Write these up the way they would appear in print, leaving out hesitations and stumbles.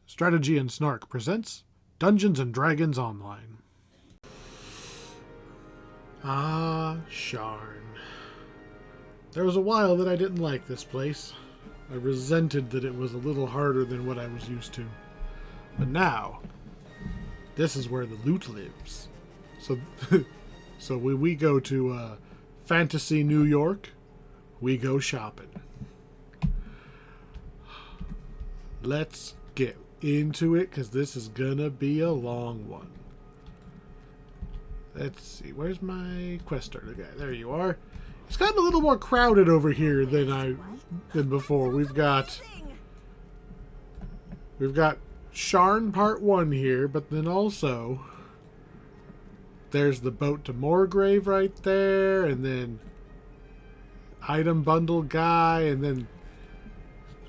Strategy and Snark presents Dungeons and Dragons Online. Ah, Sharn. There was a while that I didn't like this place. I resented that it was a little harder than what I was used to. But now, this is where the loot lives. So when we go to Fantasy New York, we go shopping. Let's get into it, because this is gonna be a long one. Let's see, where's my quest starter guy? There you are. It's gotten a little more crowded over here than before. We've got Sharn Part 1 here, but then also there's the boat to Moorgrave right there, and then item bundle guy, and then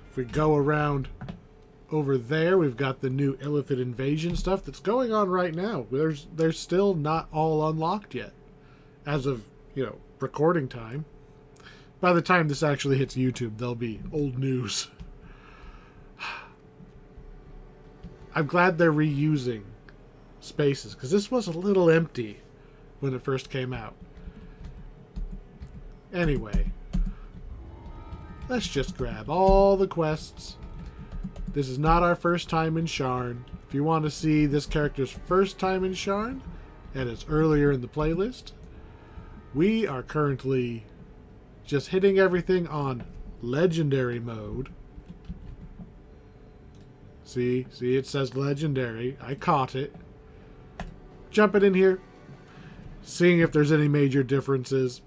if we go around over there, we've got the new elephant invasion stuff that's going on right now. They're still not all unlocked yet, as of, recording time. By the time this actually hits YouTube, they'll be old news. I'm glad they're reusing spaces, because this was a little empty when it first came out. Anyway, let's just grab all the quests. This is not our first time in Sharn. If you want to see this character's first time in Sharn, and it's earlier in the playlist, we are currently just hitting everything on legendary mode. See, it says legendary. I caught it. Jumping in here, seeing if there's any major differences.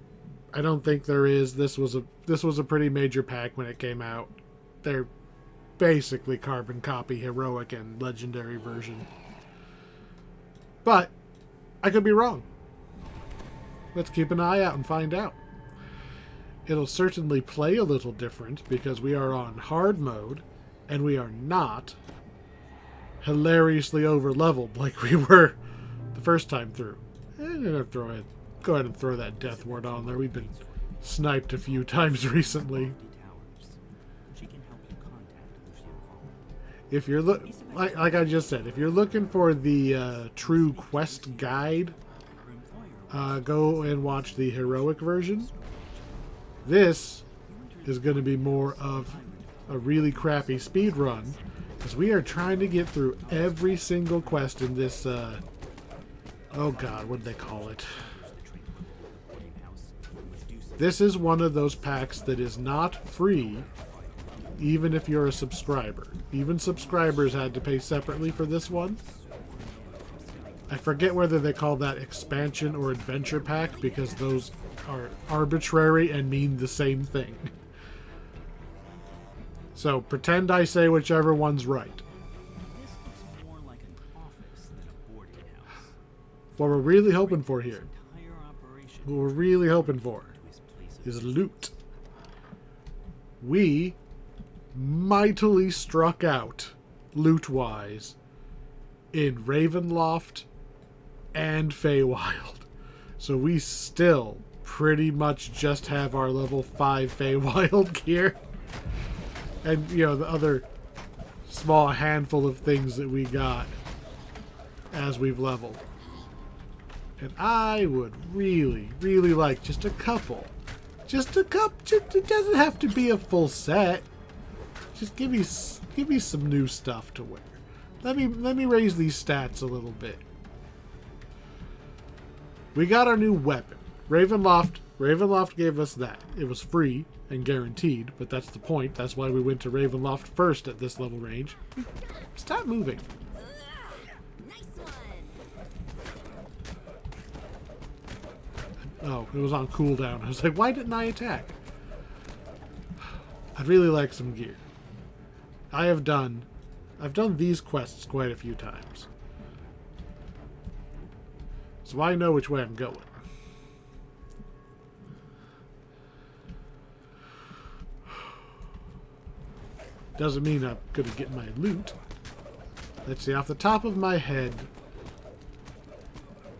I don't think there is. This was a pretty major pack when it came out. They're basically carbon copy heroic and legendary version. But I could be wrong. Let's keep an eye out and find out. It'll certainly play a little different because we are on hard mode and we are not hilariously over leveled like we were the first time through. I'm gonna go ahead and throw that death ward on there. We've been sniped a few times recently. If you're like I just said, if you're looking for the true quest guide, go and watch the heroic version. This is going to be more of a really crappy speed run, because we are trying to get through every single quest in this. Oh God, what did they call it? This is one of those packs that is not free. Even if you're a subscriber. Even subscribers had to pay separately for this one. I forget whether they call that expansion or adventure pack, because those are arbitrary and mean the same thing. So pretend I say whichever one's right. What we're really hoping for here, is loot. We mightily struck out loot-wise in Ravenloft and Feywild. So we still pretty much just have our level 5 Feywild gear. And, the other small handful of things that we got as we've leveled. And I would really, really like just a couple. It doesn't have to be a full set. Just give me some new stuff to wear. Let me raise these stats a little bit. We got our new weapon. Ravenloft gave us that. It was free and guaranteed, but that's the point. That's why we went to Ravenloft first at this level range. Stop moving. Nice one. Oh, it was on cooldown. I was like, why didn't I attack? I'd really like some gear. I've done these quests quite a few times, so I know which way I'm going. Doesn't mean I'm gonna get my loot. Let's see, off the top of my head,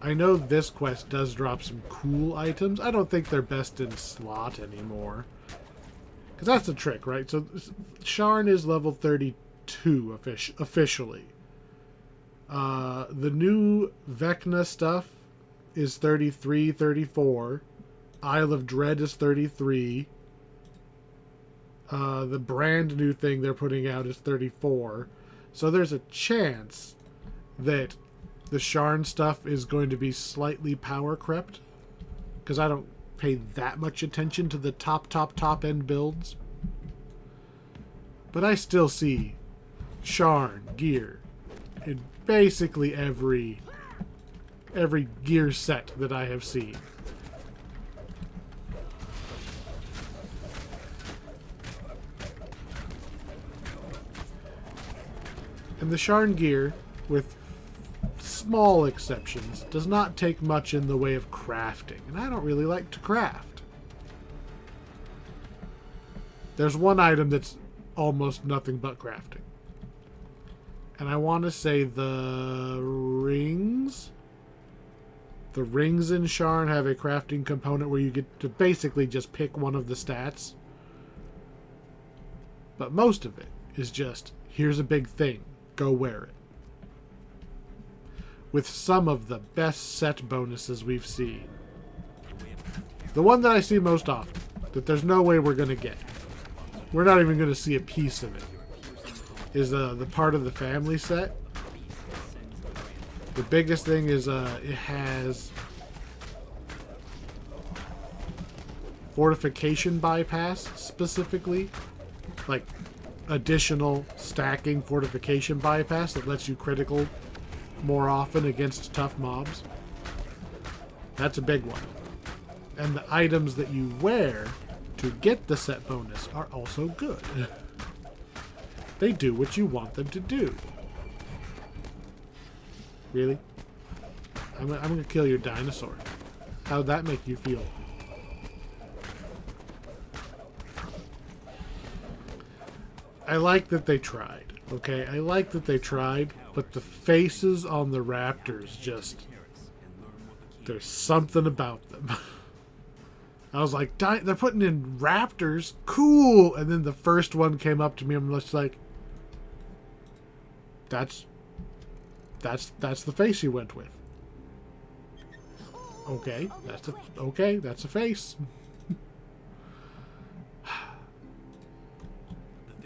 I know this quest does drop some cool items. I don't think they're best in slot anymore. Because that's the trick, right? So Sharn is level 30 32 officially. The new Vecna stuff is 33, 34. Isle of Dread is 33. The brand new thing they're putting out is 34. So there's a chance that the Sharn stuff is going to be slightly power crept. Because I don't pay that much attention to the top end builds. But I still see Sharn gear in basically every gear set that I have seen. And the Sharn gear, with small exceptions, does not take much in the way of crafting. And I don't really like to craft. There's one item that's almost nothing but crafting. And I want to say the rings. The rings in Sharn have a crafting component where you get to basically just pick one of the stats. But most of it is just, here's a big thing. Go wear it. With some of the best set bonuses we've seen. The one that I see most often, that there's no way we're going to get. We're not even going to see a piece of it. Is the part of the family set. The biggest thing is it has fortification bypass specifically. Like additional stacking fortification bypass that lets you critical more often against tough mobs. That's a big one. And the items that you wear to get the set bonus are also good. They do what you want them to do. Really? I'm gonna kill your dinosaur. How'd that make you feel? I like that they tried, okay? I like that they tried, but the faces on the raptors just... There's something about them. I was like, they're putting in raptors? Cool! And then the first one came up to me and I'm just like... That's the face you went with. Okay, that's a face.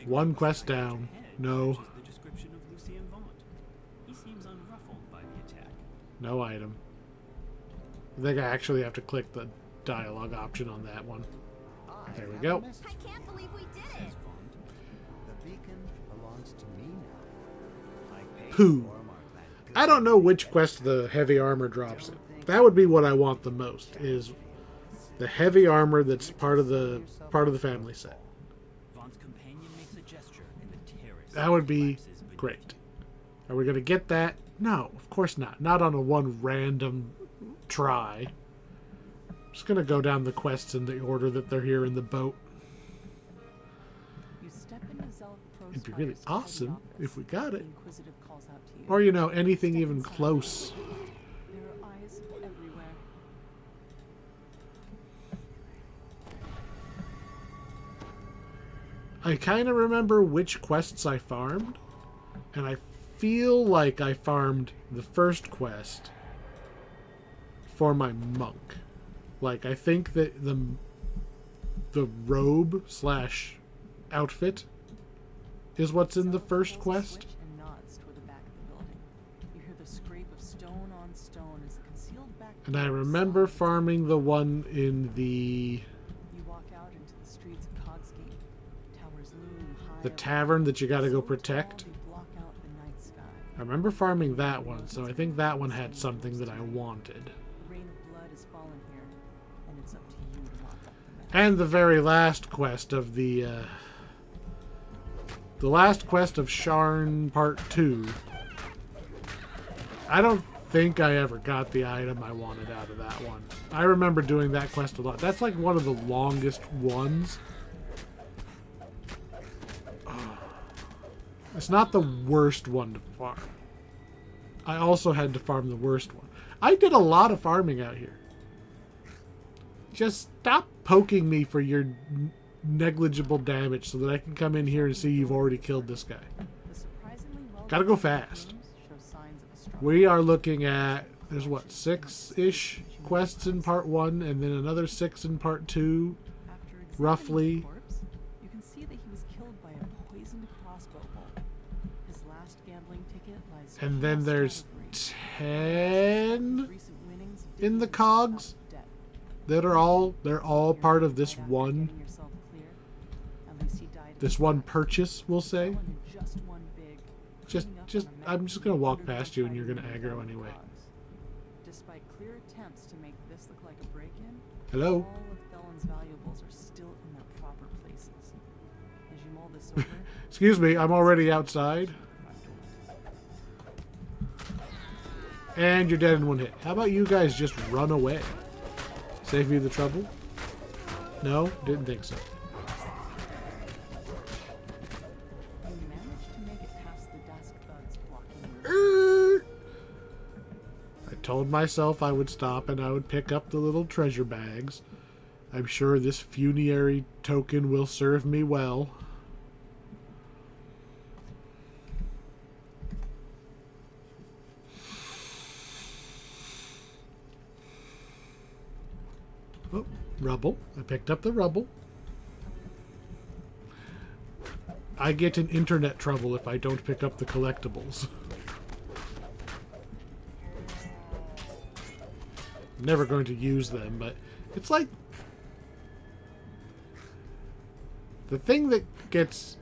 One quest down. No. No item. I think I actually have to click the dialogue option on that one. There we go. I can't believe we did it. The beacon belongs to me now. Who? I don't know which quest the heavy armor drops in. That would be what I want the most, is the heavy armor that's part of the family set. That would be great. Are we going to get that? No, of course not. Not on a one random try. Just going to go down the quests in the order that they're here in the boat. It'd be really awesome if we got it. Or, you know, anything even close. There are eyes everywhere. I kind of remember which quests I farmed, and I feel like I farmed the first quest for my monk. Like, I think that the robe / outfit is what's in the first quest. And I remember farming the one in the tavern that you gotta go protect. I remember farming that one, so I think that one had something that I wanted. And the very last quest of the last quest of Sharn Part 2. I don't think I ever got the item I wanted out of that one. I remember doing that quest a lot. That's like one of the longest ones. It's not the worst one to farm. I also had to farm the worst one. I did a lot of farming out here. Just stop poking me for your negligible damage so that I can come in here and see you've already killed this guy. Gotta go fast. Show signs of a struggle. We are looking at, there's what, 6-ish quests in part 1, and then another 6 in part 2. After examining roughly. the corpse, you can see that he was killed by a poisoned crossbow bolt. His last gambling ticket lies And then just there's out of reach. 10 Recent winnings in the didn't cogs stop debt. that are all, they're all You're part of right this after one, getting yourself clear. At least he died in this one black. purchase, we'll say. All in just one big, Just, cleaning up just, on a I'm just gonna walk $105 past you and you're gonna aggro million anyway. cogs. Despite clear attempts to make this look like a break-in, Hello? all of Felon's valuables are still in their proper places. As you mull this over, Excuse me, I'm already outside. And you're dead in one hit. How about you guys just run away? Save me the trouble? No? Didn't think so. you managed to make it past the desk thugs blocking your I told myself I would stop and I would pick up the little treasure bags. I'm sure this funerary token will serve me well. Oh, rubble. I picked up the rubble. I get in internet trouble if I don't pick up the collectibles. Never going to use them, but it's like the thing that gets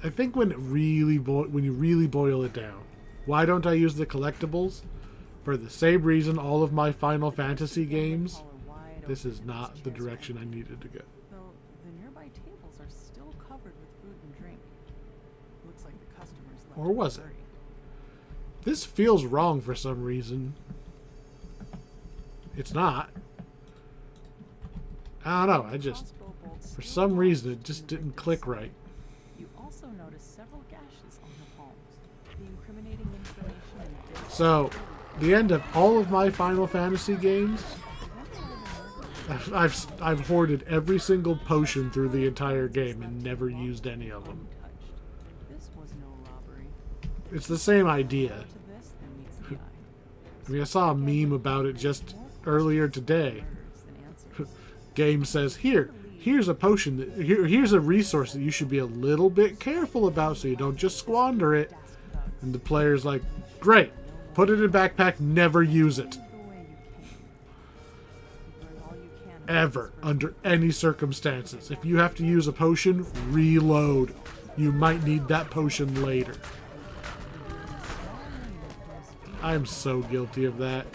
I think when it really when you really boil it down, why don't I use the collectibles? For the same reason all of my Final Fantasy games, this is not the direction I needed to go. Though the nearby tables are still covered with food and drink. Looks like the customers left Or was in a it? hurry. This feels wrong for some reason. It's not. I don't know. I just, Crossbow bolts for still some reason, lodged it just in didn't Rick's click side. right. You also notice several gashes on her palms. The incriminating information in this So, the end of all of my Final Fantasy games, I've hoarded every single potion through the entire game and never used any of them. untouched. This was no robbery. It's the same idea. To this than meets the eye. I mean, I saw a meme about it just earlier today. Murders than answers. Game says, here's a potion, here's a resource that you should be a little bit careful about so you don't just squander it. Desk thugs. And the player's like, great, put it in backpack, never use it. The way you came. You've learned all you can about Ever, this under any circumstances. If you have to use a potion, reload. You might need that potion later. I'm so guilty of that.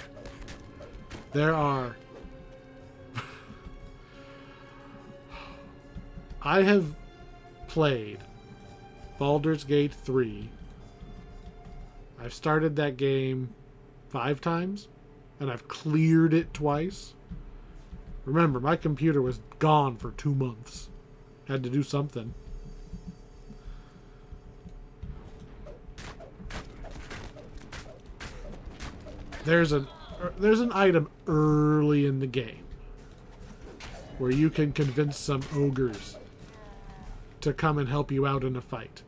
There are... I have played Baldur's Gate 3. I've started that game 5 times, and I've cleared it twice. Remember, my computer was gone for 2 months. Had to do something. There's an item early in the game where you can convince some ogres to come and help you out in a fight.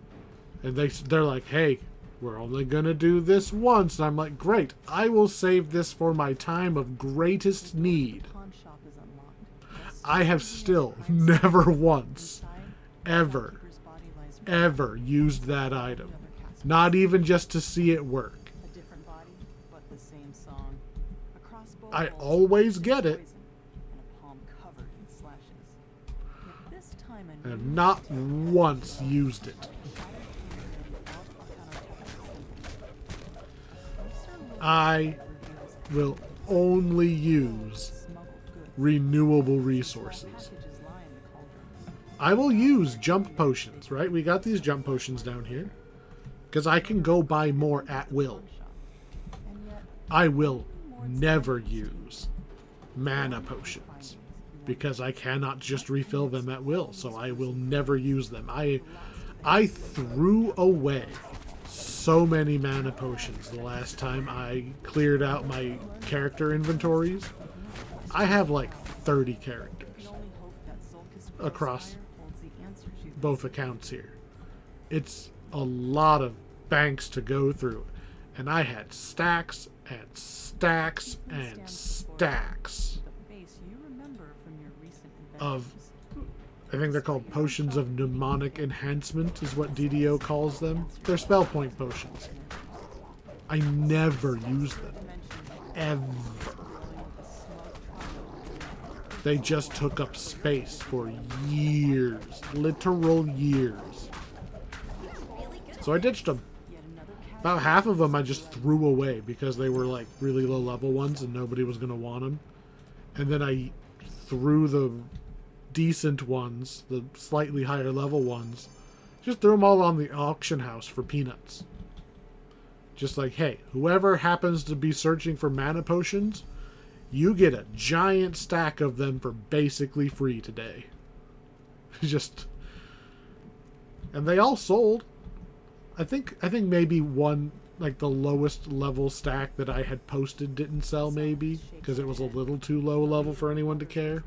And they're like, hey, we're only going to do this once. And I'm like, great, I will save this for my time of greatest need. pawn shop is unlocked. Yes, I have CVS still price. never once, Inside, ever, shopkeeper's body lies ever used that item. the other casket. Not even just to see it work. A different body, but the same song. A crossbow I bolt always with get it. poison, and a palm covered in slashes. Yet this time a And new have not once used it. I will only use renewable resources. I will use jump potions, right? We got these jump potions down here. Because I can go buy more at will. I will never use mana potions. Because I cannot just refill them at will. So I will never use them. I threw away so many mana potions the last time I cleared out my character inventories. I have like 30 characters across both accounts here. It's a lot of banks to go through. And I had stacks and stacks and stacks The face you remember from your recent of, adventures. I think they're called potions of mnemonic enhancement is what DDO calls them. They're spell point potions. I never use them. Ever. They just took up space for years. Literal years. So I ditched them. About half of them I just threw away because they were like really low level ones and nobody was going to want them. And then I threw the decent ones, the slightly higher level ones, just threw them all on the auction house for peanuts. Just like, hey, whoever happens to be searching for mana potions, you get a giant stack of them for basically free today. Just, and they all sold. I think maybe one, like the lowest level stack that I had posted didn't sell maybe because it was a little too low level for anyone to care.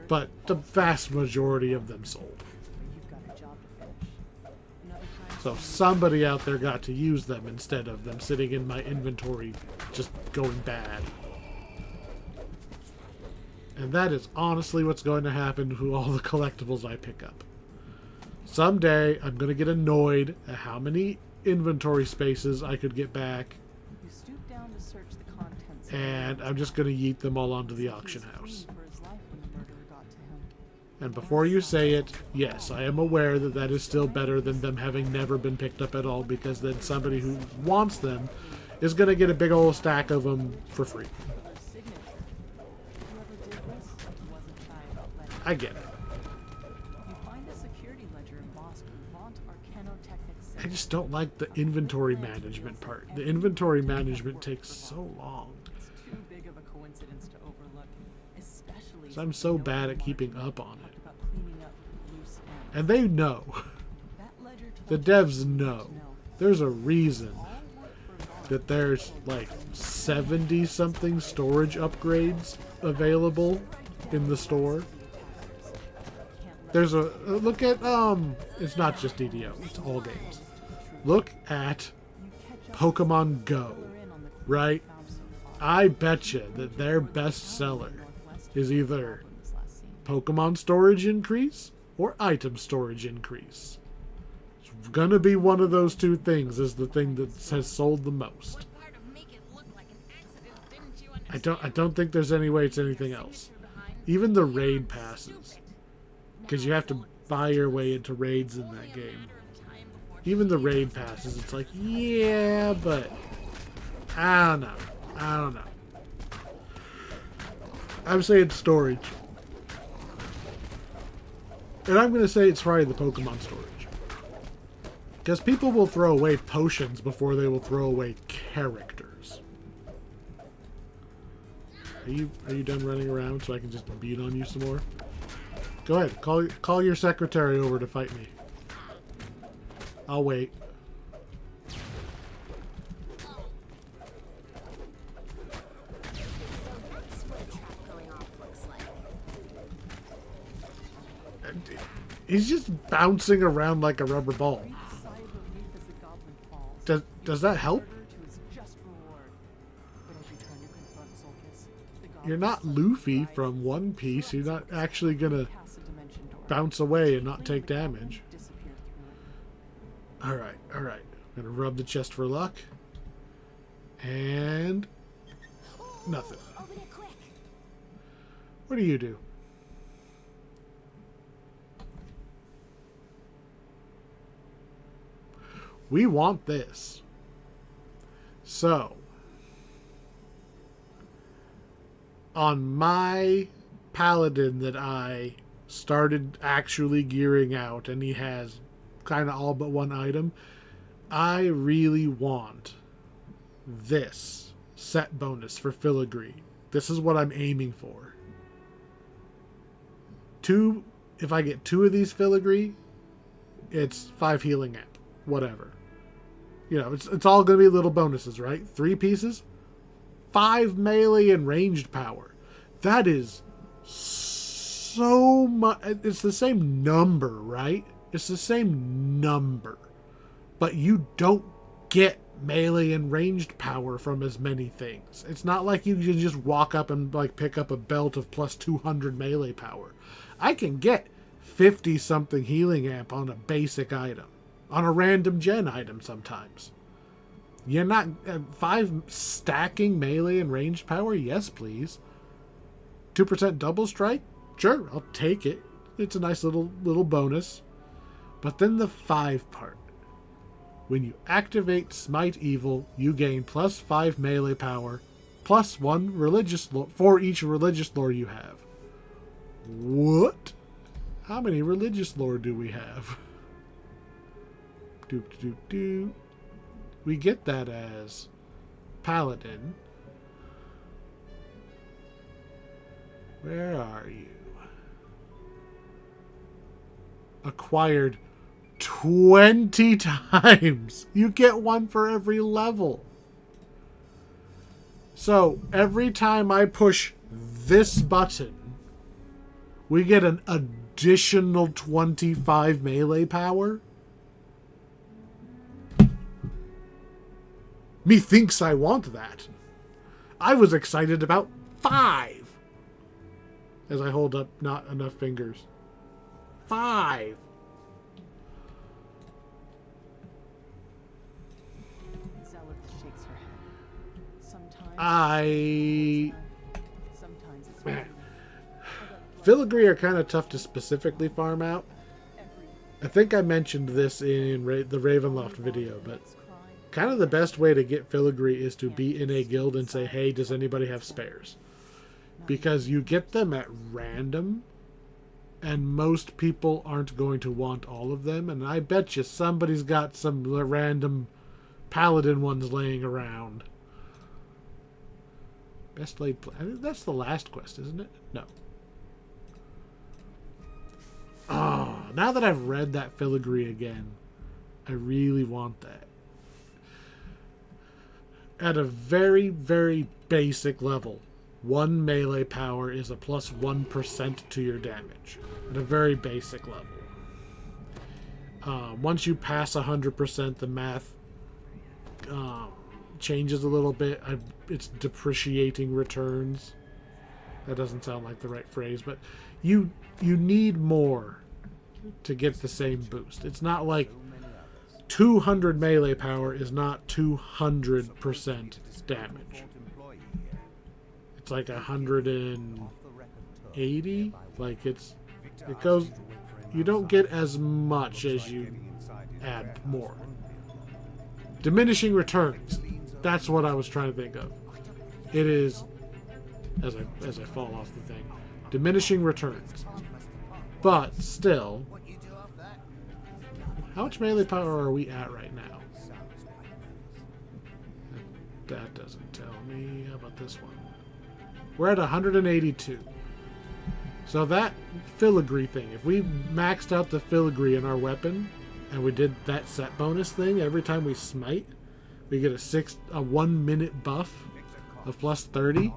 But the vast majority of them sold. So somebody out there got to use them instead of them sitting in my inventory just going bad. And that is honestly what's going to happen to all the collectibles I pick up. Someday I'm going to get annoyed at how many inventory spaces I could get back. And I'm just going to yeet them all onto the auction house. And before you say it, yes, I am aware that that is still better than them having never been picked up at all, because then somebody who wants them is going to get a big old stack of them for free. I get it. I just don't like the inventory management part. The inventory management takes so long. So I'm so bad at keeping up on it. And they know. The devs know. There's a reason that there's like 70 something storage upgrades available in the store. There's a look at it's not just DDO, it's all games. Look at Pokemon Go, right? I betcha that their best seller is either Pokemon storage increase or item storage increase. It's gonna be one of those two things is the thing that has sold the most. I don't think there's any way it's anything else. Even the raid passes, because you have to buy your way into raids in that game. Even the raid passes, it's like, yeah, but I don't know. I'm saying storage. And I'm going to say it's probably the Pokemon storage. Because people will throw away potions before they will throw away characters. Are you done running around so I can just beat on you some more? Go ahead. Call your secretary over to fight me. I'll wait. He's just bouncing around like a rubber ball. Does that help? You're not Luffy from One Piece. You're not actually gonna bounce away and not take damage. Alright. I'm gonna rub the chest for luck. And nothing. What do you do? We want this. So, on my paladin that I started actually gearing out, and he has kind of all but one item, I really want this set bonus for filigree. This is what I'm aiming for. If I get 2 of these filigree, it's 5 healing amp. Whatever. You know, it's all going to be little bonuses, right? 3 pieces, 5 melee and ranged power. That is so much. It's the same number, right? It's the same number. but you don't get melee and ranged power from as many things. It's not like you can just walk up and like pick up a belt of plus 200 melee power. I can get 50 something healing amp on a basic item, on a random gen item sometimes. You're not 5 stacking melee and ranged power? Yes, please. 2% double strike? Sure, I'll take it. It's a nice little bonus. But then the 5 part. When you activate Smite Evil, you gain plus 5 melee power, plus 1 religious lore for each religious lore you have. What? How many religious lore do we have? Doop doop doop. We get that as Paladin. Where are you? Acquired 20 times. You get one for every level. So every time I push this button, we get an additional 25 melee power. Methinks I want that. I was excited about 5. As I hold up not enough fingers. 5. Zealot shakes her head. Sometimes sometimes it's Man. Filigree are kind of tough to specifically farm out. I think I mentioned this in the Ravenloft video, but kind of the best way to get filigree is to be in a guild and say, hey, does anybody have spares? Because you get them at random, and most people aren't going to want all of them, and I bet you somebody's got some random paladin ones laying around. Best laid I think that's the last quest, isn't it? No. Oh, now that I've read that filigree again, I really want that. At a very, very basic level, 1 melee power is a plus 1% to your damage. At a very basic level. Once you pass 100%, the math changes a little bit. It's depreciating returns. That doesn't sound like the right phrase, but you need more to get the same boost. It's not like 200 melee power is not 200% damage. It's like 180. Like it goes. You don't get as much as you add more. Diminishing returns. That's what I was trying to think of. It is, as I fall off the thing, diminishing returns. But still, how much melee power are we at right now? That doesn't tell me. How about this one? We're at 182. So that filigree thing, if we maxed out the filigree in our weapon and we did that set bonus thing every time we smite, we get a 1 minute buff of plus 30.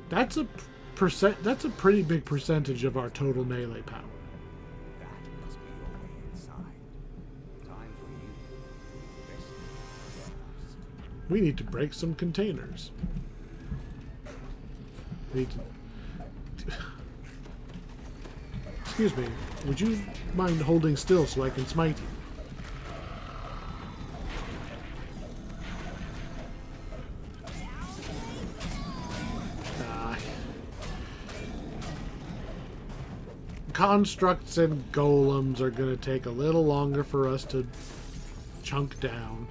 That's a pretty big percentage of our total melee power. We need to break some containers. We need to... Excuse me, would you mind holding still so I can smite you? Constructs and golems are going to take a little longer for us to chunk down.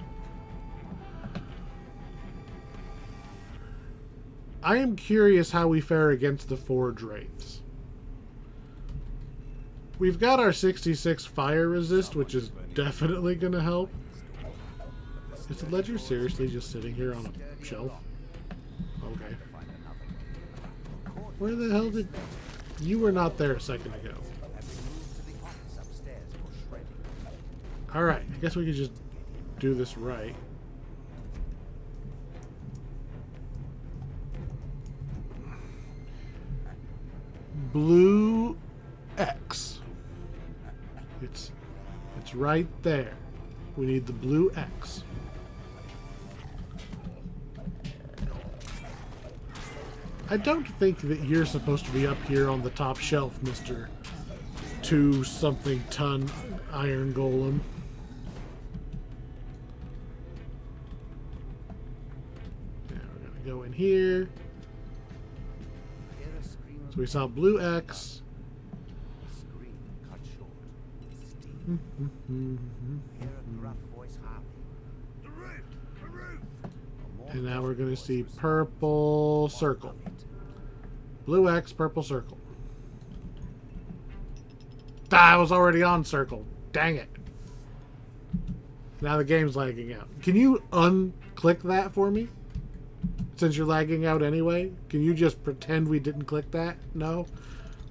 I am curious how we fare against the forgewraiths. We've got our 66 fire resist, which is definitely going to help. Is the ledger seriously just sitting here on a shelf? Okay. Where the hell did... You were not there a second ago. Alright, I guess we could just do this right. Blue X. It's right there. we need the blue X. I don't think that you're supposed to be up here on the top shelf, Mr. 2-something-ton iron golem. Yeah, we're gonna go in here. So we saw blue X. Scream cut short. Steam. Hear a gruff voice howl. The roof! The roof! And now we're gonna see purple circle. Blue X, purple circle. Ah, I was already on circle. Dang it. Now the game's lagging out. Can you unclick that for me? Since you're lagging out anyway? Can you just pretend we didn't click that? No?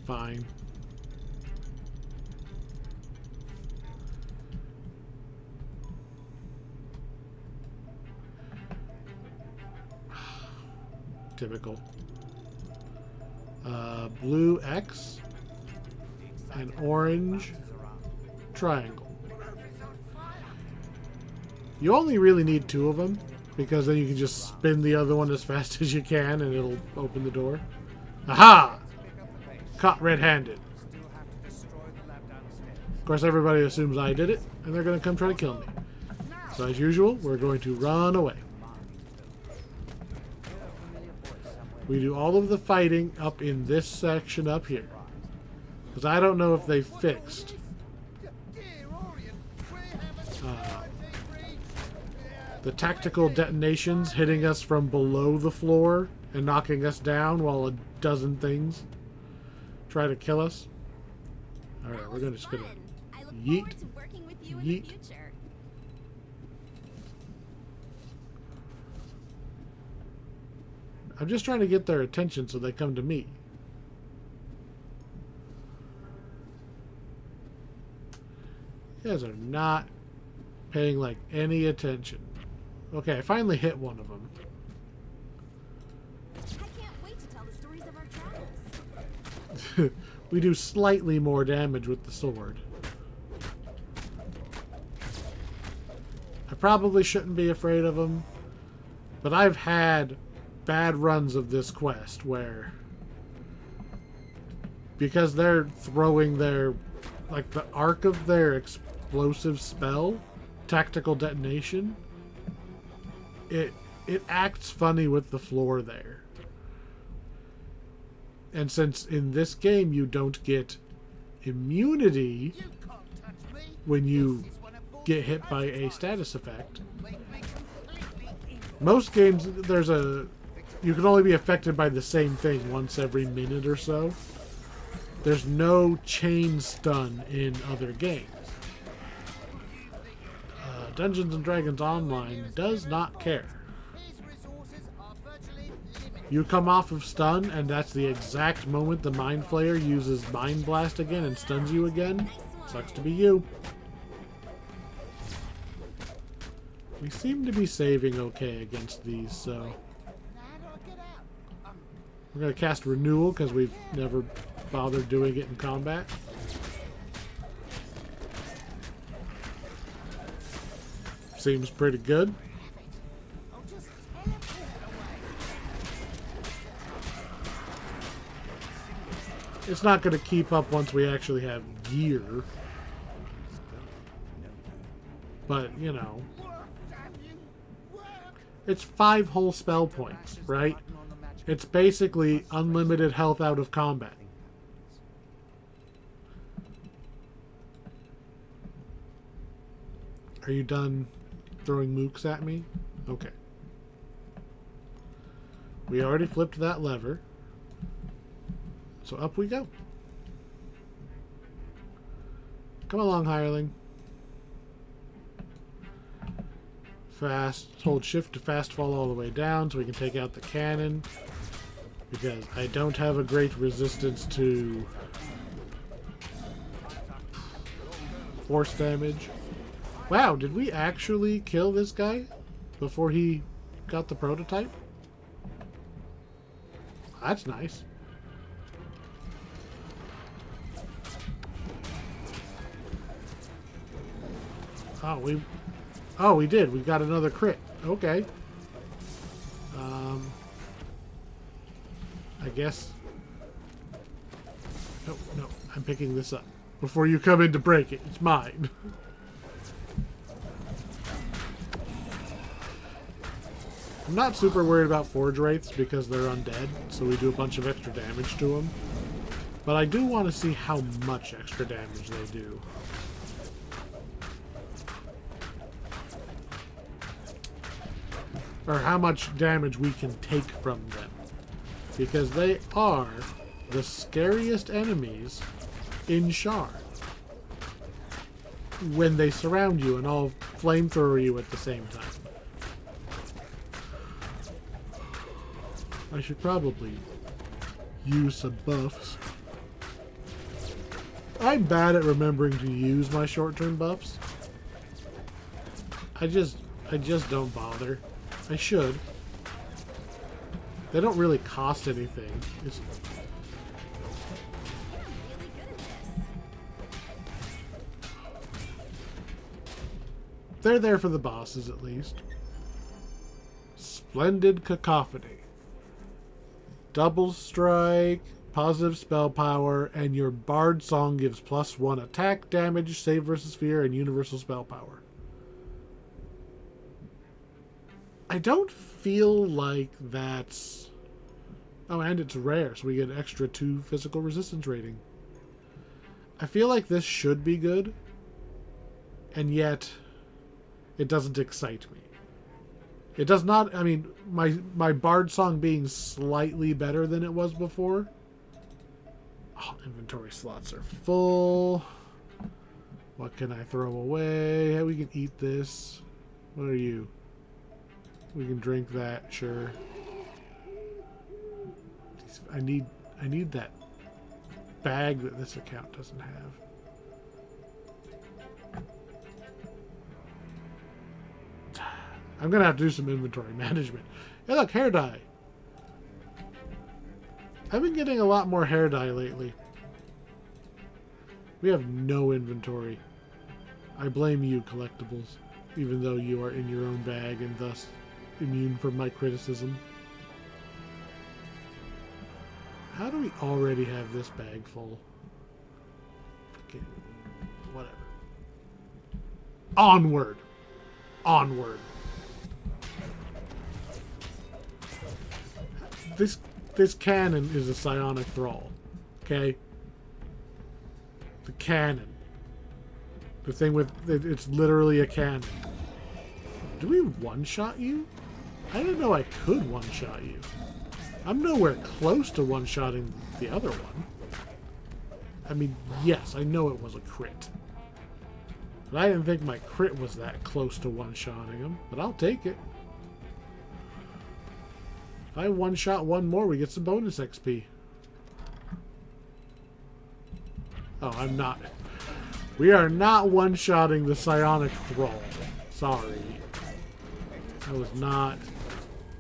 Fine. Typical. Blue X and orange triangle. You only really need 2 of them, because then you can just spin the other one as fast as you can and it'll open the door. Aha! Caught red-handed. Of course, everybody assumes I did it, and they're going to come try to kill me. So as usual, we're going to run away. We do all of the fighting up in this section up here. Because I don't know if they fixed the tactical detonations hitting us from below the floor and knocking us down while a dozen things try to kill us. Alright, we're just gonna I look yeet, forward to working with you in yeet. the future. I'm just trying to get their attention so they come to me. You guys are not paying like any attention. Okay, I finally hit one of them. I can't wait to tell the stories of our travels. We do slightly more damage with the sword. I probably shouldn't be afraid of them, but I've had bad runs of this quest where, because they're throwing their, like the arc of their explosive spell, tactical detonation, it acts funny with the floor there. And since in this game you don't get immunity when you get hit by a status effect, most games you can only be affected by the same thing once every minute or so. There's no chain stun in other games. Dungeons & Dragons Online does not care. You come off of stun, and that's the exact moment the Mind Flayer uses Mind Blast again and stuns you again. Sucks to be you. We seem to be saving okay against these, so we're going to cast Renewal because we've never bothered doing it in combat. Seems pretty good. It's not going to keep up once we actually have gear. But, you know. It's 5 whole spell points, right? It's basically unlimited health out of combat. Are you done throwing mooks at me? Okay. We already flipped that lever. So up we go. Come along, hireling. Fast. Hold shift to fast fall all the way down so we can take out the cannon. Because I don't have a great resistance to force damage. Wow, did we actually kill this guy before he got the prototype? That's nice. Oh, Oh, we did. We got another crit. Okay. I guess... No, no. I'm picking this up. Before you come in to break it. It's mine. I'm not super worried about forgewraiths because they're undead, so we do a bunch of extra damage to them. But I do want to see how much extra damage they do. Or how much damage we can take from them. Because they are the scariest enemies in Sharn. When they surround you and all flamethrower you at the same time. I should probably use some buffs. I'm bad at remembering to use my short-term buffs. I just don't bother. I should. They don't really cost anything. It's... They're there for the bosses, at least. Splendid Cacophony. Double strike, positive spell power, and your bard song gives +1 attack, damage, save versus fear, and universal spell power. I don't feel like that's... Oh, and it's rare, so we get an extra 2 physical resistance rating. I feel like this should be good, and yet it doesn't excite me. It does not... I mean, my bard song being slightly better than it was before. Oh, inventory slots are full. What can I throw away? Hey, we can eat this. What are you? We can drink that, sure. I need that bag that this account doesn't have. I'm gonna have to do some inventory management. Hey, look, hair dye. I've been getting a lot more hair dye lately. We have no inventory. I blame you, collectibles, even though you are in your own bag and thus immune from my criticism. How do we already have this bag full? Okay, whatever. Onward. Onward. This cannon is a psionic thrall. Okay? The cannon. The thing with... It's literally a cannon. Do we one-shot you? I didn't know I could one-shot you. I'm nowhere close to one-shotting the other one. I mean, yes, I know it was a crit. But I didn't think my crit was that close to one-shotting him. But I'll take it. If I one-shot one more, we get some bonus XP. Oh, I'm not. We are not one-shotting the psionic thrall. Sorry. That was not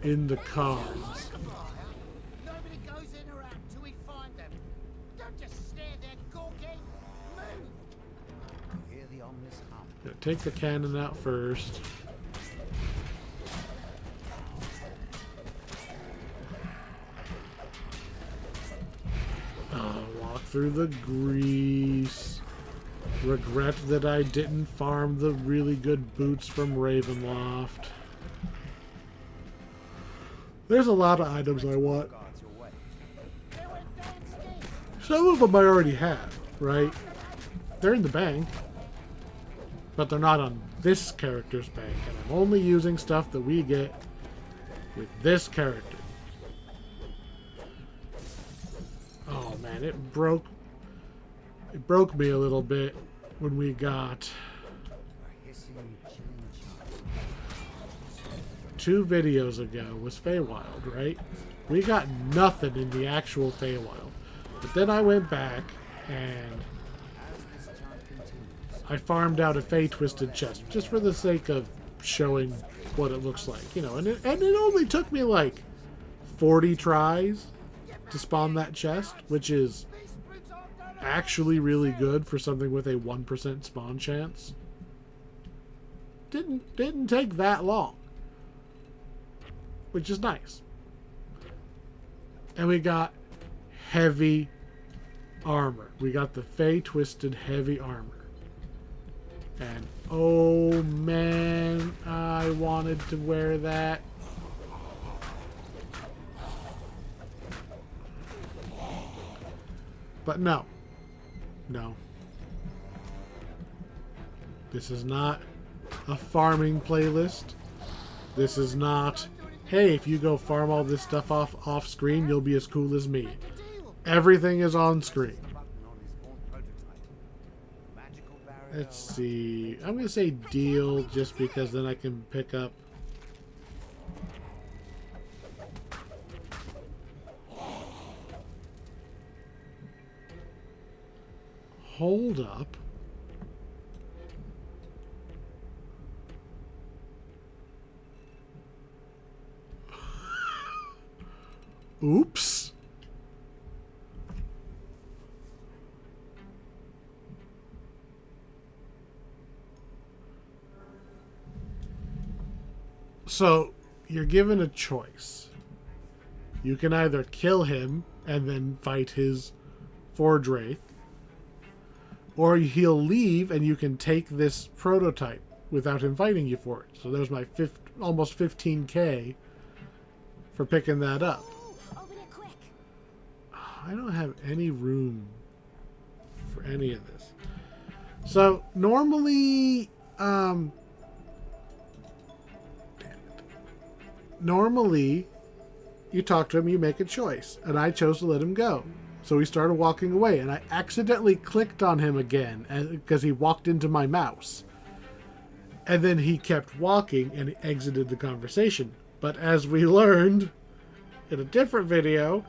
in the cards. Nobody goes in or out till we find them. Don't just stare there, gawking. Move. Hear the ominous hum. Gonna take the cannon out first. Walk through the grease. Regret that I didn't farm the really good boots from Ravenloft. There's a lot of items I want. Some of them I already have, right? They're in the bank. But they're not on this character's bank. And I'm only using stuff that we get with this character. Oh man, it broke me a little bit when we got 2 videos ago was Feywild, right? We got nothing in the actual Feywild. But then I went back and I farmed out a Fey Twisted chest just for the sake of showing what it looks like, you know, and it only took me like 40 tries to spawn that chest, which is actually really good for something with a 1% spawn chance. didn't take that long, which is nice. And we got heavy armor. We got the Fey Twisted heavy armor. And oh man, I wanted to wear that. But no. No. This is not a farming playlist. This is not, hey, if you go farm all this stuff off screen, you'll be as cool as me. Everything is on screen. Let's see. I'm going to say deal just because then I can pick up. Hold up. Oops. So, you're given a choice. You can either kill him and then fight his forgewraith, or he'll leave and you can take this prototype without him fighting you for it. So there's my almost 15k for picking that up. Open it quick. I don't have any room for any of this. So normally, normally you talk to him, you make a choice, and I chose to let him go. So he started walking away, and I accidentally clicked on him again because he walked into my mouse. And then he kept walking and exited the conversation. But as we learned in a different video,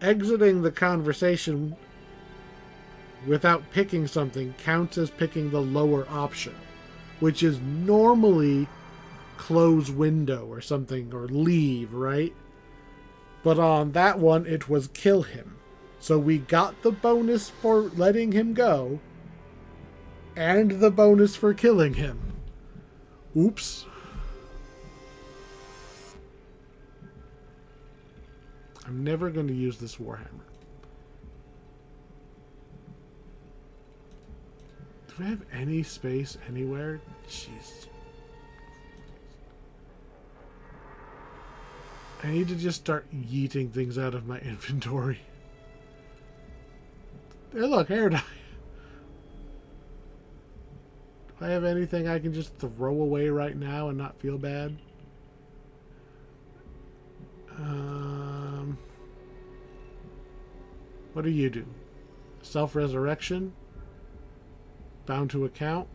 exiting the conversation without picking something counts as picking the lower option, which is normally close window or something, or leave, right? But on that one, it was kill him. So we got the bonus for letting him go and the bonus for killing him. Oops. I'm never going to use this Warhammer. Do I have any space anywhere? Jesus. I need to just start yeeting things out of my inventory. Hey, look, hair dye. Do I have anything I can just throw away right now and not feel bad? What do you do? Self-resurrection? Bound to account?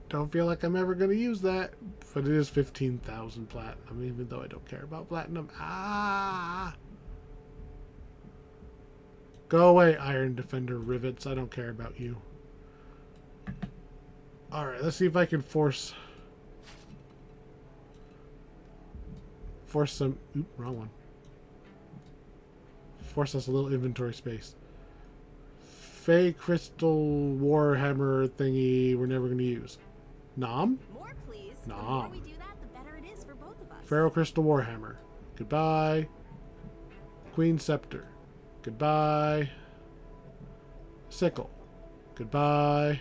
Don't feel like I'm ever going to use that, but it is 15,000 platinum, even though I don't care about platinum. Ah! Go away, Iron Defender rivets. I don't care about you. Alright, let's see if I can force some... Oop, wrong one. Force us a little inventory space. Fey Crystal Warhammer thingy we're never going to use. Nom? More, please. Nom. The more we do that, the better it is for both of us. Pharaoh Crystal Warhammer. Goodbye. Queen Scepter. Goodbye. Sickle. Goodbye.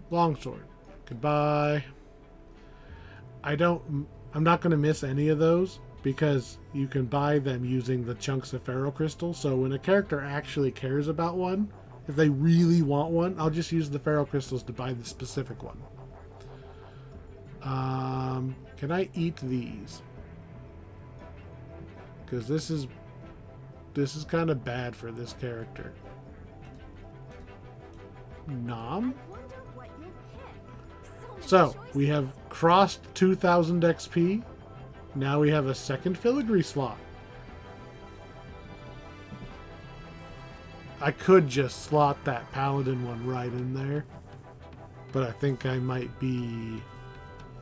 Longsword. Goodbye. I'm not going to miss any of those because you can buy them using the chunks of Pharaoh Crystal. So when a character actually cares about one, if they really want one, I'll just use the Pharaoh Crystals to buy the specific one. Can I eat these? Because this is kind of bad for this character. Nom? So, we have crossed 2000 XP. Now we have a second filigree slot. I could just slot that paladin one right in there, but I think I might be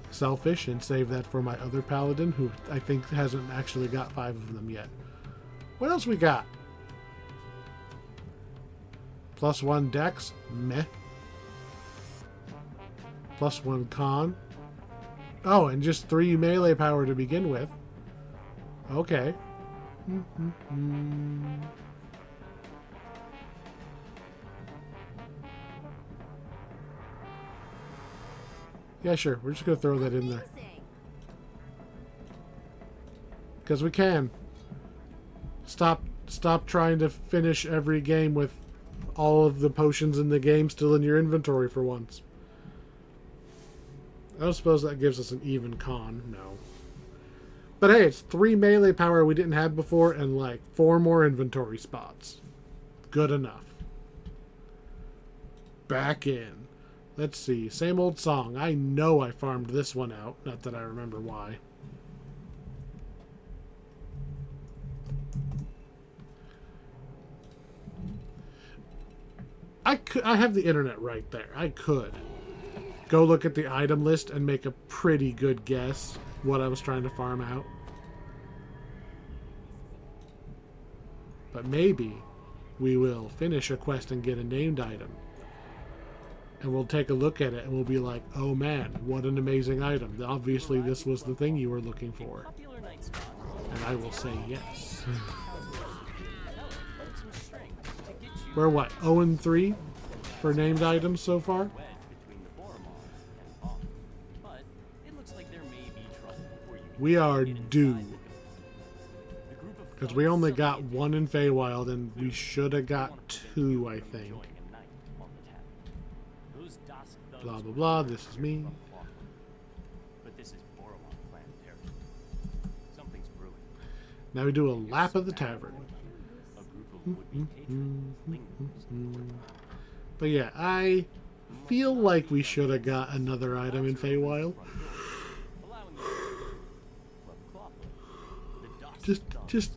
selfish and save that for my other paladin, who I think hasn't actually got 5 of them yet. What else we got? +1 dex? Meh. +1 con. Oh, and just 3 melee power to begin with. Okay. Yeah, sure. We're just going to throw that in there. Amusing. Because we can. Stop trying to finish every game with all of the potions in the game still in your inventory for once. I don't suppose that gives us an even con. No. But hey, it's 3 melee power we didn't have before and like 4 more inventory spots. Good enough. Back in. Let's see. Same old song. I know I farmed this one out. Not that I remember why. I have the internet right there. I could go look at the item list and make a pretty good guess what I was trying to farm out. But maybe we will finish a quest and get a named item. And we'll take a look at it and we'll be like, oh man, what an amazing item. Obviously this was the thing you were looking for. And I will say yes. We're what, 0-3 for named items so far? We are due. Because we only got 1 in Feywild and we should have got 2, I think. Blah blah blah, this is me. Now we do a lap of the tavern. But yeah, I feel like we should have got another item in Feywild.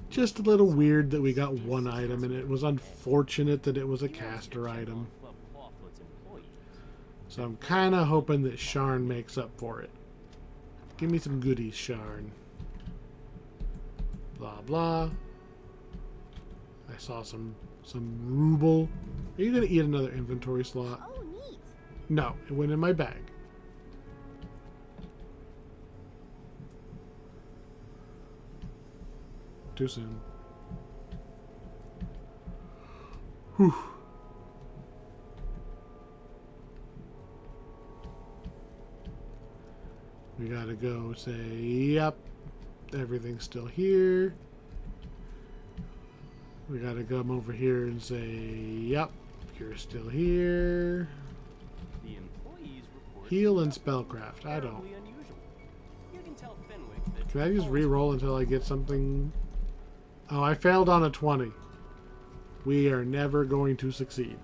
Just a little weird that we got 1 item, and it was unfortunate that it was a caster item. So I'm kind of hoping that Sharn makes up for it. Give me some goodies, Sharn. Blah blah. I saw some ruble. Are you gonna eat another inventory slot? Oh, neat. No, it went in my bag. Too soon. Whew. We gotta go say, yep, everything's still here. We gotta come over here and say, yep, you're still here. Heal and spellcraft. I don't. Can I just re-roll until I get something? Oh, I failed on a 20. We are never going to succeed.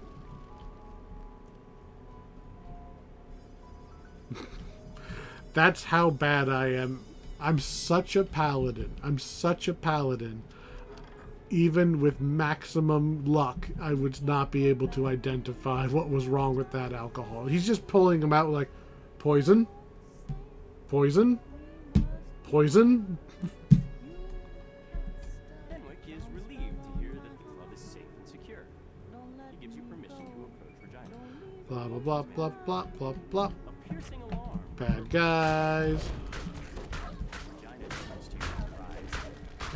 That's how bad I am. I'm such a paladin. I'm such a paladin. Even with maximum luck, I would not be able to identify what was wrong with that alcohol. He's just pulling them out like, poison? Poison? Poison? Fenwick is relieved to hear that the club is safe and secure. He gives you permission to approach Regina. Blah, blah, blah, blah, blah, blah, blah. A piercing alarm. Bad guys. Regina turns to you in surprise.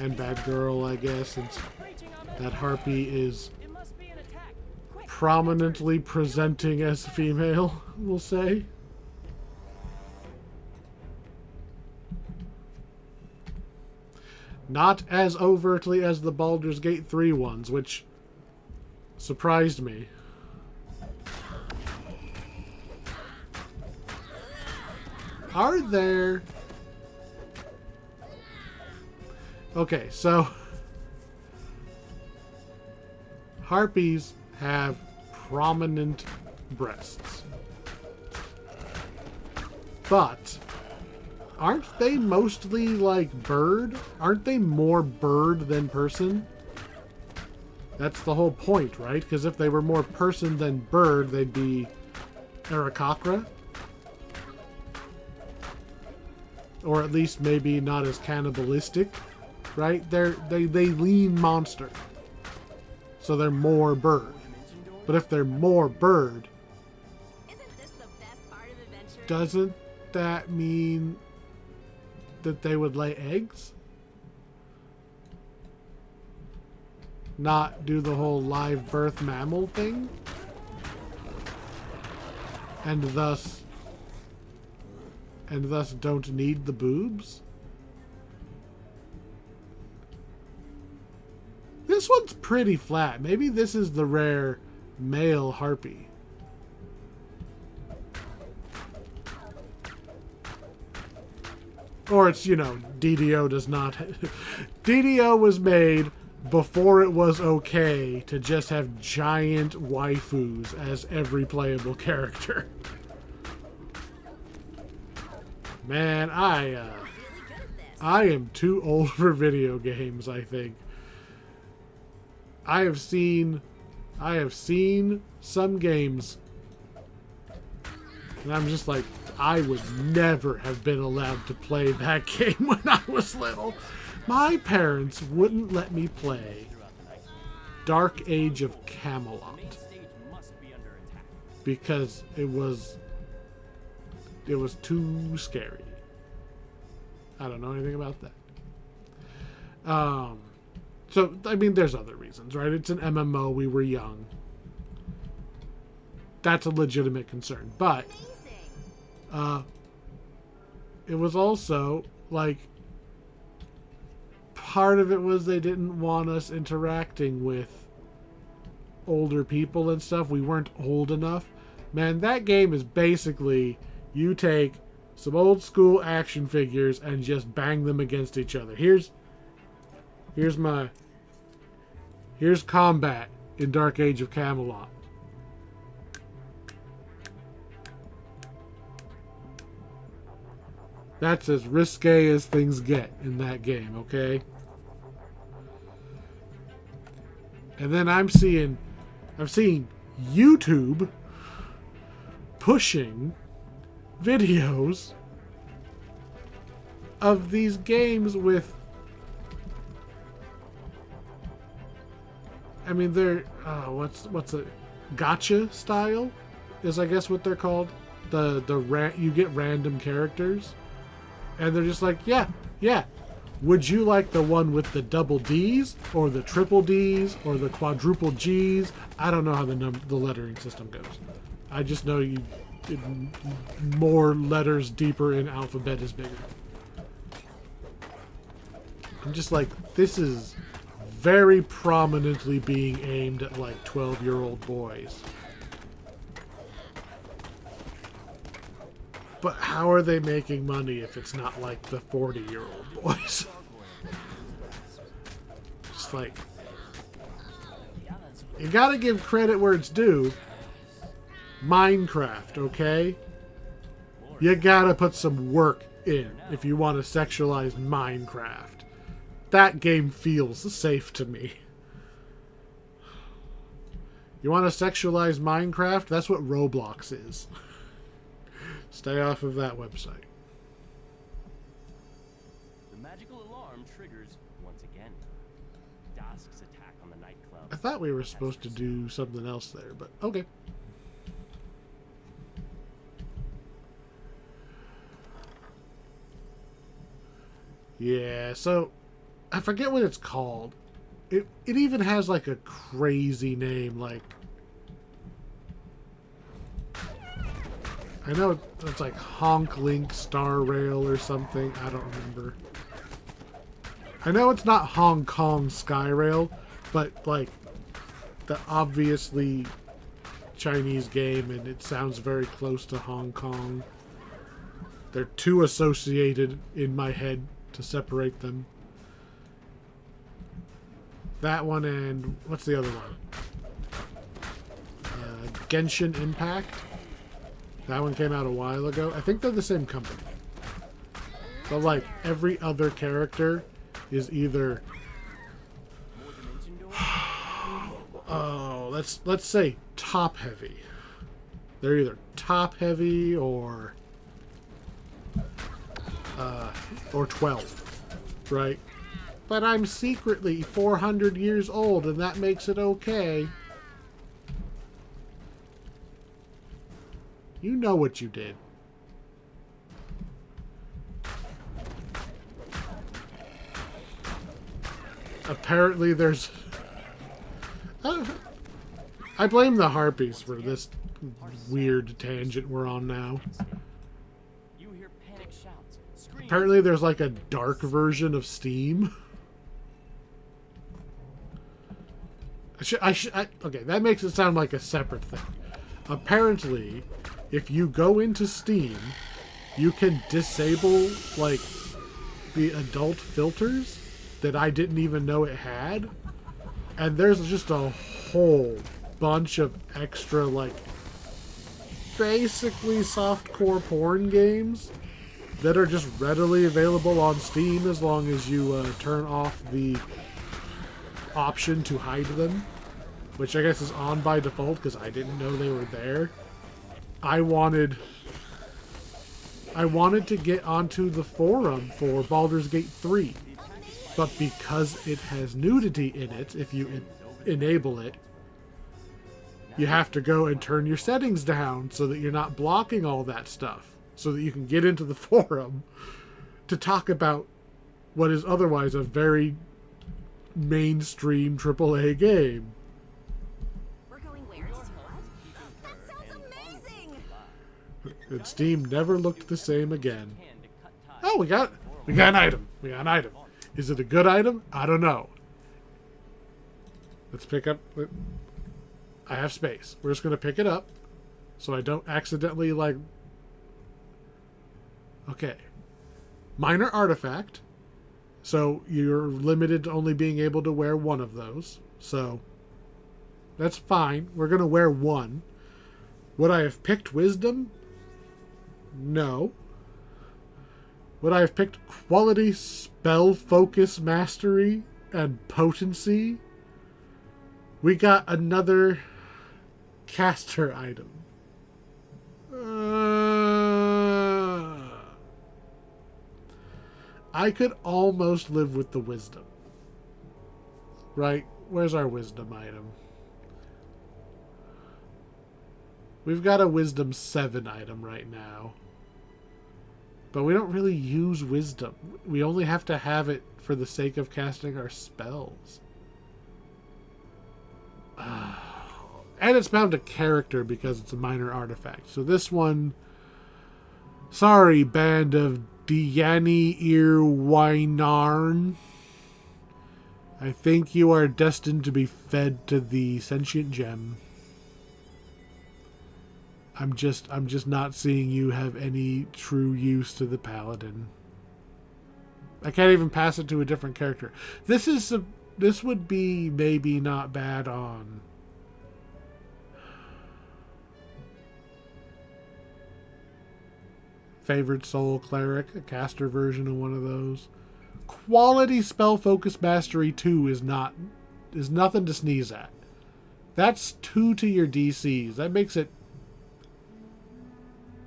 And bad girl, I guess, since that harpy is It must be an attack. Quick! prominently presenting as female, we'll say. Not as overtly as the Baldur's Gate 3 ones, which surprised me. Are there... Okay, so... Harpies have prominent breasts. But... aren't they mostly like bird? Aren't they more bird than person? That's the whole point, right? Because if they were more person than bird, they'd be Aarakocra. Or at least maybe not as cannibalistic, right? They lean monster. So they're more bird. But if they're more bird, Isn't this the best part of adventuring? doesn't that mean that they would lay eggs? Not do the whole live birth mammal thing? And thus don't need the boobs? This one's pretty flat. Maybe this is the rare male harpy. Or it's, you know, DDO does not... DDO was made before it was okay to just have giant waifus as every playable character. Man, I am too old for video games, I think. I have seen some games and I'm just like, I would never have been allowed to play that game when I was little. My parents wouldn't let me play Dark Age of Camelot because it was too scary. I don't know anything about that. So, I mean, there's other reasons, right? It's an MMO. We were young. That's a legitimate concern. But it was also, like, part of it was they didn't want us interacting with older people and stuff. We weren't old enough. Man, that game is basically you take some old school action figures and just bang them against each other. Here's combat in Dark Age of Camelot. That's as risque as things get in that game, okay? And then I'm seeing YouTube pushing videos of these games with, I mean, they're what's a gacha style is, I guess, what they're called. You get random characters and they're just like, yeah, would you like the one with the double D's or the triple D's or the quadruple G's? I don't know how the lettering system goes. I just know more letters deeper in alphabet is bigger. I'm just like, this is very prominently being aimed at like 12-year-old boys. But how are they making money if it's not like the 40-year-old boys? Just like, you gotta give credit where it's due. Minecraft, okay? You gotta put some work in if you want to sexualize Minecraft. That game feels safe to me. You want to sexualize Minecraft? That's what Roblox is. Stay off of that website. The magical alarm triggers once again. Dusk's attack on the nightclub. I thought we were supposed to do something else there, but okay. Yeah, so I forget what it's called. It even has like a crazy name, like, I know it's like Honk Link Star Rail or something. I don't remember. I know it's not Hong Kong Sky Rail, but like the obviously Chinese game, and it sounds very close to Hong Kong. They're too associated in my head to separate them. That one, and what's the other one? Genshin Impact. That one came out a while ago. I think they're the same company. But like every other character is either let's say top heavy. They're either top heavy or 12, right? But I'm secretly 400 years old, and that makes it okay. You know what you did. apparently there's... I blame the harpies for this weird tangent we're on now. You hear panic shouts, screams. Apparently there's like a dark version of Steam. Okay, that makes it sound like a separate thing. Apparently, if you go into Steam, you can disable, like, the adult filters that I didn't even know it had. And there's just a whole bunch of extra, like, basically softcore porn games that are just readily available on Steam as long as you turn off the option to hide them, which I guess is on by default because I didn't know they were there. I wanted to get onto the forum for Baldur's Gate 3, but because it has nudity in it, if you enable it, you have to go and turn your settings down so that you're not blocking all that stuff, so that you can get into the forum to talk about what is otherwise a very mainstream AAA game. We're going where? To what? That sounds amazing! And Steam never looked the same again. Oh, we got an item. We got an item. Is it a good item? I don't know. Let's pick up... I have space. We're just going to pick it up so I don't accidentally, like... Okay. Minor artifact. So you're limited to only being able to wear one of those. So that's fine. We're going to wear one. Would I have picked wisdom? No. Would I have picked quality, spell, focus, mastery, and potency? We got another caster item. I could almost live with the wisdom. Right? Where's our wisdom item? We've got a wisdom 7 item right now. But we don't really use wisdom. We only have to have it for the sake of casting our spells. And it's bound to character because it's a minor artifact. So this one... Sorry, band of Diani Irwinarn. I think you are destined to be fed to the sentient gem. I'm just not seeing you have any true use to the paladin. I can't even pass it to a different character. This would be maybe not bad on Favored Soul Cleric, a caster version of one of those. Quality Spell Focus Mastery 2 is nothing to sneeze at. That's 2 to your DCs. That makes it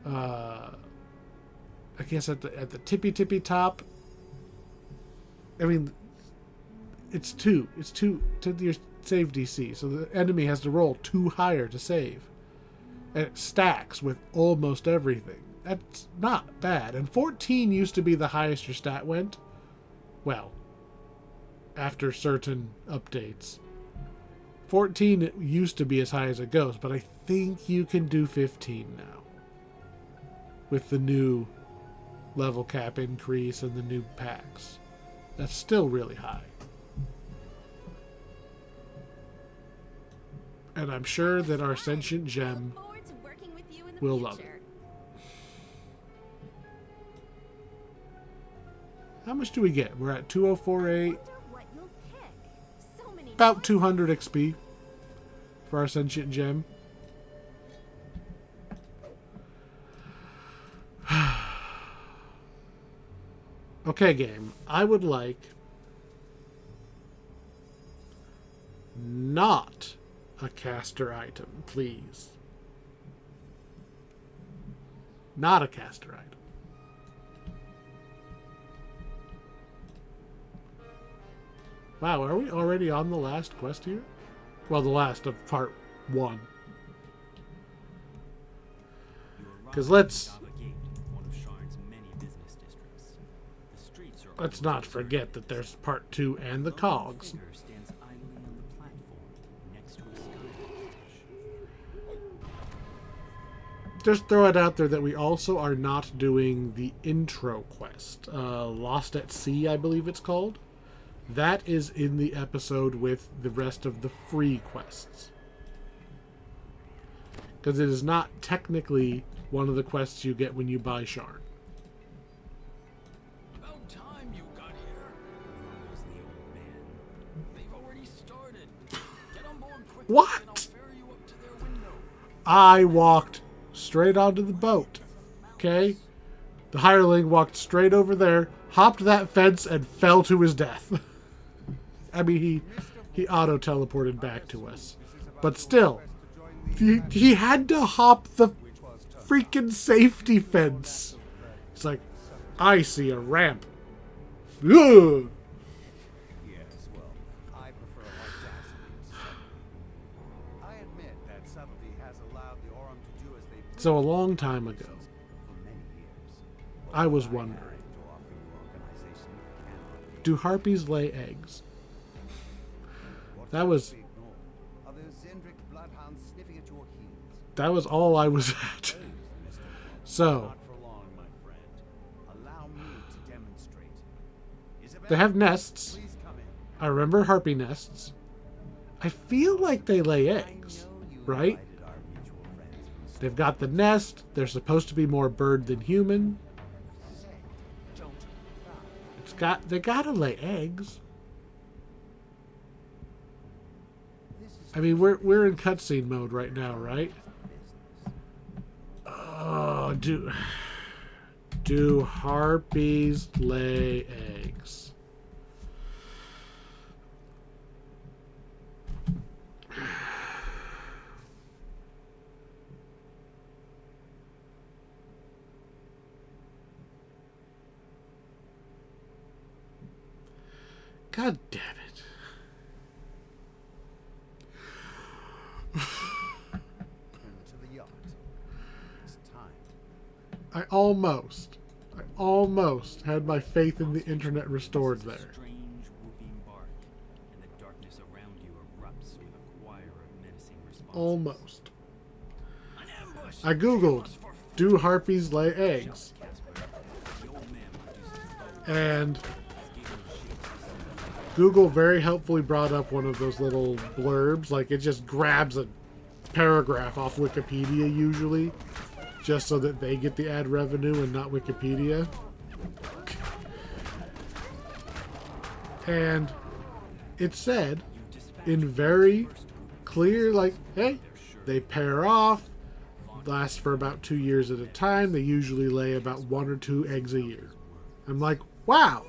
I guess at the tippy top. I mean, it's 2. It's 2 to your save DC. So the enemy has to roll 2 higher to save. And it stacks with almost everything. That's not bad. And 14 used to be the highest your stat went. Well, after certain updates. 14 it used to be as high as it goes, but I think you can do 15 now. With the new level cap increase and the new packs. That's still really high. And I'm sure that our sentient gem will love it. How much do we get? We're at 2048. About 200 XP for our sentient gem. Okay, game. I would like not a caster item, please. Not a caster item. Wow, are we already on the last quest here? Well, the last of part 1. Because let's... let's not forget that there's part 2 and the cogs. Figure stands idly on the platform next to a sky. Just throw it out there that we also are not doing the intro quest. Lost at Sea, I believe it's called. That is in the episode with the rest of the free quests. Because it is not technically one of the quests you get when you buy Sharn. About time you got here. Mumbles the old man. They've already started. Get on board quick. What? And I'll ferry you up to their window. I walked straight onto the boat. Okay? The hireling walked straight over there, hopped that fence, and fell to his death. I mean, he auto-teleported back to us. But still, he had to hop the freaking safety fence. It's like, I see a ramp. Ugh. Yes, well, I prefer audacity. I admit that subtlety has allowed the Aurum to do as they please So a long time ago, for many years. I was wondering, To offer your organization cannot do harpies lay eggs? What That was- cannot be ignored are those Zendrick bloodhounds sniffing at your heels. That was all I was at. So, Not for long, my friend. Allow me to demonstrate. Isabel, they have nests. please come in. I remember harpy nests. I feel like they lay eggs, right? Invited our mutual friends from They've got the nest. They're supposed to be more bird than human. They gotta lay eggs. I mean, we're in cutscene mode right now, right? Oh, do harpies lay eggs? God damn it. to the yacht. It's time. I almost had my faith in the internet restored there. Strange whooping bark, and the darkness around you erupts with a choir of menacing responses. Almost. An ambush. I googled, do harpies lay eggs? The old man produces a bow. And Google very helpfully brought up one of those little blurbs. Like, it just grabs a paragraph off Wikipedia usually, just so that they get the ad revenue and not Wikipedia. And it said in very clear, like, hey, they pair off, last for about 2 years at a time. They usually lay about 1 or 2 eggs a year. I'm like, wow,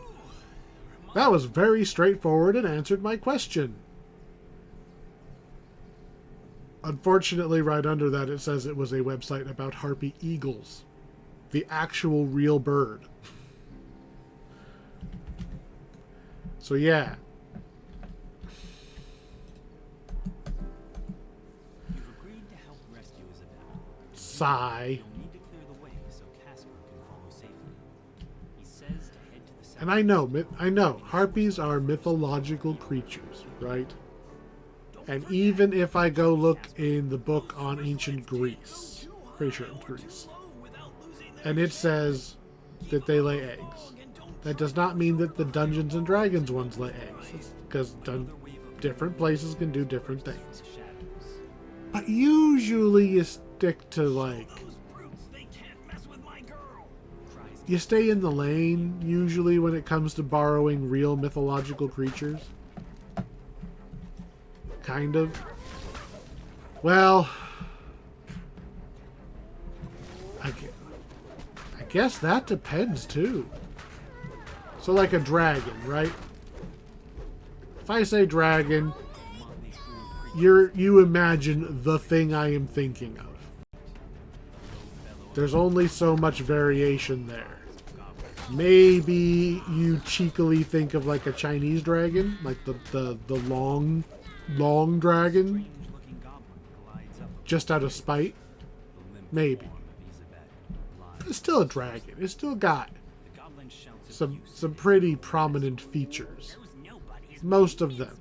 that was very straightforward and answered my question. Unfortunately, right under that, it says it was a website about harpy eagles, the actual real bird. So yeah. You've agreed to help rescue Isabel. Sigh. You'll need to clear the way so Casper can follow safely. He says to head to the south. And I know, harpies are mythological creatures, right? And even if I go look in the book on ancient Greece, pretty sure it's Greece, and it says that they lay eggs, that does not mean that the Dungeons and Dragons ones lay eggs, because different places can do different things. But usually you stick to, like, you stay in the lane usually when it comes to borrowing real mythological creatures. Kind of. Well, I guess that depends too. So like a dragon, right? If I say dragon, you imagine the thing I am thinking of. There's only so much variation there. Maybe you cheekily think of like a Chinese dragon, like the long dragon, just out of spite. Maybe. It's still a dragon. It's still got some pretty prominent features. Most of them,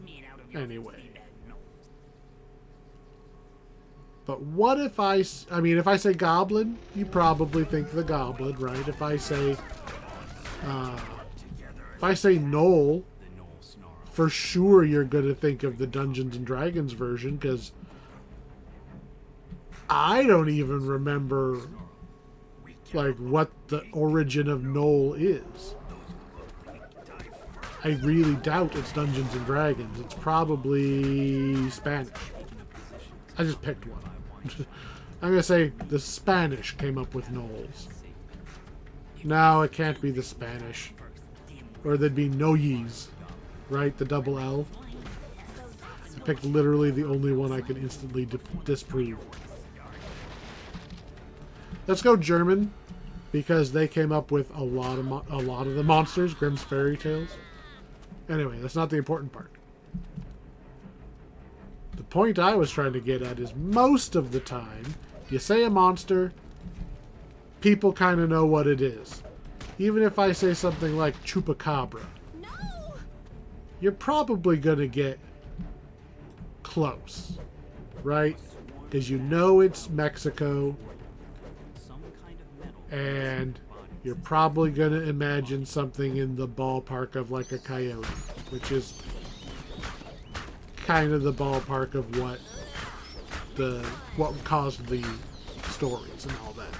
anyway. But what if I mean, if I say goblin, you probably think the goblin, right? If I say gnoll, for sure you're going to think of the Dungeons and Dragons version, because I don't even remember like what the origin of gnoll is. I really doubt it's Dungeons and Dragons. It's probably Spanish. I just picked one. I'm going to say the Spanish came up with gnolls. No, it can't be the Spanish. Or there'd be noyes, right? The double L. I picked literally the only one I could instantly disprove. Let's go German, because they came up with a lot of the monsters, Grimm's Fairy Tales. Anyway, that's not the important part. The point I was trying to get at is most of the time, you say a monster, people kind of know what it is. Even if I say something like chupacabra, No! you're probably going to get close, right? Because you know it's Mexico, and you're probably going to imagine something in the ballpark of like a coyote, which is kind of the ballpark of what caused the stories and all that.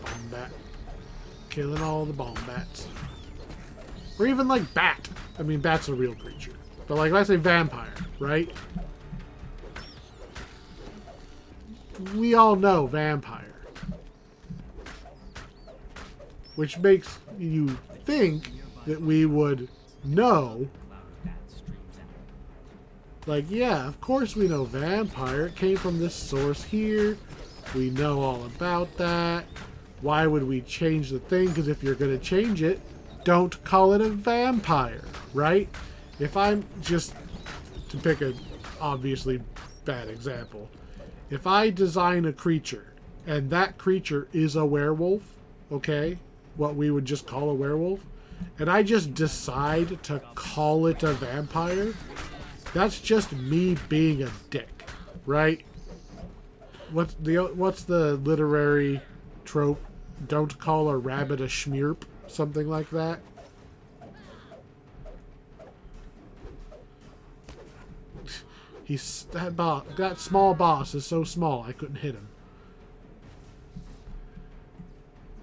Bombat. Killing all the bombats. Or even like bat. I mean, bat's a real creature. But like if I say vampire, right? We all know vampire. Which makes you think that we would know. Like, yeah, of course we know vampire. It came from this source here. We know all about that. Why would we change the thing? Because if you're going to change it, don't call it a vampire, right? If I'm just, to pick a obviously bad example, if I design a creature and that creature is a werewolf, okay, what we would just call a werewolf, and I just decide to call it a vampire, that's just me being a dick, right? What's the literary trope? Don't call a rabbit a schmearp, something like that. That small boss is so small I couldn't hit him.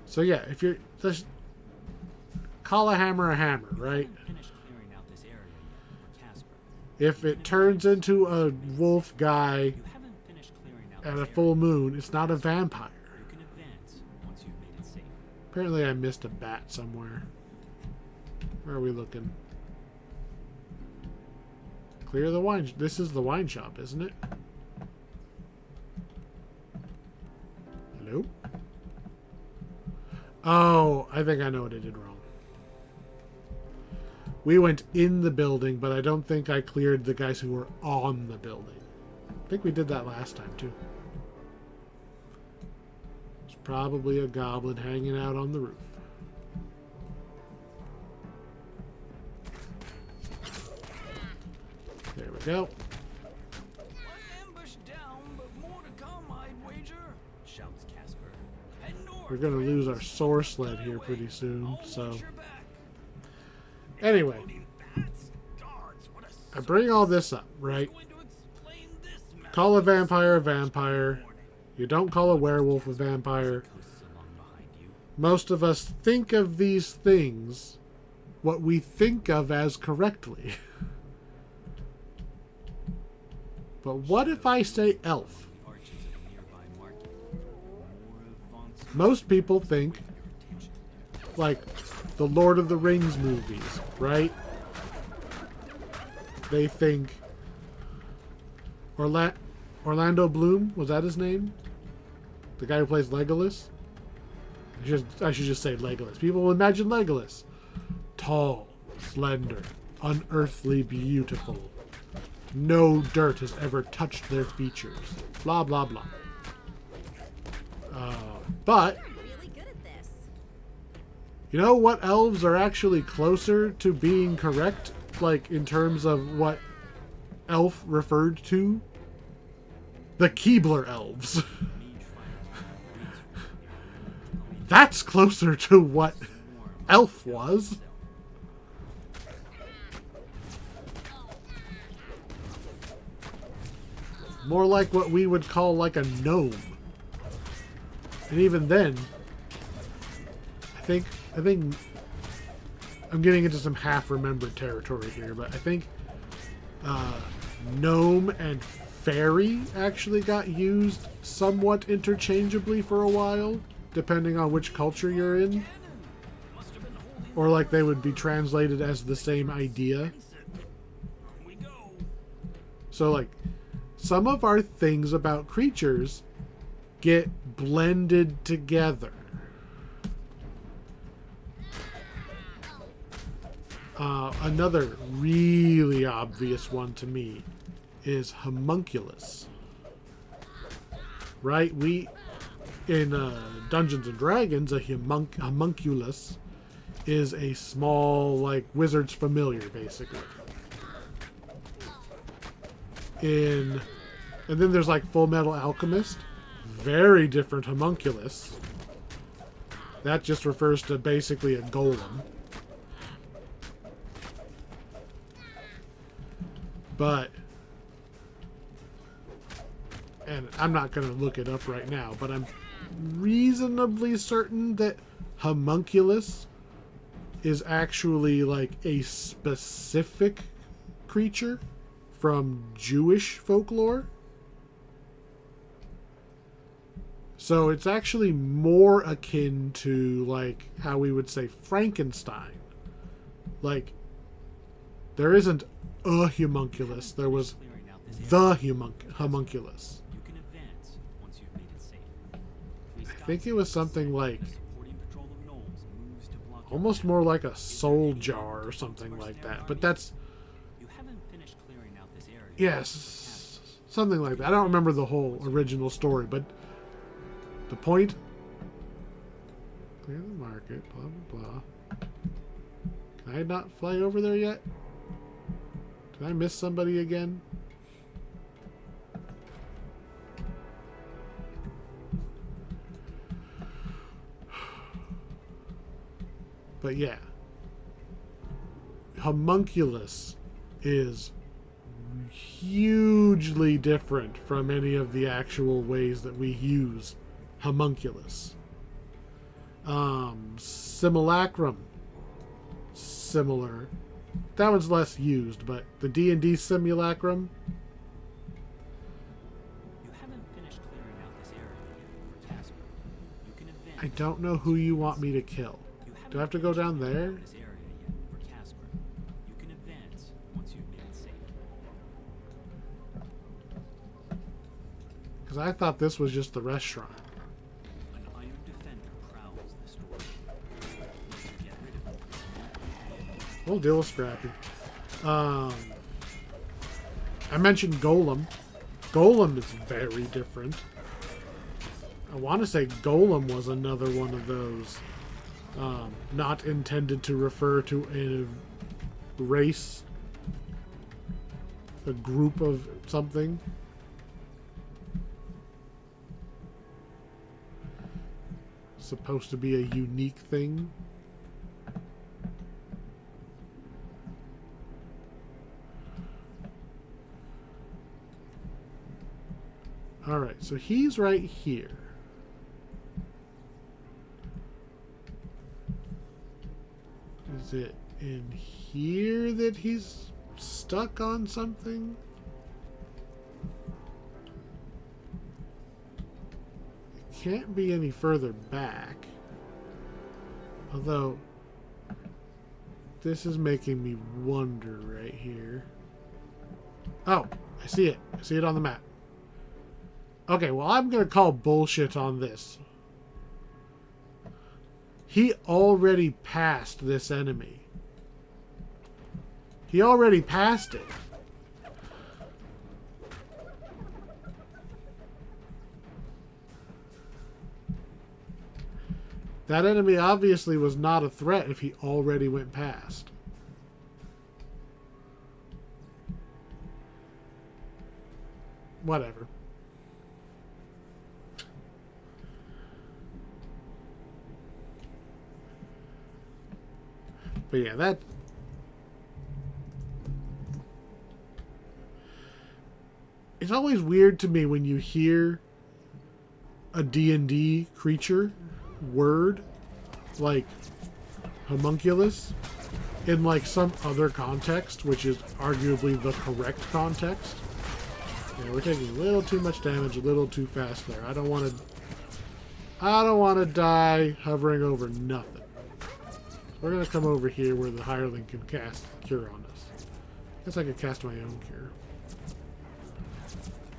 So yeah, if you're just call a hammer, right? If it turns into a wolf guy at a full moon, it's not a vampire. Apparently I missed a bat somewhere. Where are we looking? Clear the wine. This is the wine shop, isn't it? Hello? Oh, I think I know what I did wrong. We went in the building, but I don't think I cleared the guys who were on the building. I think we did that last time, too. There's probably a goblin hanging out on the roof. There we go. We're going to lose our source sled here pretty soon, so... Anyway. I bring all this up, right? Call a vampire a vampire. You don't call a werewolf a vampire. Most of us think of these things what we think of as correctly. But what if I say elf? Most people think like the Lord of the Rings movies, right? They think Orlando Bloom, was that his name? The guy who plays Legolas? I should just say Legolas. People will imagine Legolas. Tall, slender, unearthly beautiful. No dirt has ever touched their features. Blah, blah, blah. But You're really good at this. you know what elves are actually closer to being correct, like in terms of what elf referred to? The Keebler elves. That's closer to what elf was. More like what we would call like a gnome. And even then, I think I'm getting into some half-remembered territory here, but I think gnome and fairy actually got used somewhat interchangeably for a while, depending on which culture you're in. Or like they would be translated as the same idea. So like, some of our things about creatures get blended together. Another really obvious one to me is homunculus. Right? We, in Dungeons and Dragons, a homunculus is a small, like, wizard's familiar, basically. And then there's, like, Full Metal Alchemist. Very different homunculus. That just refers to basically a golem. But, and I'm not going to look it up right now, but I'm reasonably certain that homunculus is actually like a specific creature from Jewish folklore. So it's actually more akin to like how we would say Frankenstein. Like, there isn't a homunculus, there was the homunculus. I think it was something like almost more like a soul jar or something like that. But that's, yes, something like that. I don't remember the whole original story, but the point, clear the market, blah, blah, blah. Can I not fly over there yet? Did I miss somebody again? But yeah, homunculus is hugely different from any of the actual ways that we use homunculus. Simulacrum, similar. That one's less used, but the D&D simulacrum. I don't know who you want me to kill. Do I have to go down there? Because I thought this was just the restaurant. An iron defender prowls this door. Get rid of it. We'll deal with Scrappy. I mentioned Golem. Golem is very different. I want to say Golem was another one of those. Not intended to refer to a race, a group of something. Supposed to be a unique thing. Alright, so he's right here. Is it in here that he's stuck on something? It can't be any further back. Although, this is making me wonder right here. Oh, I see it. I see it on the map. Okay, well, I'm going to call bullshit on this. He already passed this enemy. He already passed it. That enemy obviously was not a threat if he already went past. Whatever. But yeah, that... It's always weird to me when you hear a D&D creature word like homunculus in like some other context, which is arguably the correct context. Yeah, we're taking a little too much damage, a little too fast there. I don't want to die hovering over nothing. We're gonna come over here where the hireling can cast Cure on us. Guess I could cast my own Cure.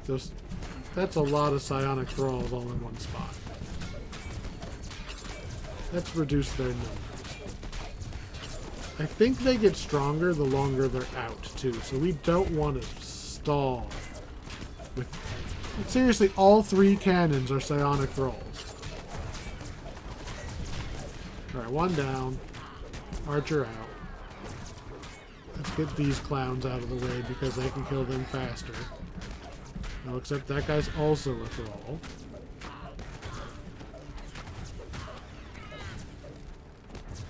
Just, that's a lot of psionic thralls all in one spot. Let's reduce their numbers. I think they get stronger the longer they're out, too, so we don't want to stall. Seriously, all 3 cannons are psionic thralls. Alright, 1 down. Archer out. Let's get these clowns out of the way because they can kill them faster. No, except that guy's also a thrall.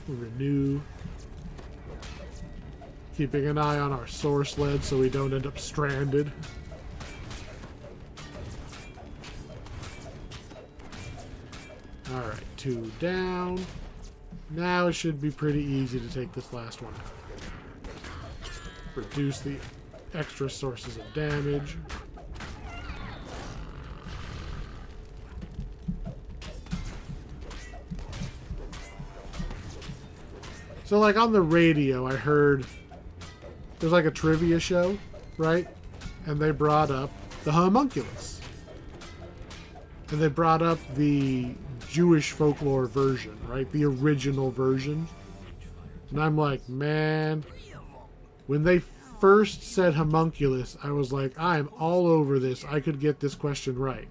Renew. Keeping an eye on our soar sled so we don't end up stranded. Alright, 2 down. Now it should be pretty easy to take this last one out. Reduce the extra sources of damage. So, like, on the radio, I heard there's like a trivia show, right? And they brought up the homunculus. And they brought up the Jewish folklore version, right? The original version. And I'm like, man, when they first said homunculus, I was like, I'm all over this. I could get this question right.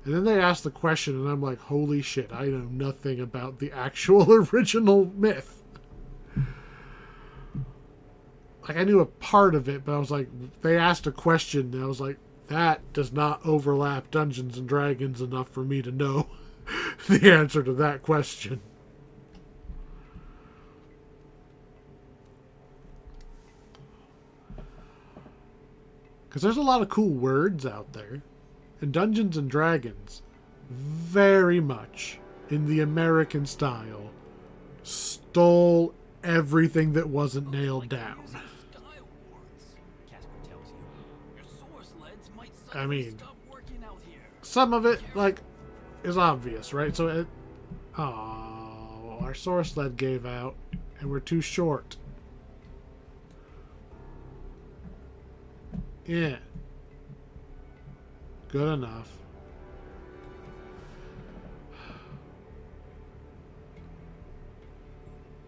And then they asked the question, and I'm like, holy shit, I know nothing about the actual original myth. Like, I knew a part of it, but I was like, they asked a question, and I was like, that does not overlap Dungeons and Dragons enough for me to know the answer to that question. Because there's a lot of cool words out there. And Dungeons and Dragons, very much in the American style, stole everything that wasn't nailed down. I mean, some of it, like, is obvious, right? So, our source sled gave out, and we're too short. Yeah. Good enough.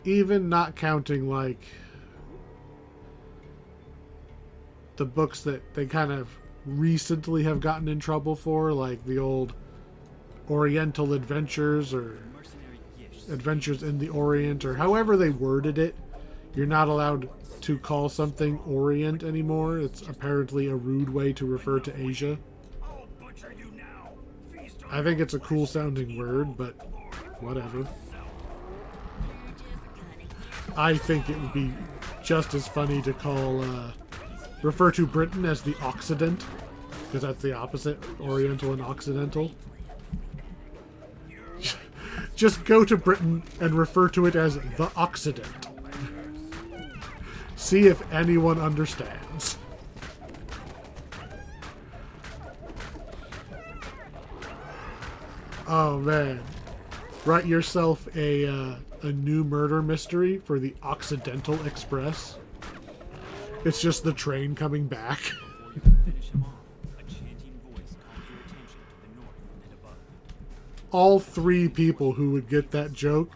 Even not counting, like, the books that they kind of recently have gotten in trouble for, like the old Oriental Adventures or Adventures in the Orient, or however they worded it. You're not allowed to call something Orient anymore. It's apparently a rude way to refer to Asia. I think it's a cool sounding word, but whatever. I think it would be just as funny to call refer to Britain as the Occident, because that's the opposite, Oriental and Occidental. Just go to Britain and refer to it as the Occident. See if anyone understands. Oh man. Write yourself a new murder mystery for the Occidental Express. It's just the train coming back. All 3 people who would get that joke.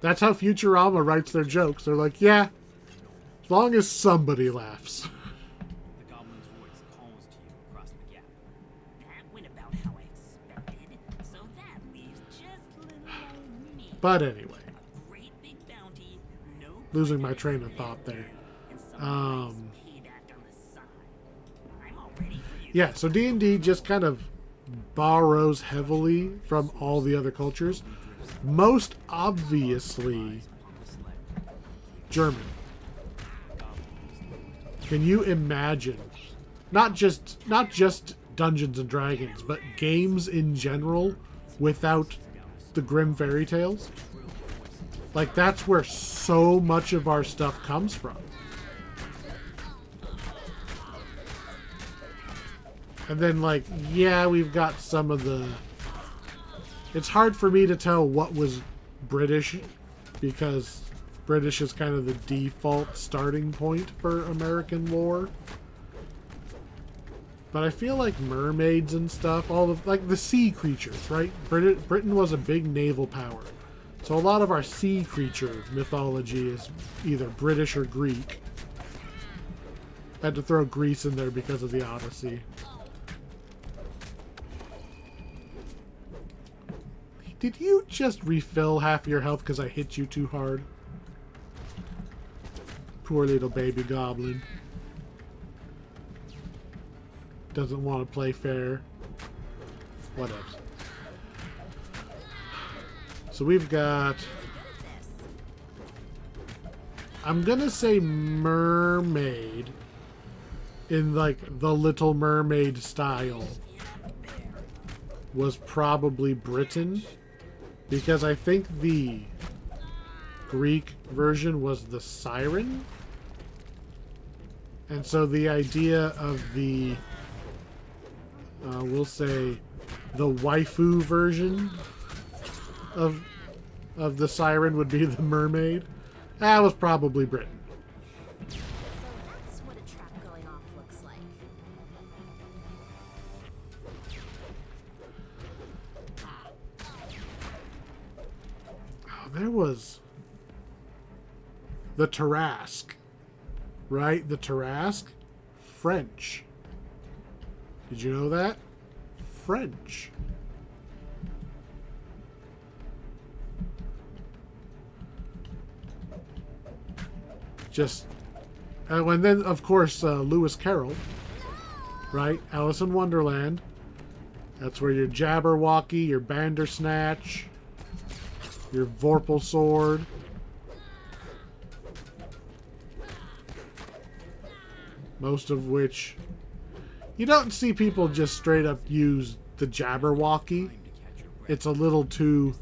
That's how Futurama writes their jokes. They're like, yeah, as long as somebody laughs. That went about how I expected. But anyway, Great big bounty, no losing my train of thought there. payback on the side. I'm all ready for you. Yeah, so D&D just kind of borrows heavily from all the other cultures. Most obviously, German. Can you imagine? Not just Dungeons and Dragons, but games in general without the grim fairy tales? Like, that's where so much of our stuff comes from. And then, like, yeah, we've got some of the... It's hard for me to tell what was British, because British is kind of the default starting point for American lore. But I feel like mermaids and stuff, all of, like, the sea creatures, right? Britain was a big naval power. So a lot of our sea creature mythology is either British or Greek. I had to throw Greece in there because of the Odyssey. Did you just refill half your health because I hit you too hard? Poor little baby goblin. Doesn't want to play fair. Whatever. So we've got... I'm gonna say mermaid in like the Little Mermaid style was probably Britain, because I think the Greek version was the siren, and so the idea of the we'll say the waifu version of the siren would be the mermaid. That was probably Britain. So that's what a trap going off looks like. Oh, there was the Tarrasque, right? The Tarrasque, French. Did you know that? French. Just, and then of course Lewis Carroll, right? Alice in Wonderland. That's where your Jabberwocky, your Bandersnatch, your Vorpal Sword. Most of which you don't see people just straight up use the Jabberwocky. It's a little too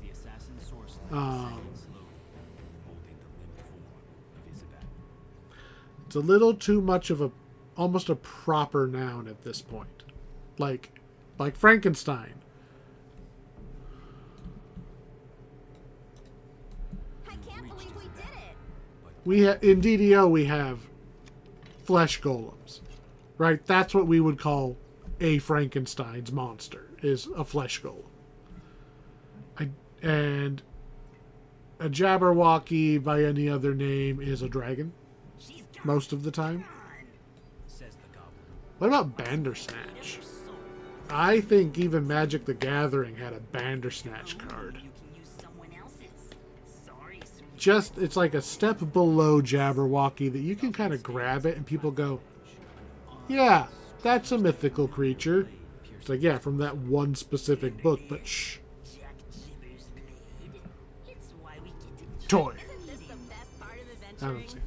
it's a little too much of almost a proper noun at this point. Like Frankenstein. I can't believe we did it. In DDO we have flesh golems, right? That's what we would call a Frankenstein's monster, is a flesh golem. And a Jabberwocky by any other name is a dragon. Most of the time. What about Bandersnatch? I think even Magic the Gathering had a Bandersnatch card. Just, it's like a step below Jabberwocky that you can kind of grab it and people go, yeah, that's a mythical creature. It's like, yeah, from that one specific book, but shh. Toy. Isn't this the best part of I don't adventuring? see.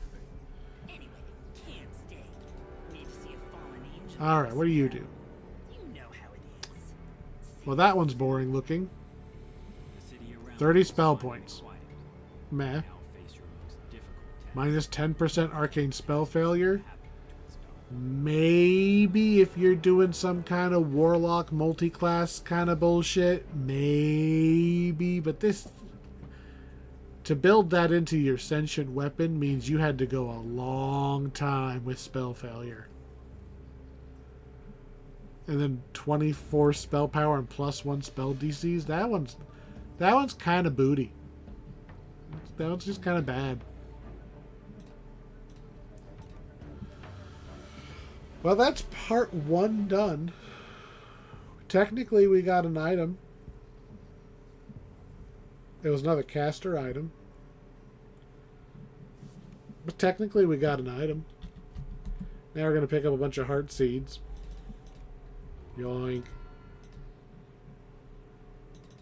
Alright, what do you do? You know how it is. Well, that one's boring looking. 30 spell points. Meh. Minus 10% arcane spell failure. Maybe if you're doing some kind of warlock multi-class kind of bullshit. Maybe. But this... To build that into your sentient weapon means you had to go a long time with spell failure. And then 24 spell power and +1 spell DCs. That one's kind of booty. That one's just kind of bad. Well, that's part 1 done. Technically, we got an item. It was another caster item. But technically we got an item. Now we're going to pick up a bunch of heart seeds. Yoink.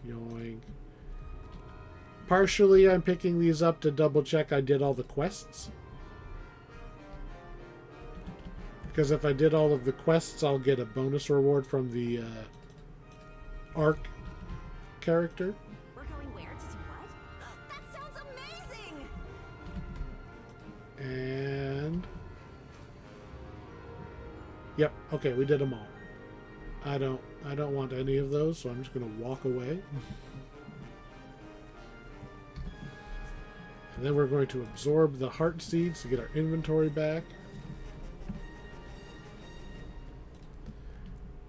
Yoink. Partially I'm picking these up to double check I did all the quests. Because if I did all of the quests, I'll get a bonus reward from the Arc character. We're going where to do what? That sounds amazing! And... Yep, okay, we did them all. I don't want any of those, so I'm just going to walk away. And then we're going to absorb the heart seeds to get our inventory back.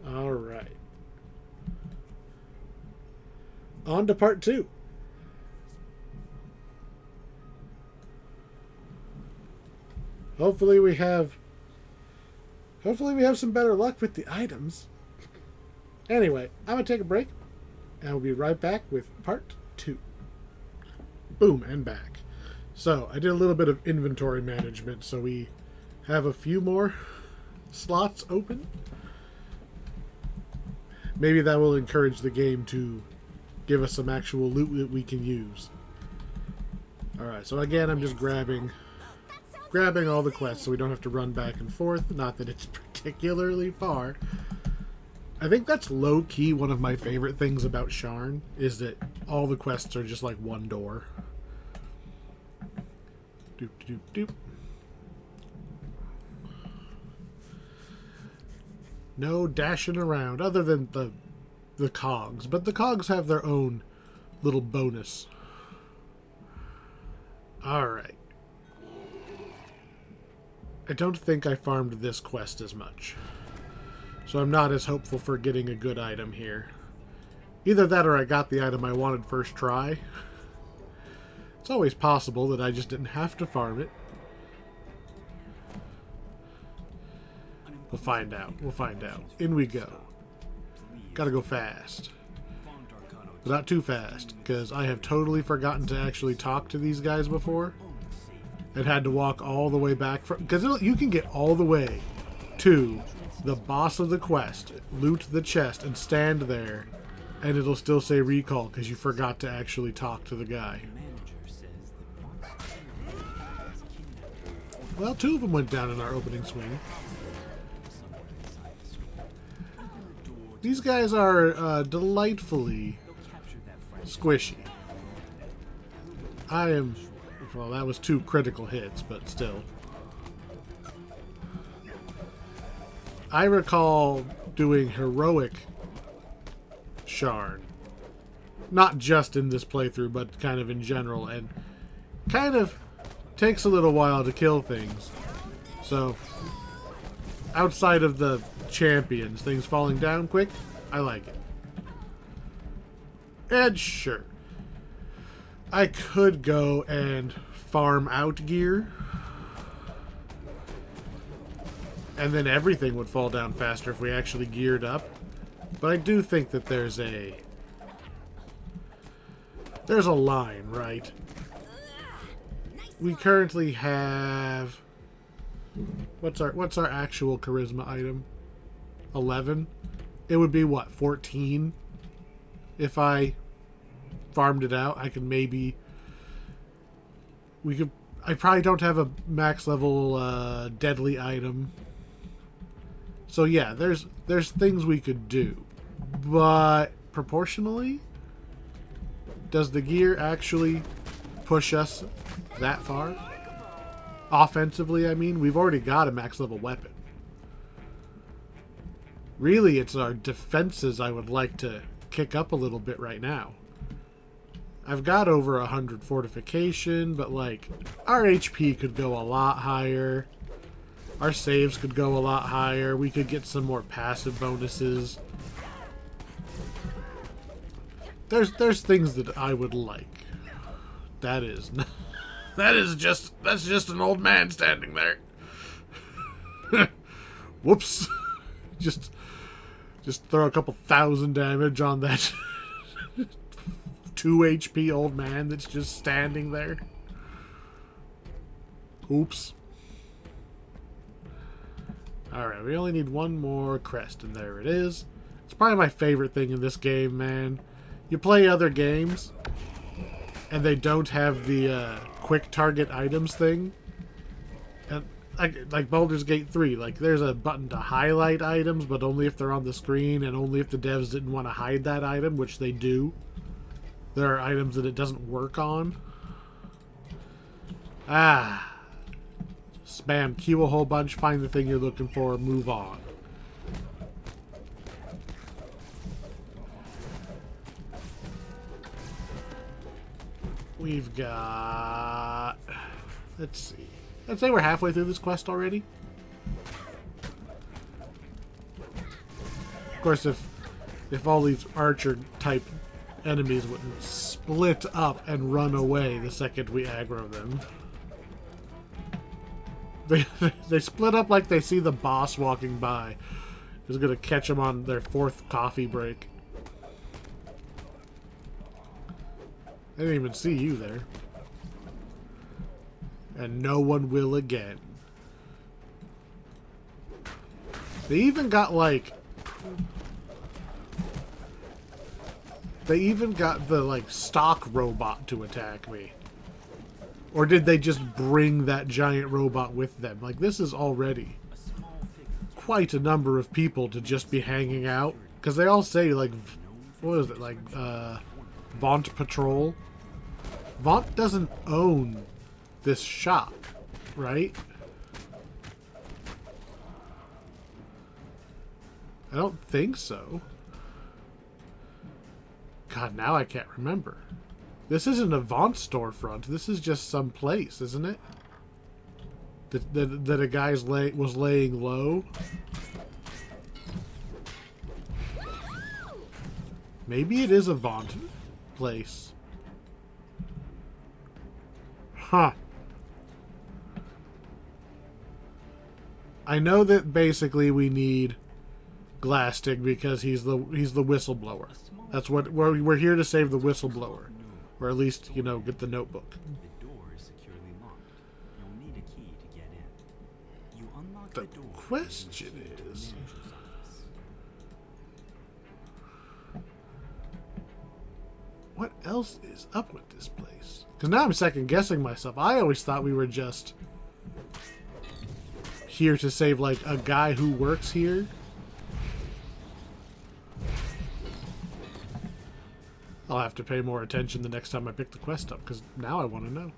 Alright. On to part 2. Hopefully we have some better luck with the items. Anyway, I'm going to take a break, and we'll be right back with part 2. Boom, and back. So, I did a little bit of inventory management, so we have a few more slots open. Maybe that will encourage the game to give us some actual loot that we can use. Alright, so again, I'm just grabbing all the quests so we don't have to run back and forth. Not that it's particularly far. I think that's low-key one of my favorite things about Sharn, is that all the quests are just like one door. Doop, doop, doop. No dashing around, other than the cogs. But the cogs have their own little bonus. Alright. I don't think I farmed this quest as much. So I'm not as hopeful for getting a good item here. Either that or I got the item I wanted first try. It's always possible that I just didn't have to farm it. We'll find out. We'll find out. In we go. Gotta go fast. But not too fast, because I have totally forgotten to actually talk to these guys before. And had to walk all the way back from... Because you can get all the way to the boss of the quest, loot the chest, and stand there, and it'll still say recall, because you forgot to actually talk to the guy. Well, 2 of them went down in our opening swing. These guys are delightfully squishy. I am... Well, that was 2 critical hits, but still. I recall doing heroic Sharn. Not just in this playthrough, but kind of in general. And kind of takes a little while to kill things. So, outside of the champions, things falling down quick, I like it. And sure, I could go and farm out gear, and then everything would fall down faster if we actually geared up. But I do think that there's a line, right? We currently have what's our actual charisma item? 11. It would be what, 14? If I farmed it out, I could maybe... I probably don't have a max level deadly item. So yeah, there's things we could do. But proportionally, does the gear actually push us that far? Offensively, I mean. We've already got a max level weapon. Really, it's our defenses I would like to kick up a little bit right now. I've got over 100 fortification, but like, our HP could go a lot higher. Our saves could go a lot higher. We could get some more passive bonuses. There's things that I would like. That's just an old man standing there. Whoops. Just throw a couple thousand damage on that 2 HP old man that's just standing there. Oops. Alright, we only need one more crest, and there it is. It's probably my favorite thing in this game, man. You play other games, and they don't have the quick target items thing. And like Baldur's Gate 3, like there's a button to highlight items, but only if they're on the screen, and only if the devs didn't want to hide that item, which they do. There are items that it doesn't work on. Spam Q a whole bunch, find the thing you're looking for, move on. We've got... Let's see. I'd say we're halfway through this quest already. Of course, if all these archer-type enemies wouldn't split up and run away the second we aggro them. They split up like they see the boss walking by. Who's gonna catch them on their 4th coffee break. I didn't even see you there. And no one will again. They even got like... They even got the like stock robot to attack me. Or did they just bring that giant robot with them? Like, this is already quite a number of people to just be hanging out. Because they all say, like, what is it? Like, Vaunt Patrol. Vaunt doesn't own this shop, right? I don't think so. God, now I can't remember. This isn't a Vaunt storefront. This is just some place, isn't it? That a guy was laying low. Maybe it is a Vaunt place. Huh. I know that basically we need Glastic because he's the whistleblower. That's what we're here to save the whistleblower. Or at least, you know, get the notebook. The door is securely locked. You'll need a key to get in. You unlock The the door. question is... What else is up with this place? Because now I'm second guessing myself. I always thought we were just here to save, like, a guy who works here. I'll have to pay more attention the next time I pick the quest up, because now I want to know.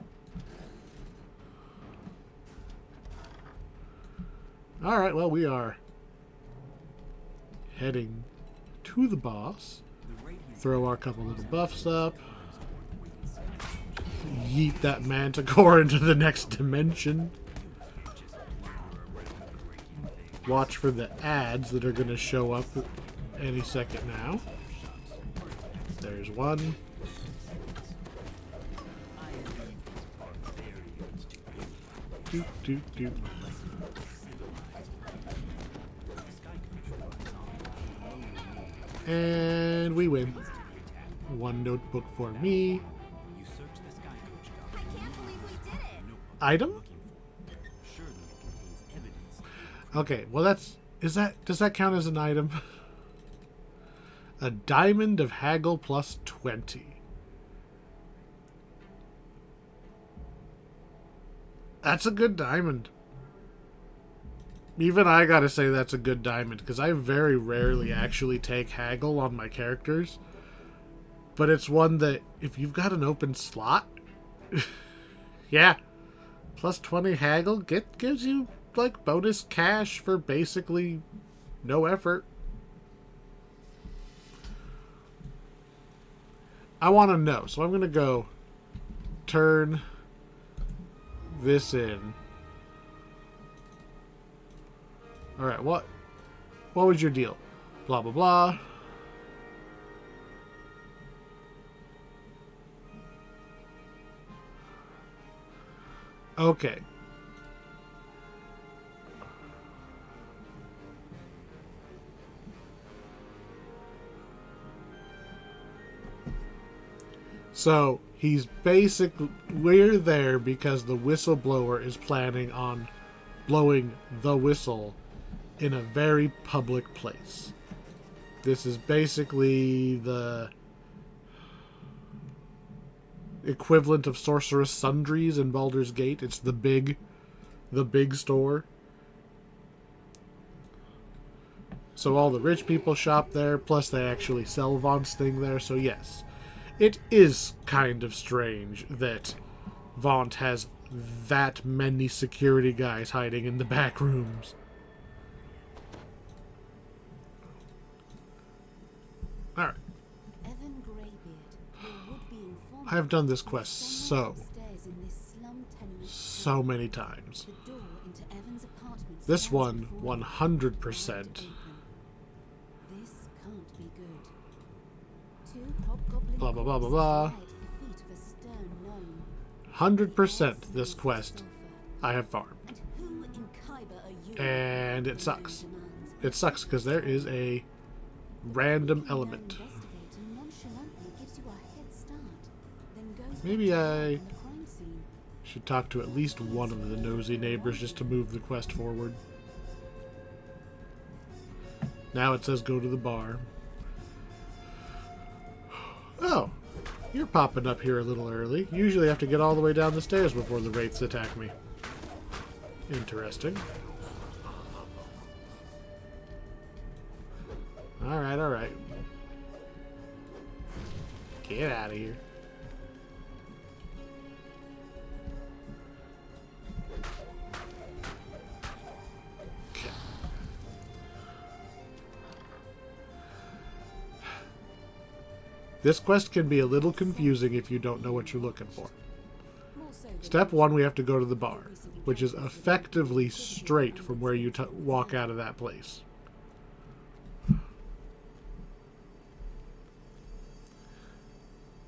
Alright, well, we are heading to the boss. Throw our couple little buffs up. Yeet that manticore into the next dimension. Watch for the ads that are going to show up any second now. There's one. Doop, doop, doop. And we win. One notebook for me. I can't believe we did it. Item? Okay, well does that count as an item? A diamond of haggle plus 20. That's a good diamond. Even I gotta say that's a good diamond, because I very rarely actually take haggle on my characters. But it's one that, if you've got an open slot, yeah, plus 20 haggle gives you, like, bonus cash for basically no effort. I want to know, so I'm going to go turn this in. Alright, what was your deal? Blah, blah, blah. Okay. So he's basically, we're there because the whistleblower is planning on blowing the whistle in a very public place. This is basically the equivalent of Sorcerous Sundries in Baldur's Gate. It's the big store. So all the rich people shop there, plus they actually sell Vaughn's thing there, so yes. It is kind of strange that Vaughn has that many security guys hiding in the back rooms. Alright. I have done this quest so many times. This one, 100%. Blah, blah, blah, blah, blah. 100% this quest I have farmed. And it sucks. It sucks because there is a random element. Maybe I should talk to at least one of the nosy neighbors just to move the quest forward. Now it says go to the bar. Oh, you're popping up here a little early. Usually I have to get all the way down the stairs before the wraiths attack me. Interesting. Alright, alright. Get out of here. Okay. This quest can be a little confusing if you don't know what you're looking for. Step 1, we have to go to the bar, which is effectively straight from where you walk out of that place.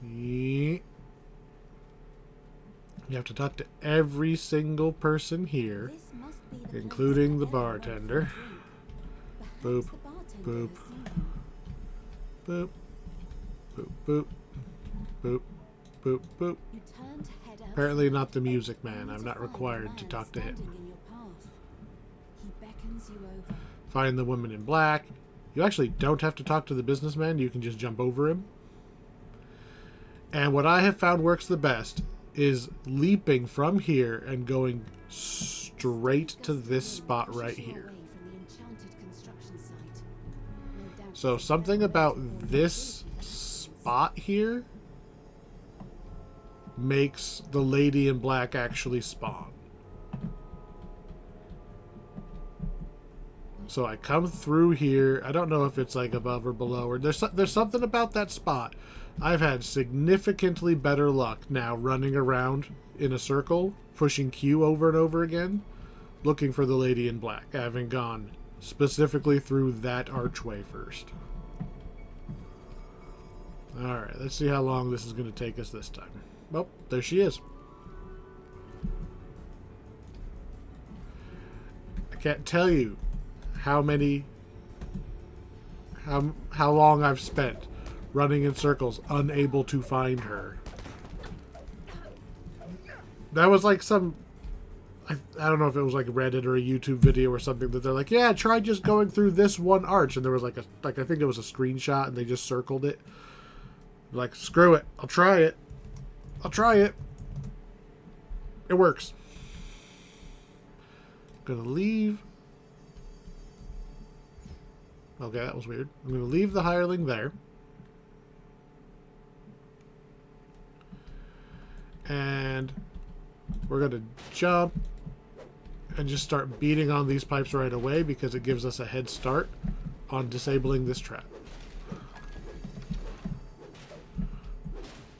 You have to talk to every single person here, including the bartender. Boop, boop, boop, boop, boop, boop, boop, boop. Apparently not the music man. I'm not required to talk to him. Find the woman in black. You actually don't have to talk to the businessman. You can just jump over him. And what I have found works the best is leaping from here and going straight to this spot right here. So something about this spot here makes the lady in black actually spawn. So I come through here. I don't know if it's like above or below, or there's something about that spot. I've had significantly better luck now running around in a circle, pushing Q over and over again, looking for the lady in black, having gone specifically through that archway first. Alright, let's see how long this is going to take us this time. Oh, there she is. I can't tell you how long I've spent running in circles, unable to find her. That was like some... I don't know if it was like Reddit or a YouTube video or something that they're like, yeah, try just going through this one arch. And there was like I think it was a screenshot and they just circled it. Like, screw it. I'll try it. I'll try it. It works. I'm gonna leave. Okay, that was weird. I'm gonna leave the hireling there. And we're going to jump and just start beating on these pipes right away because it gives us a head start on disabling this trap.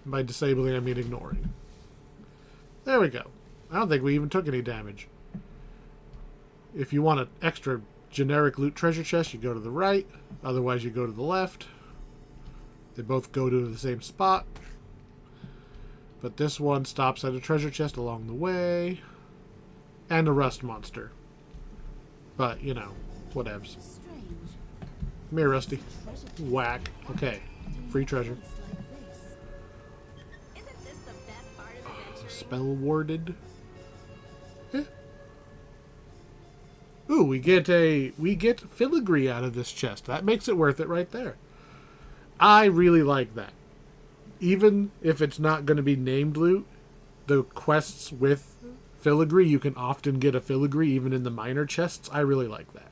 By disabling, I mean ignoring. There we go. I don't think we even took any damage. If you want an extra generic loot treasure chest, you go to the right. Otherwise, you go to the left. They both go to the same spot. But this one stops at a treasure chest along the way. And a rust monster. But, you know, whatevs. Come here, Rusty. Whack. Okay. Free treasure. Spell warded. Eh. Ooh, we get filigree out of this chest. That makes it worth it right there. I really like that. Even if it's not going to be named loot, the quests with filigree, you can often get a filigree even in the minor chests. I really like that.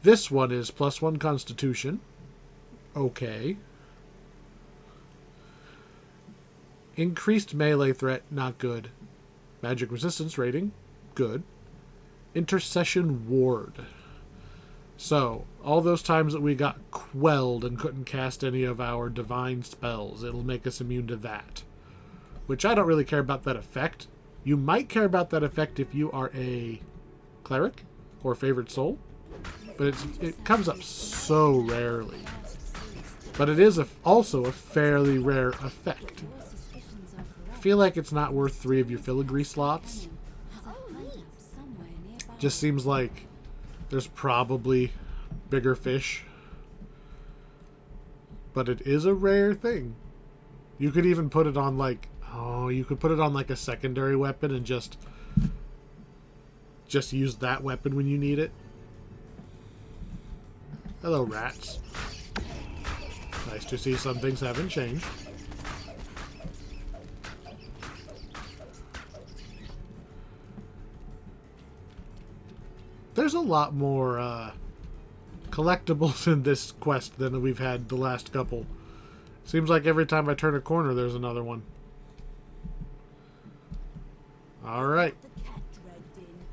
This one is +1 Constitution. Okay. Increased melee threat, not good. Magic resistance rating, good. Intercession ward. So, all those times that we got quelled and couldn't cast any of our divine spells, it'll make us immune to that. Which I don't really care about that effect. You might care about that effect if you are a cleric or favored soul. But it comes up so rarely. But it is also a fairly rare effect. I feel like it's not worth 3 of your filigree slots. Just seems like there's probably bigger fish. But it is a rare thing. You could even put it on like... Oh, you could put it on like a secondary weapon and just use that weapon when you need it. Hello, rats. Nice to see some things haven't changed. There's a lot more collectibles in this quest than we've had the last couple. Seems like every time I turn a corner, there's another one. Alright.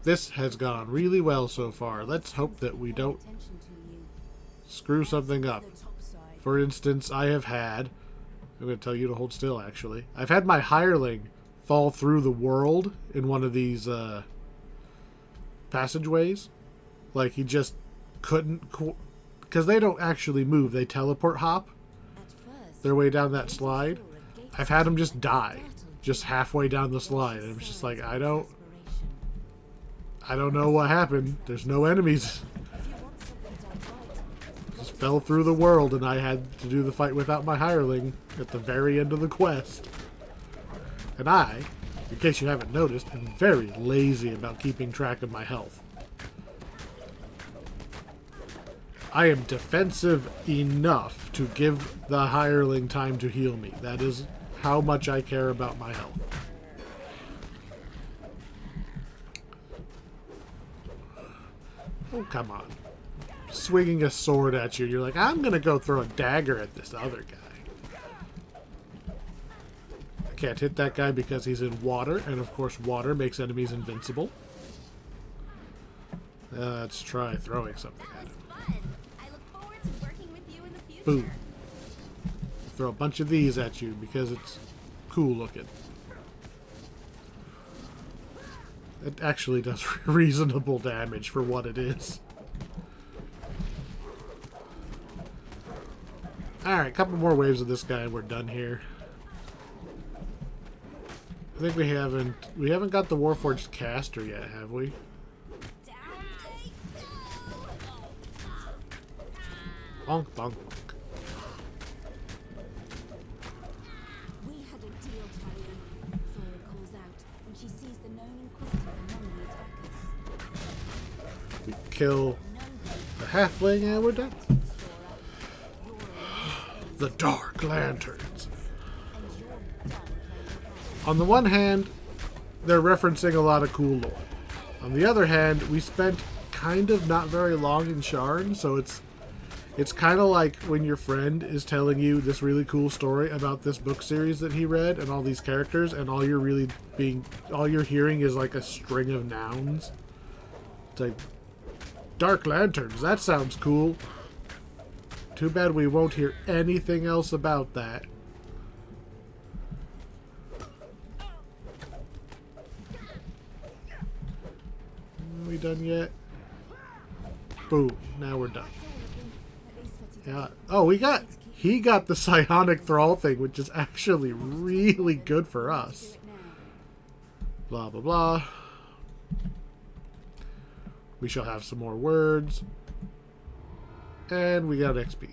This has gone really well so far. Let's hope that we don't screw something up. For instance, I have had... I'm going to tell you to hold still, actually. I've had my hireling fall through the world in one of these passageways. Like, he just couldn't... Because they don't actually move. They teleport hop their way down that slide. I've had him just die. Just halfway down the slide. And I'm just like, I don't know what happened. There's no enemies. Just fell through the world and I had to do the fight without my hireling at the very end of the quest. And I, in case you haven't noticed, am very lazy about keeping track of my health. I am defensive enough to give the hireling time to heal me. That is how much I care about my health. Oh, come on. Swinging a sword at you. You're like, I'm going to go throw a dagger at this other guy. I can't hit that guy because he's in water. And, of course, water makes enemies invincible. Let's try throwing something at him. Boom. Throw a bunch of these at you because it's cool looking. It actually does reasonable damage for what it is. Alright, a couple more waves of this guy and we're done here. I think we haven't got the Warforged caster yet, have we? Bonk, bonk. We kill the halfling and we're done. The Dark Lanterns. On the one hand, they're referencing a lot of cool lore. On the other hand, we spent kind of not very long in Sharn, so it's kind of like when your friend is telling you this really cool story about this book series that he read and all these characters, and all you're hearing is like a string of nouns. It's like, Dark Lanterns, that sounds cool. Too bad we won't hear anything else about that. Are we done yet? Boom, now we're done. Yeah. Oh, he got the psionic thrall thing, which is actually really good for us. Blah, blah, blah. We shall have some more words. And we got XP.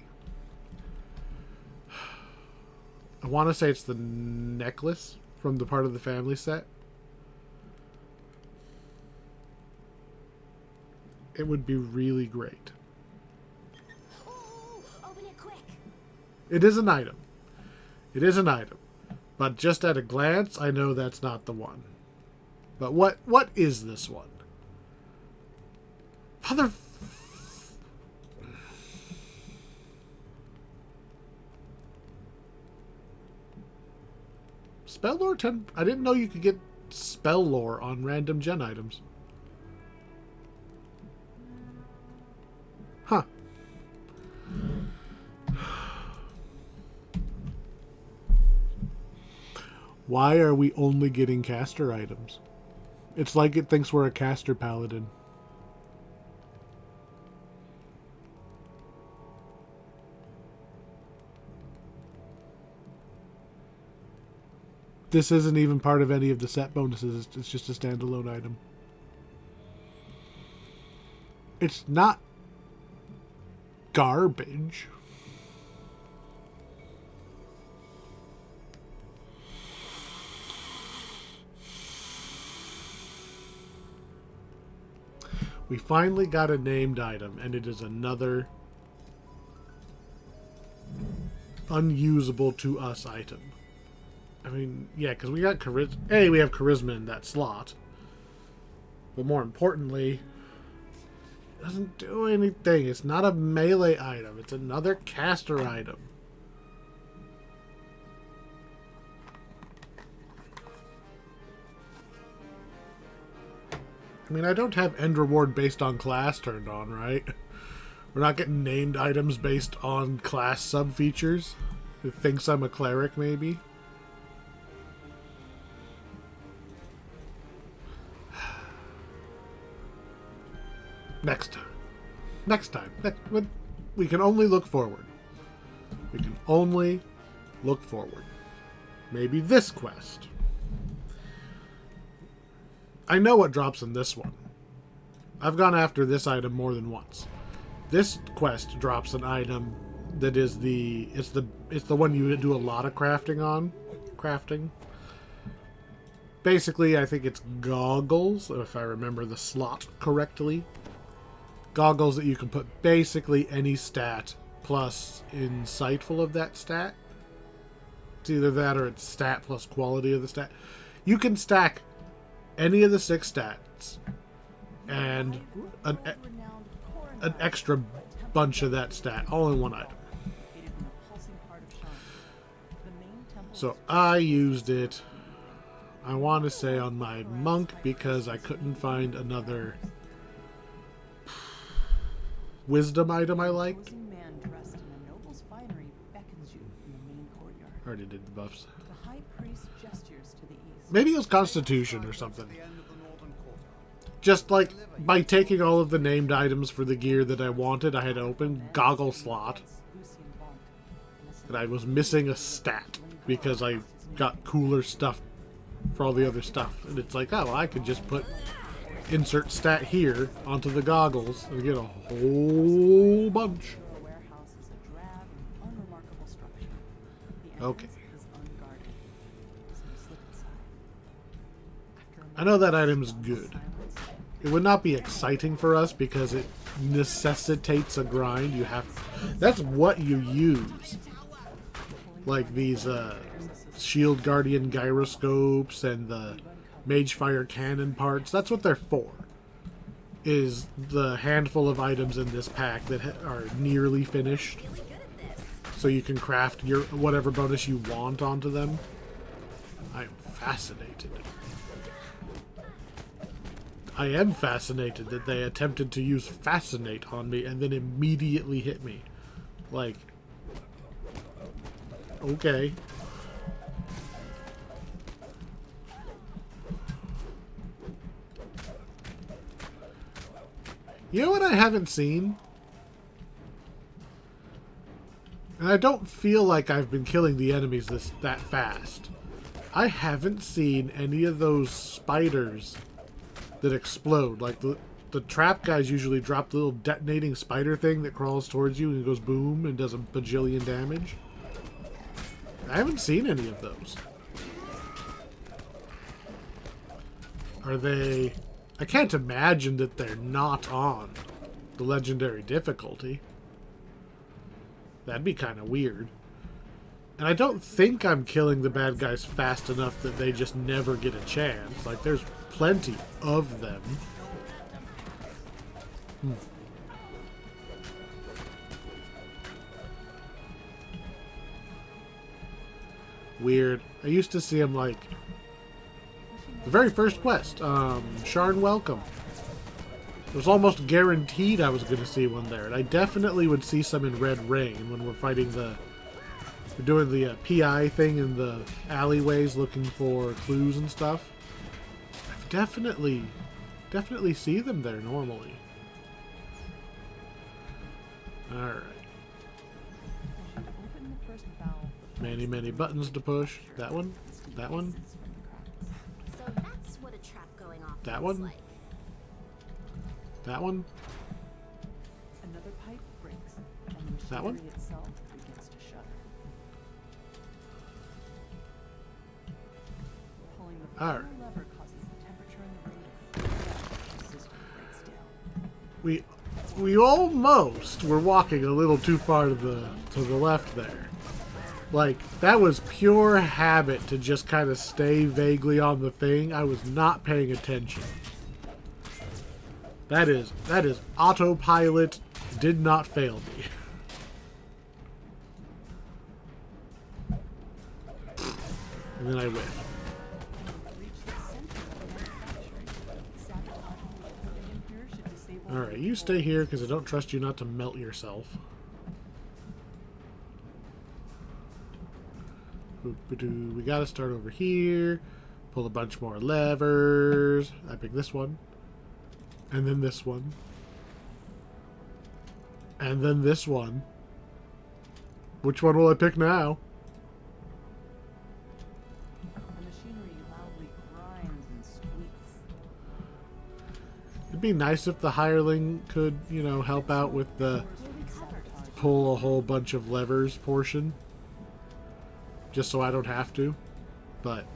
I want to say it's the necklace. from the part of the family set, it would be really great. Ooh, open it quick. It is an item. It is an item. But just at a glance, I know that's not the one. But what is this one? Mother... Spell lore 10... I didn't know you could get spell lore on random gen items. Huh. Why are we only getting caster items? It's like it thinks we're a caster paladin. This isn't even part of any of the set bonuses. It's just a standalone item. It's not garbage. We finally got a named item, and it is another unusable to us item. I mean, yeah, because we got charisma. A, we have charisma in that slot. But more importantly, it doesn't do anything. It's not a melee item. It's another caster item. I mean, I don't have end reward based on class turned on, right? We're not getting named items based on class sub-features. It thinks I'm a cleric, maybe. Next time. Next time. We can only look forward. We can only look forward. Maybe this quest. I know what drops in this one. I've gone after this item more than once. This quest drops an item that is it's the one you do a lot of crafting on. Basically, I think it's goggles, if I remember the slot correctly. Goggles that you can put basically any stat plus insightful of that stat. It's either that or it's stat plus quality of the stat. You can stack any of the 6 stats and an extra bunch of that stat all in one item. So I used it, I want to say, on my monk because I couldn't find another wisdom item I liked. Already did the buffs. Maybe it was Constitution or something. Just like by taking all of the named items for the gear that I wanted, I had opened goggle slot. And I was missing a stat because I got cooler stuff for all the other stuff. And it's like, oh, well, I could just put insert stat here onto the goggles and get a whole bunch. Okay. I know that item's good. It would not be exciting for us because it necessitates a grind. You have... That's what you use. Like these Shield Guardian gyroscopes and the Magefire cannon parts. That's what they're for. Is the handful of items in this pack that are nearly finished. So you can craft your whatever bonus you want onto them. I'm fascinated. I am fascinated that they attempted to use Fascinate on me and then immediately hit me. Like, okay. You know what I haven't seen? And I don't feel like I've been killing the enemies that fast. I haven't seen any of those spiders that explode. Like the trap guys usually drop the little detonating spider thing that crawls towards you and goes boom and does a bajillion damage. I haven't seen any of those. Are they... I can't imagine that they're not on the legendary difficulty. That'd be kind of weird. And I don't think I'm killing the bad guys fast enough that they just never get a chance. Like, there's plenty of them. Weird. I used to see them, like, the very first quest, Sharn Welcome. It was almost guaranteed I was going to see one there. And I definitely would see some in Red Rain when we're fighting the... We're doing the PI thing in the alleyways looking for clues and stuff. I've definitely see them there normally. Alright. Many buttons to push. That one? That one? So that's what a trap going off That looks one? like. That one? Another pipe breaks, and the That one? machinery itself begins to shudder. Pulling the Alright. final lever causes the temperature in the room to freeze up as the system breaks down. We almost were walking a little too far to the left there. Like, that was pure habit to just kind of stay vaguely on the thing. I was not paying attention. That is autopilot did not fail me. And then I win. Alright, you stay here because I don't trust you not to melt yourself. We gotta start over here. Pull a bunch more levers. I pick this one. And then this one. And then this one. Which one will I pick now? The machinery loudly grinds and squeaks. It'd be nice if the hireling could, you know, help out with the pull a whole bunch of levers portion. Just so I don't have to. But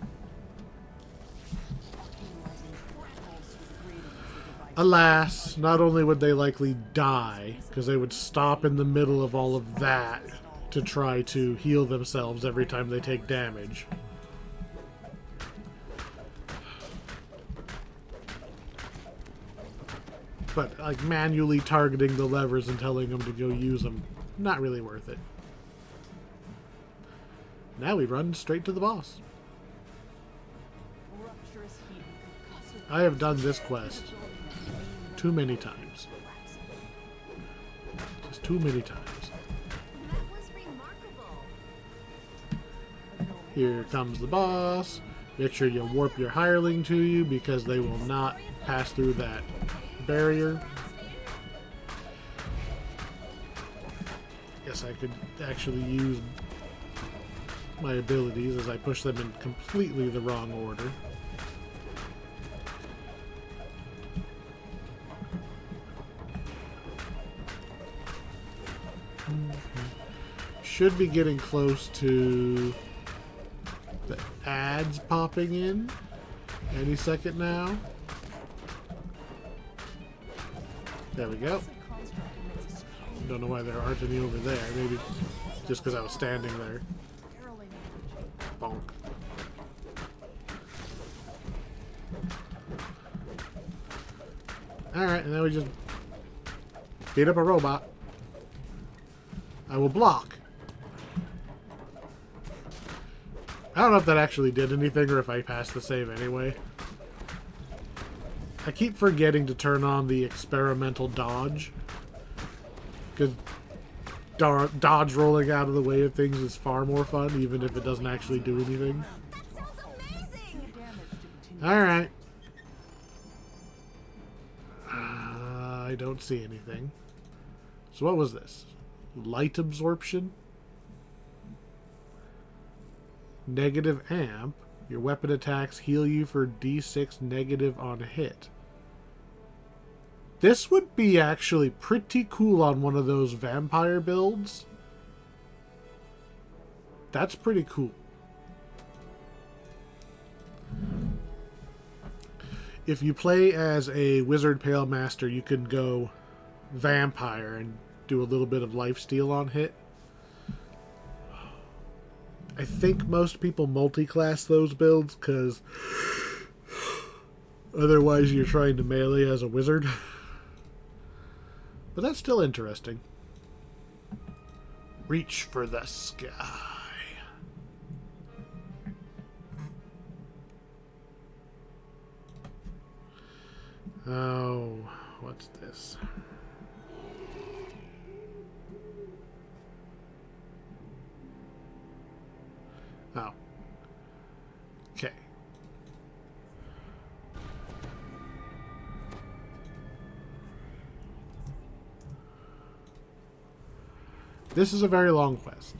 alas, not only would they likely die, because they would stop in the middle of all of that to try to heal themselves every time they take damage. But, like, manually targeting the levers and telling them to go use them, not really worth it. Now we run straight to the boss. I have done this quest too many times. Just too many times. That was remarkable. Here comes the boss. Make sure you warp your hireling to you because they will not pass through that barrier. Guess I could actually use my abilities as I push them in completely the wrong order. Should be getting close to the ads popping in any second now. There we go. Don't know why there aren't any over there. Maybe just because I was standing there. Bonk. Alright, and then we just beat up a robot. I will block. I don't know if that actually did anything or if I passed the save anyway. I keep forgetting to turn on the experimental dodge. Because dodge rolling out of the way of things is far more fun, even if it doesn't actually do anything. That sounds amazing. Alright. I don't see anything. So what was this? Light absorption? Negative amp. Your weapon attacks heal you for D6 negative on a hit. This would be actually pretty cool on one of those vampire builds. That's pretty cool. if you play as a Wizard Pale Master, you can go Vampire and do a little bit of lifesteal on hit. I think most people multi-class those builds because otherwise you're trying to melee as a wizard. But that's still interesting. Reach for the sky. Oh, what's this? Oh. Okay. This is a very long quest.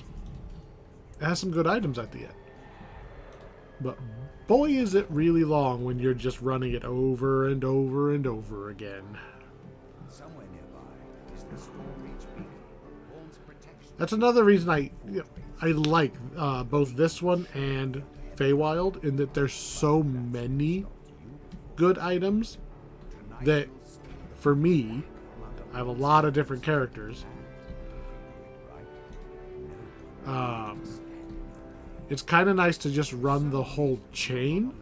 It has some good items at the end. But boy is it really long when you're just running it over and over and over again. Somewhere nearby is the Storm Reach beacon. Holmes protection. That's another reason I like both this one and Feywild, in that there's so many good items that, for me, I have a lot of different characters. It's kind of nice to just run the whole chain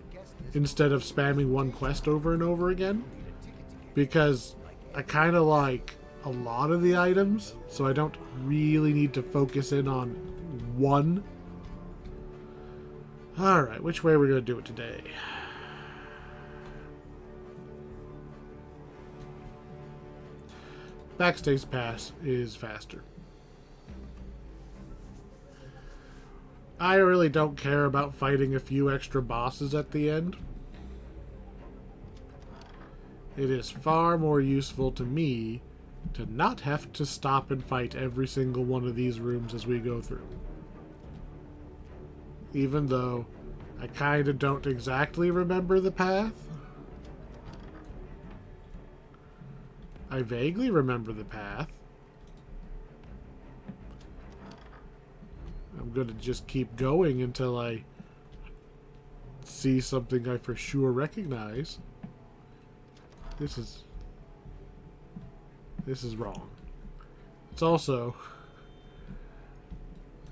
instead of spamming one quest over and over again, because I kind of like a lot of the items, so I don't really need to focus in on one. Alright, which way are we going to do it today? Backstage pass is faster. I really don't care about fighting a few extra bosses at the end. It is far more useful to me to not have to stop and fight every single one of these rooms as we go through. Even though I kind of don't exactly remember the path. I vaguely remember the path. I'm going to just keep going until I see something I for sure recognize. This is wrong. It's also,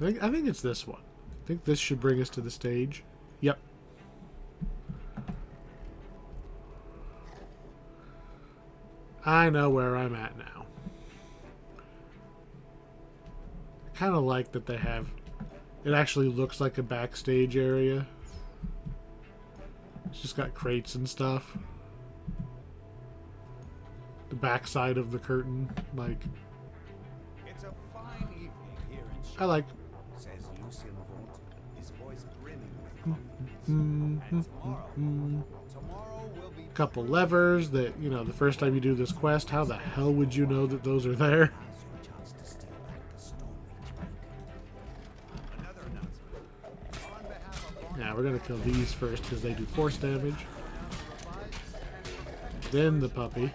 I think it's this one. I think this should bring us to the stage. Yep. I know where I'm at now. I kind of like that they have, it actually looks like a backstage area. It's just got crates and stuff. The backside of the curtain, like, It's a fine evening here in I like. says Lucien Vaught, his voice brimming with confidence. And tomorrow will be Couple levers that, you know, the first time you do this quest, how the hell would you know that those are there? your chance to steal back the Storm Reach beacon. Another announcement. On behalf of Vaught, Yeah, we're gonna kill these first because they do force damage. Then the puppy.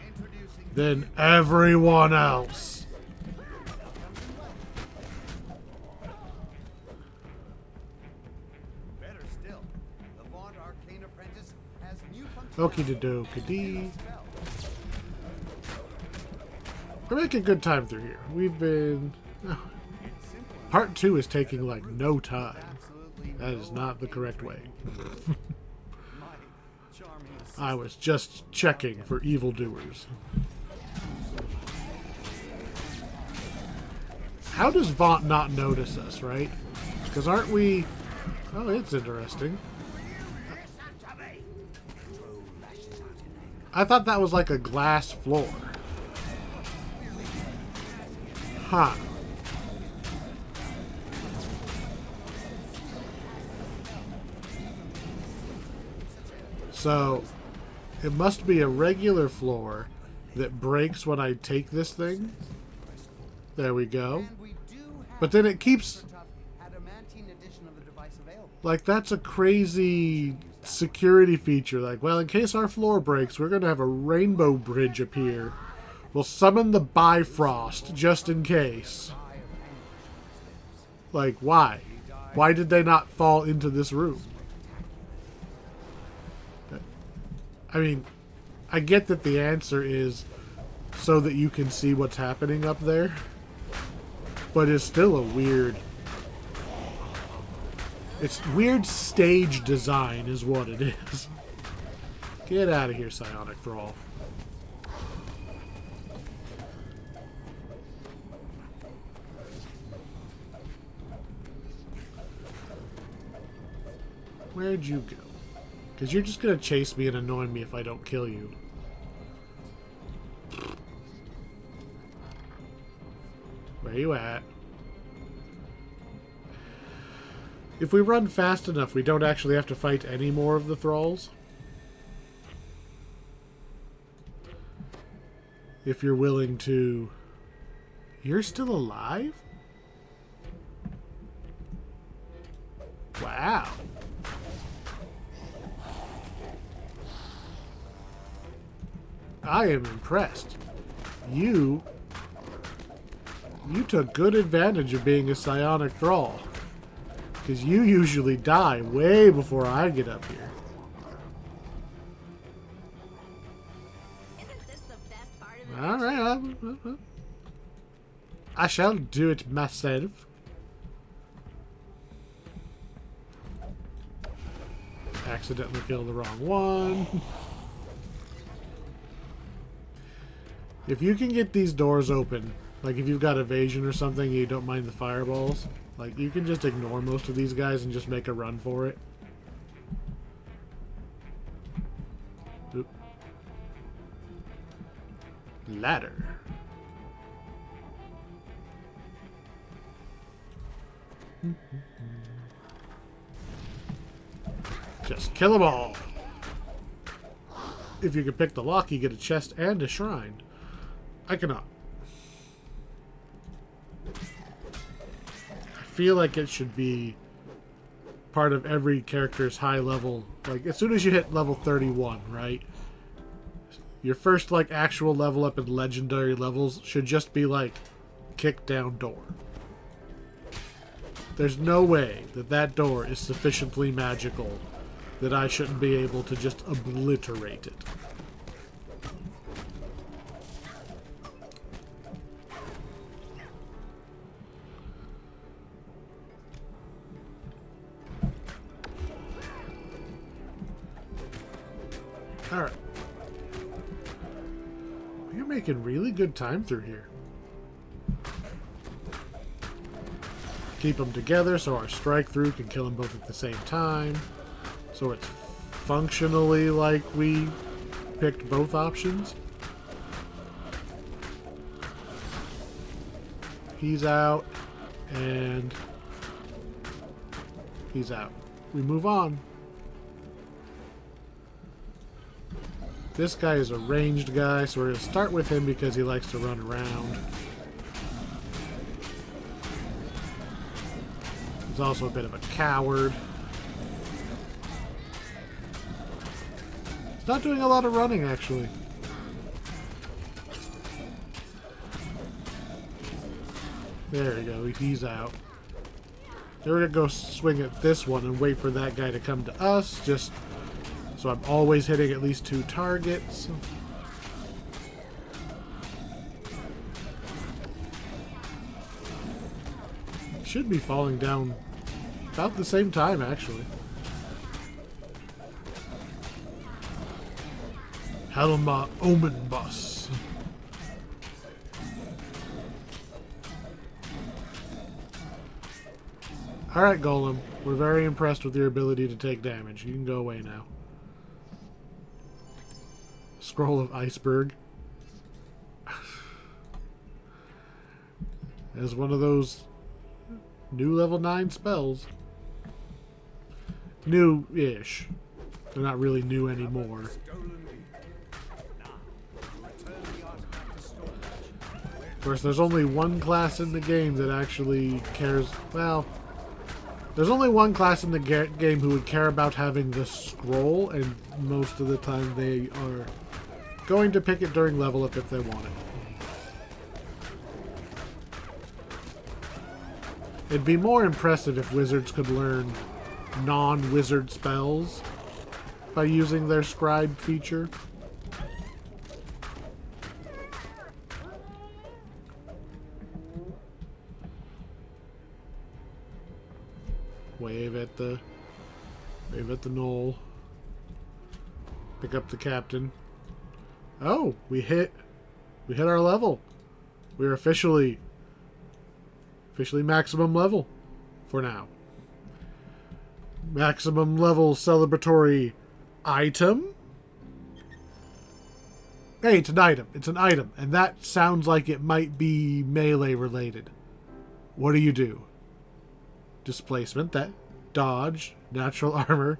introducing Then everyone else. better still. The Vaught Arcane Apprentice has new Okie functionality. dokie dee. Spell. We're making good time through here. We've been. It's simple. Part 2 is taking like no time. Absolutely That is no not the correct way. My charming I was just checking for evildoers. How does Vaught not notice us, right? Because aren't we... Oh, it's interesting. I thought that was like a glass floor. Huh. So, it must be a regular floor that breaks when I take this thing. There we go. And we do have But then it keeps... tough adamantine edition of the device available. Like, that's a crazy security feature. Like, well, in case our floor breaks, we're going to have a rainbow bridge appear. We'll summon the Bifrost, just in case. Like, why? Why did they not fall into this room? I mean, I get that the answer is so that you can see what's happening up there. But it's still a weird... It's weird stage design is what it is. Get out of here, Psionic Thrall. Where'd you go? Because you're just going to chase me and annoy me if I don't kill you. Where you at? If we run fast enough, we don't actually have to fight any more of the thralls. If you're willing to... You're still alive? Wow. I am impressed. You took good advantage of being a psionic thrall. Because you usually die way before I get up here. Isn't this the best part of it? Alright, I shall do it myself. Accidentally killed the wrong one. If you can get these doors open, like if you've got evasion or something and you don't mind the fireballs, like you can just ignore most of these guys and just make a run for it. Oop. Ladder. Just kill them all. If you can pick the lock, you get a chest and a shrine. I cannot. I feel like it should be part of every character's high level. Like, as soon as you hit level 31, right? Your first, like, actual level up in legendary levels should just be, like, kick down door. There's no way that that door is sufficiently magical that I shouldn't be able to just obliterate it. Alright. We're making really good time through here. Keep them together so our strike through can kill them both at the same time. So it's functionally like we picked both options. He's out, and he's out. We move on. This guy is a ranged guy, so we're going to start with him because he likes to run around. He's also a bit of a coward. He's not doing a lot of running, actually. There we go, he's out. Then we're going to go swing at this one and wait for that guy to come to us, just so I'm always hitting at least 2 targets. Should be falling down about the same time, actually. Helma Omen Bus. Alright, Golem. We're very impressed with your ability to take damage. You can go away now. Scroll of Iceberg. As one of those new level 9 spells. New-ish. They're not really new anymore. Of course, there's only one class in the game that actually cares. Well, there's only one class in the game who would care about having the scroll, and most of the time they are going to pick it during level up if they want it. It'd be more impressive if wizards could learn non-wizard spells by using their scribe feature. Wave at the knoll. Pick up the captain. Oh, we hit our level. We're officially maximum level for now. Maximum level celebratory item. Hey, it's an item. It's an item, and that sounds like it might be melee related. What do? Displacement, that dodge, natural armor,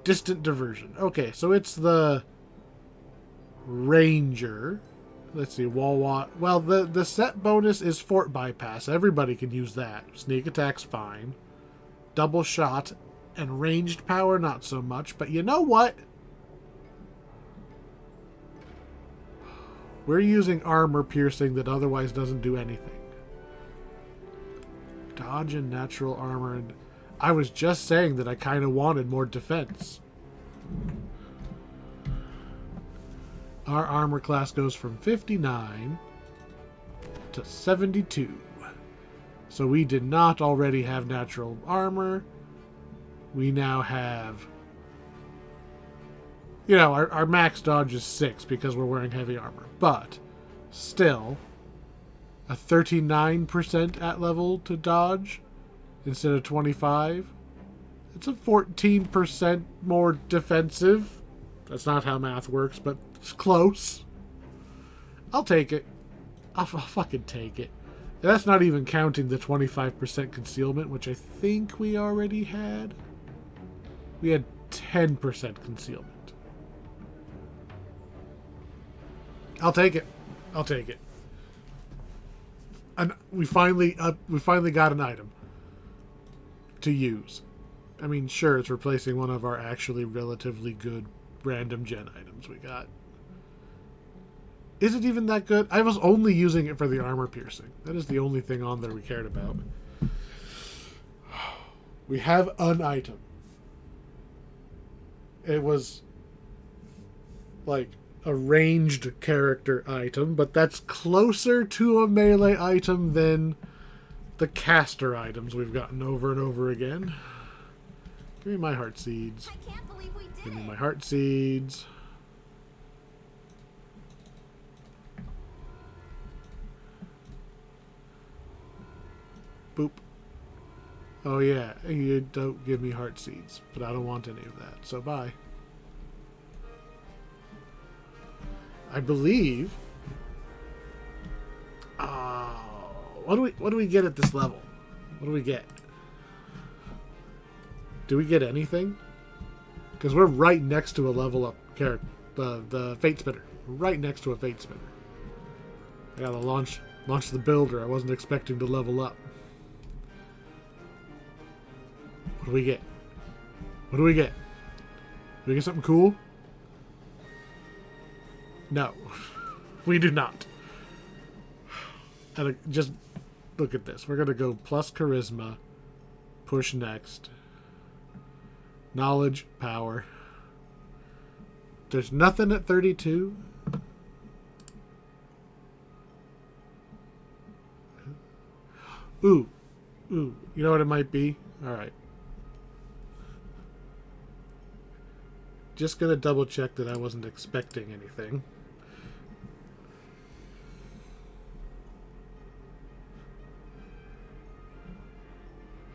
distant diversion. Okay, so it's the ranger. Let's see, well, the set bonus is fort bypass. Everybody can use that. Sneak attack's fine. Double shot and ranged power, not so much. But you know what? We're using armor piercing that otherwise doesn't do anything. Dodge and natural armor. And I was just saying that I kind of wanted more defense. Our armor class goes from 59 to 72. So we did not already have natural armor. We now have... You know, our max dodge is 6 because we're wearing heavy armor. But, still, a 39% at level to dodge instead of 25. It's a 14% more defensive. That's not how math works, but it's close. I'll take it. I'll fucking take it. And that's not even counting the 25% concealment, which I think we already had. We had 10% concealment. I'll take it. I'll take it. And we finally got an item to use. I mean, sure, it's replacing one of our actually relatively good random gen items we got. Is it even that good? I was only using it for the armor piercing. That is the only thing on there we cared about. We have an item. It was like a ranged character item, but that's closer to a melee item than the caster items we've gotten over and over again. Give me my heart seeds. I can't believe we did Give me it. my heart seeds. Boop. Oh yeah, you don't give me heart seeds, but I don't want any of that, so bye. I believe. What do we get at this level? What do we get? Do we get anything? Because we're right next to a level up character, the Fate Spinner. Right next to a Fate Spinner. I gotta launch the builder. I wasn't expecting to level up. What do we get? What do we get? Do we get something cool? No, we do not. And just look at this. We're going to go plus charisma, push next, knowledge, power. There's nothing at 32. Ooh, you know what it might be? All right. Just going to double check that I wasn't expecting anything.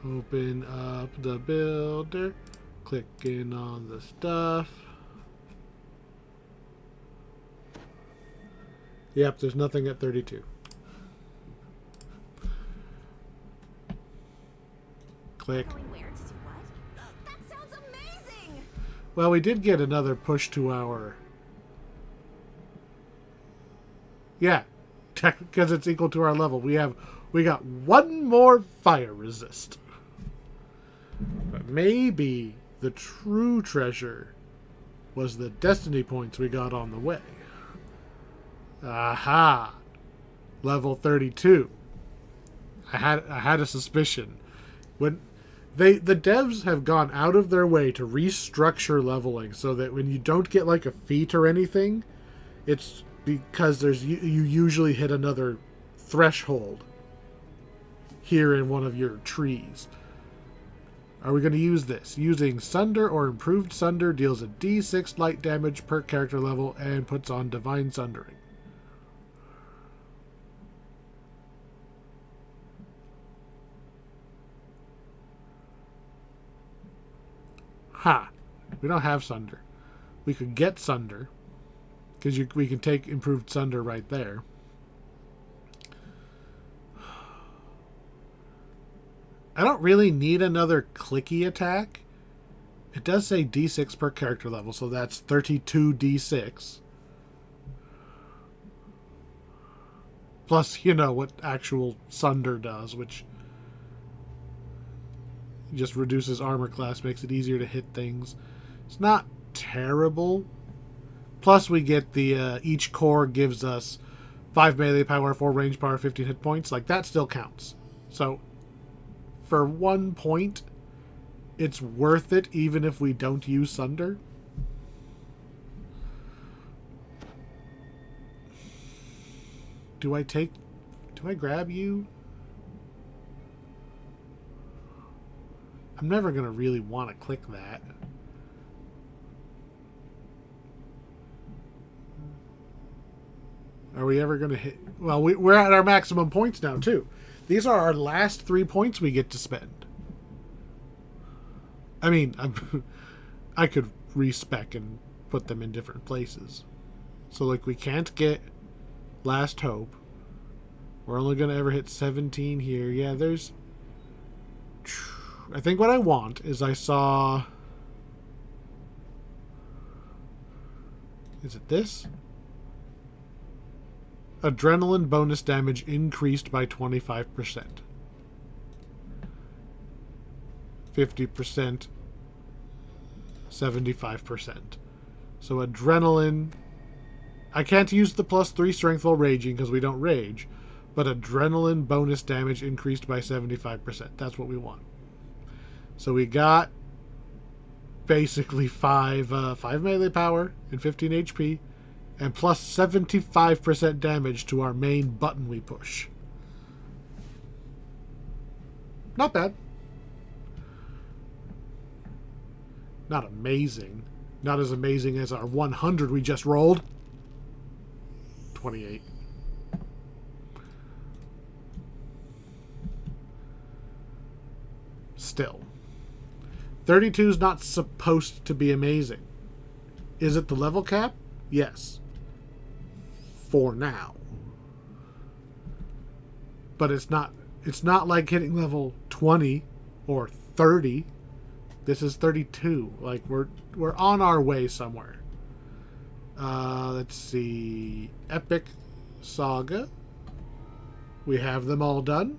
Open up the builder, clicking on the stuff. Yep, there's nothing at 32. Click. Going where to do what? That sounds amazing! Well, we did get another push to our... Yeah, because it's equal to our level. We got one more fire resist. But maybe the true treasure was the destiny points we got on the way. Aha! Level 32. I had a suspicion. When The devs have gone out of their way to restructure leveling so that when you don't get like a feat or anything, it's because you usually hit another threshold here in one of your trees. Are we going to use this? Using Sunder or Improved Sunder deals a D6 light damage per character level and puts on Divine Sundering. Ha! We don't have Sunder. We could get Sunder, because we can take Improved Sunder right there. I don't really need another clicky attack. It does say D6 per character level, so that's 32 D6. Plus, you know, what actual Sunder does, which just reduces armor class, makes it easier to hit things. It's not terrible. Plus, we get the each core gives us 5 melee power, 4 range power, 15 hit points. Like, that still counts. So, for 1 point, it's worth it even if we don't use Sunder. Do I grab you? I'm never going to really want to click that. Are we ever going to hit... Well, we're at our maximum points now, too. These are our last 3 points we get to spend. I mean, I could respec and put them in different places. So, like, we can't get Last Hope. We're only going to ever hit 17 here. Yeah, there's... I think what I want is I saw... Is it this? Adrenaline bonus damage increased by 25%. 50%. 75%. So adrenaline... I can't use the +3 strength while raging because we don't rage. But adrenaline bonus damage increased by 75%. That's what we want. So we got basically 5 melee power and 15 HP, and plus 75% damage to our main button we push. Not bad. Not amazing. Not as amazing as our 100 we just rolled. 28. Still. 32 is not supposed to be amazing. Is it the level cap? Yes. For now. But it's not like hitting level 20 or 30. This is 32. Like we're on our way somewhere. Let's see. Epic Saga. We have them all done.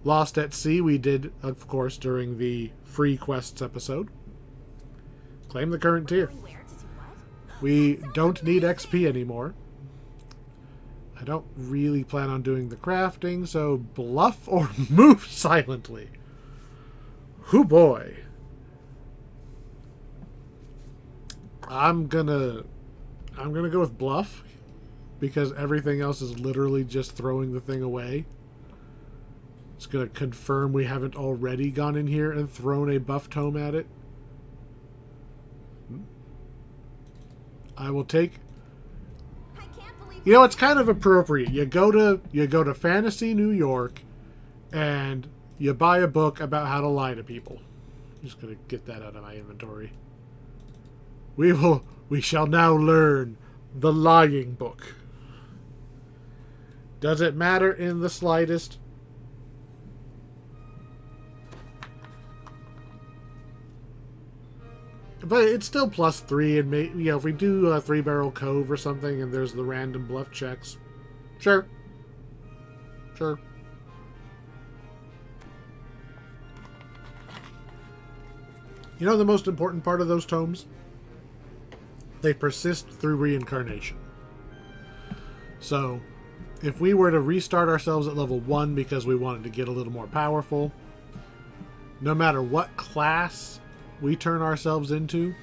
Lost at Sea we did, of course, during the free quests episode. Claim the current tier. We don't need XP anymore. I don't really plan on doing the crafting, so bluff or move silently. Hoo boy. I'm gonna go with bluff because everything else is literally just throwing the thing away. It's going to confirm we haven't already gone in here and thrown a buff tome at it. I will take... You know, it's kind of appropriate. You go to Fantasy New York and you buy a book about how to lie to people. I'm just going to get that out of my inventory. We shall now learn the lying book. Does it matter in the slightest? But it's still +3, and you know, if we do a 3-barrel cove or something, and there's the random bluff checks, sure. You know the most important part of those tomes? They persist through reincarnation. So, if we were to restart ourselves at level 1 because we wanted to get a little more powerful, no matter what class we turn ourselves into,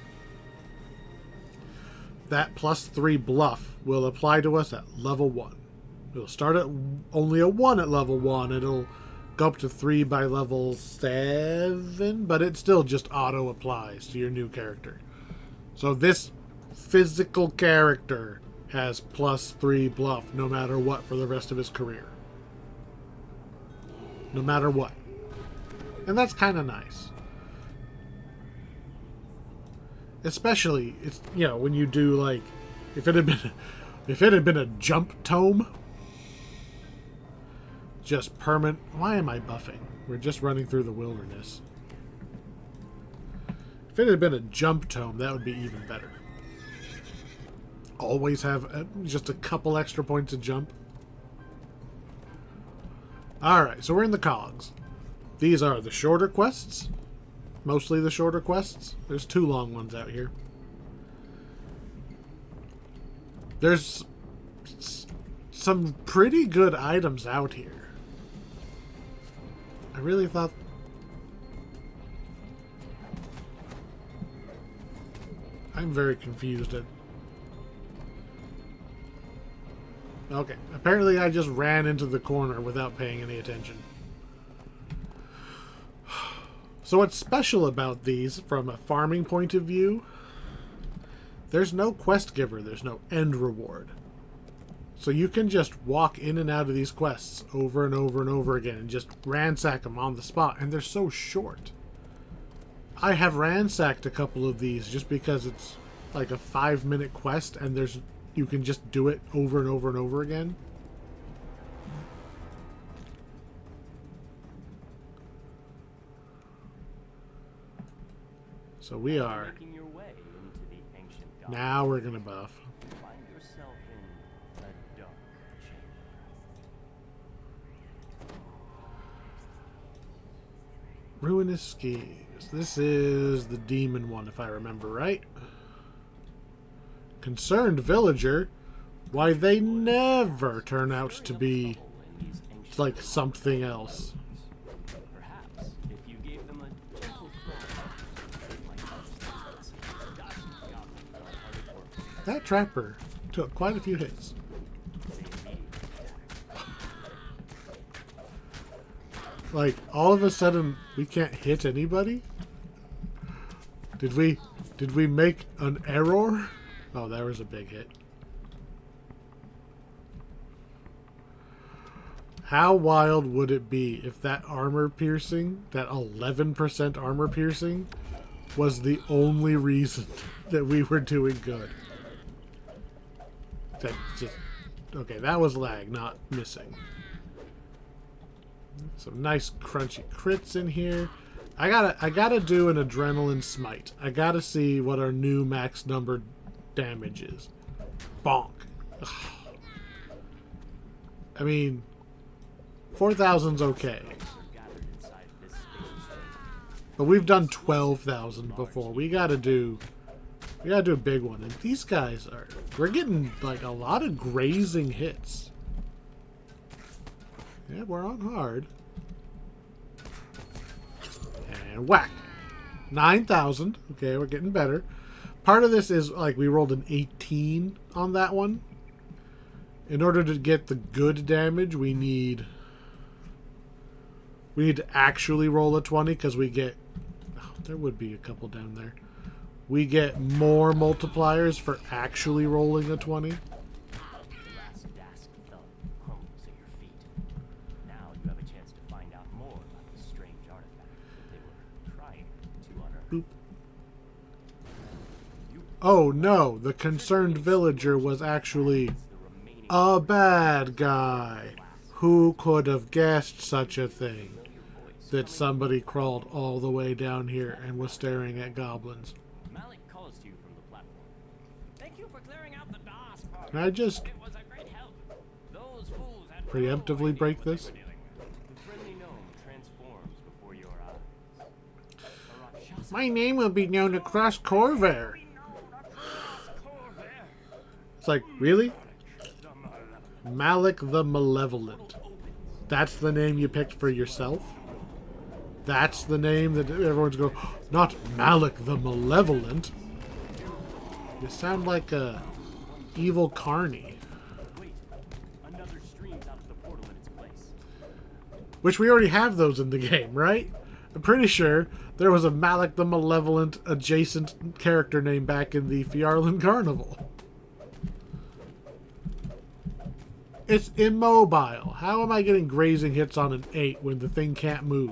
that +3 bluff will apply to us at level 1. It'll start at only a 1 at level 1. It'll go up to 3 by level 7, but it still just auto applies to your new character. So this physical character has +3 bluff no matter what for the rest of his career. No matter what. And that's kind of nice. Especially, it's, you know, when you do, like, if it had been a jump tome, just permanent. Why am I buffing? We're just running through the wilderness. If it had been a jump tome, that would be even better. Always have just a couple extra points of jump. Alright, so we're in the cogs. These are the shorter quests. Mostly the shorter quests. There's 2 long ones out here. There's some pretty good items out here. I really thought... I'm very confused at... Okay, apparently I just ran into the corner without paying any attention. So what's special about these, from a farming point of view, there's no quest giver, there's no end reward. So you can just walk in and out of these quests over and over and over again and just ransack them on the spot, and they're so short. I have ransacked a couple of these just because it's like a 5-minute quest and you can just do it over and over and over again. So we are... Making your way into the ancient Now we're gonna buff. Find yourself in a dark chamber. Ruinous Skis. This is the demon one, if I remember right. Concerned villager. Why, they never turn out to be like something else. Perhaps if you gave them a gentle That trapper took quite a few hits. Like, all of a sudden, we can't hit anybody? Did we make an error? Oh, that was a big hit. How wild would it be if that armor piercing, that 11% armor piercing, was the only reason that we were doing good? That just... Okay, that was lag, not missing. Some nice crunchy crits in here. I gotta do an adrenaline smite. I gotta see what our new max number damage is. Bonk. Ugh. I mean, 4,000's okay. But we've done 12,000 before. We gotta do a big one. And these guys are... We're getting like a lot of grazing hits. Yeah, we're on hard. And whack. 9,000. Okay, we're getting better. Part of this is like we rolled an 18 on that one. In order to get the good damage, we need to actually roll a 20 because we get... Oh, there would be a couple down there. We get more multipliers for actually rolling a 20. Oh no, the concerned villager was actually a bad guy. Who could have guessed such a thing? That somebody crawled all the way down here and was staring at goblins. Malik calls to you from the platform. Thank you for clearing out the DOS part. Can I just It was a great help. Those fools had preemptively break this? The friendly gnome transforms before your eyes. My name will be known across Corvair. It's like, really? Malik the Malevolent. That's the name you picked for yourself? That's the name that everyone's going, not Malik the Malevolent. You sound like a evil carny. Wait, another stream's out of the portal in its place. Which we already have those in the game, right? I'm pretty sure there was a Malik the Malevolent adjacent character name back in the Fjarlin Carnival. It's immobile. How am I getting grazing hits on an 8 when the thing can't move?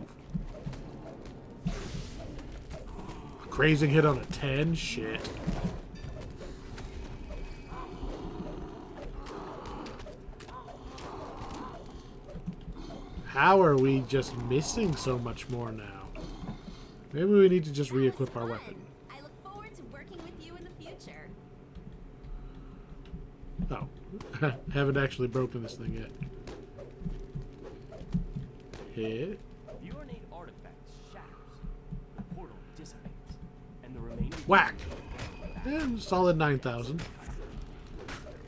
Grazing hit on a 10? Shit. How are we just missing so much more now? Maybe we need to just re-equip our weapon. I look forward to working with you in the future. Oh. Haven't actually broken this thing yet. Hit. The ornate artifact shatters. The portal dissipates. And the remaining... Whack! And solid 9,000.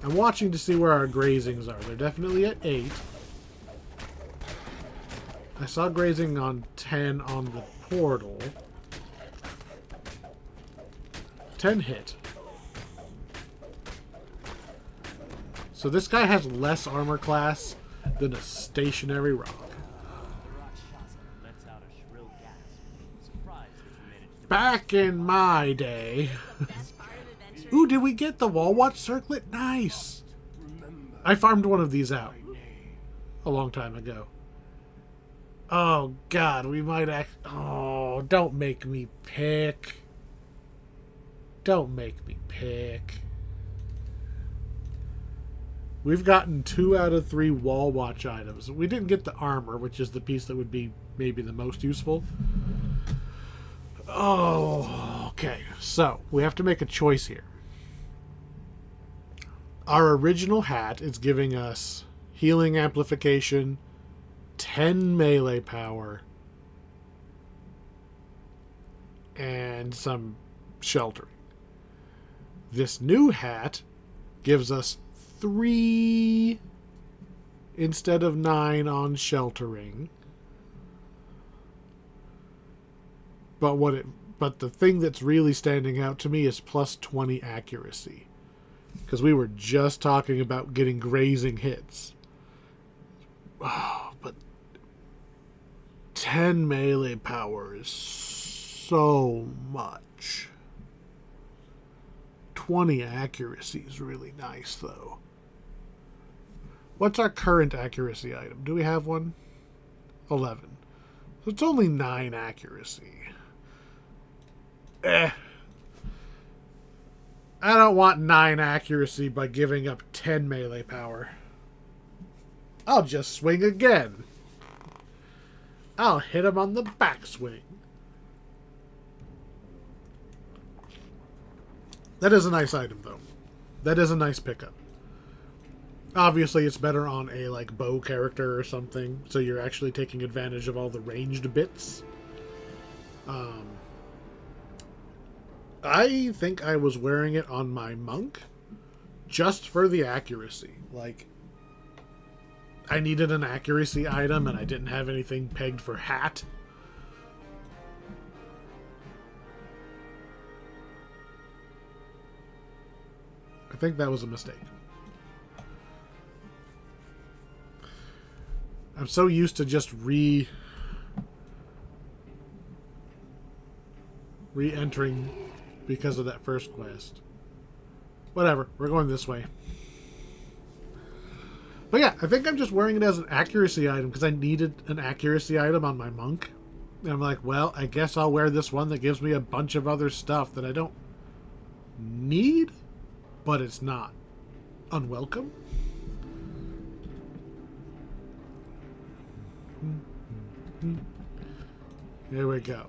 I'm watching to see where our grazings are. They're definitely at 8. I saw grazing on 10 on the portal. 10 hit. So this guy has less armor class than a stationary rock. lets out a shrill gasp. Surprised that you managed to... Back in my day. Best part of adventure. Ooh, did we get the wall watch circlet? Nice. I farmed one of these out a long time ago. Oh god, we might act... Oh, don't make me pick. Don't make me pick. We've gotten 2 out of 3 wall watch items. We didn't get the armor, which is the piece that would be maybe the most useful. Oh, okay. So, we have to make a choice here. Our original hat is giving us healing amplification, 10 melee power, and some sheltering. This new hat gives us 3 instead of 9 on sheltering. But the thing that's really standing out to me is plus 20 accuracy. Because we were just talking about getting grazing hits. Oh, but 10 melee power is so much. 20 accuracy is really nice, though. What's our current accuracy item? Do we have one? 11. So it's only 9 accuracy. I don't want 9 accuracy by giving up 10 melee power. I'll just swing again. I'll hit him on the backswing. That is a nice item, though. That is a nice pickup. Obviously, it's better on a like bow character or something, so you're actually taking advantage of all the ranged bits. I think I was wearing it on my monk just for the accuracy. Like, I needed an accuracy item and I didn't have anything pegged for hat. I think that was a mistake. I'm so used to just re-entering because of that first quest. Whatever, we're going this way. But yeah, I think I'm just wearing it as an accuracy item because I needed an accuracy item on my monk. And I'm like, well, I guess I'll wear this one that gives me a bunch of other stuff that I don't need, but it's not unwelcome. Here we go.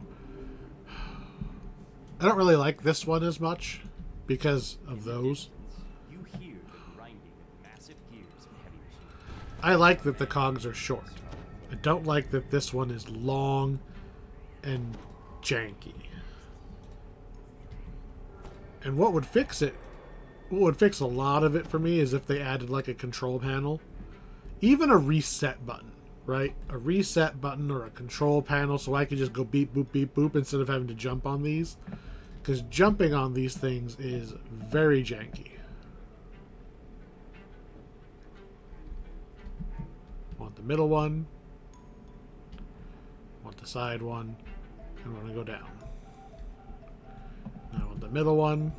I don't really like this one as much because of those. You hear the grinding of massive gears and heavy machines. I like that the cogs are short. I don't like that this one is long and janky. And what would fix it, what would fix a lot of it for me is if they added like a control panel. Even a reset button right? A reset button or a control panel so I can just go beep, boop, beep, boop instead of having to jump on these. Because jumping on these things is very janky. Want the middle one. Want the side one. And want to go down. Now I want the middle one.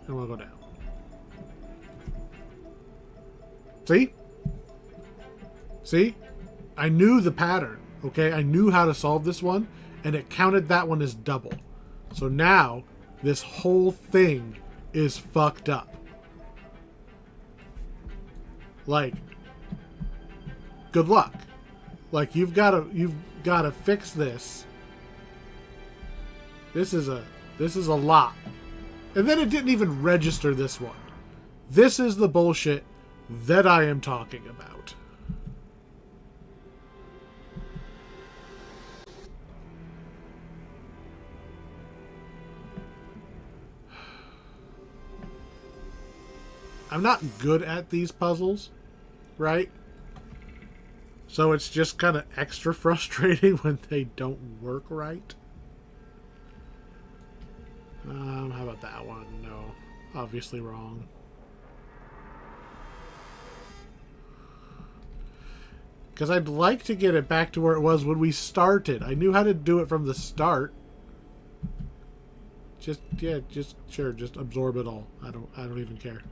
And we'll go down. See? See? I knew the pattern, okay? I knew how to solve this one, and it counted that one as double. So now, this whole thing is fucked up. Like, good luck. Like, you've gotta fix this. This is a lot. And then it didn't even register this one. This is the bullshit that I am talking about. I'm not good at these puzzles, right? So it's just kind of extra frustrating when they don't work right. How about that one? No, obviously wrong. Because I'd like to get it back to where it was when we started. I knew how to do it from the start. Just absorb it all. I don't even care.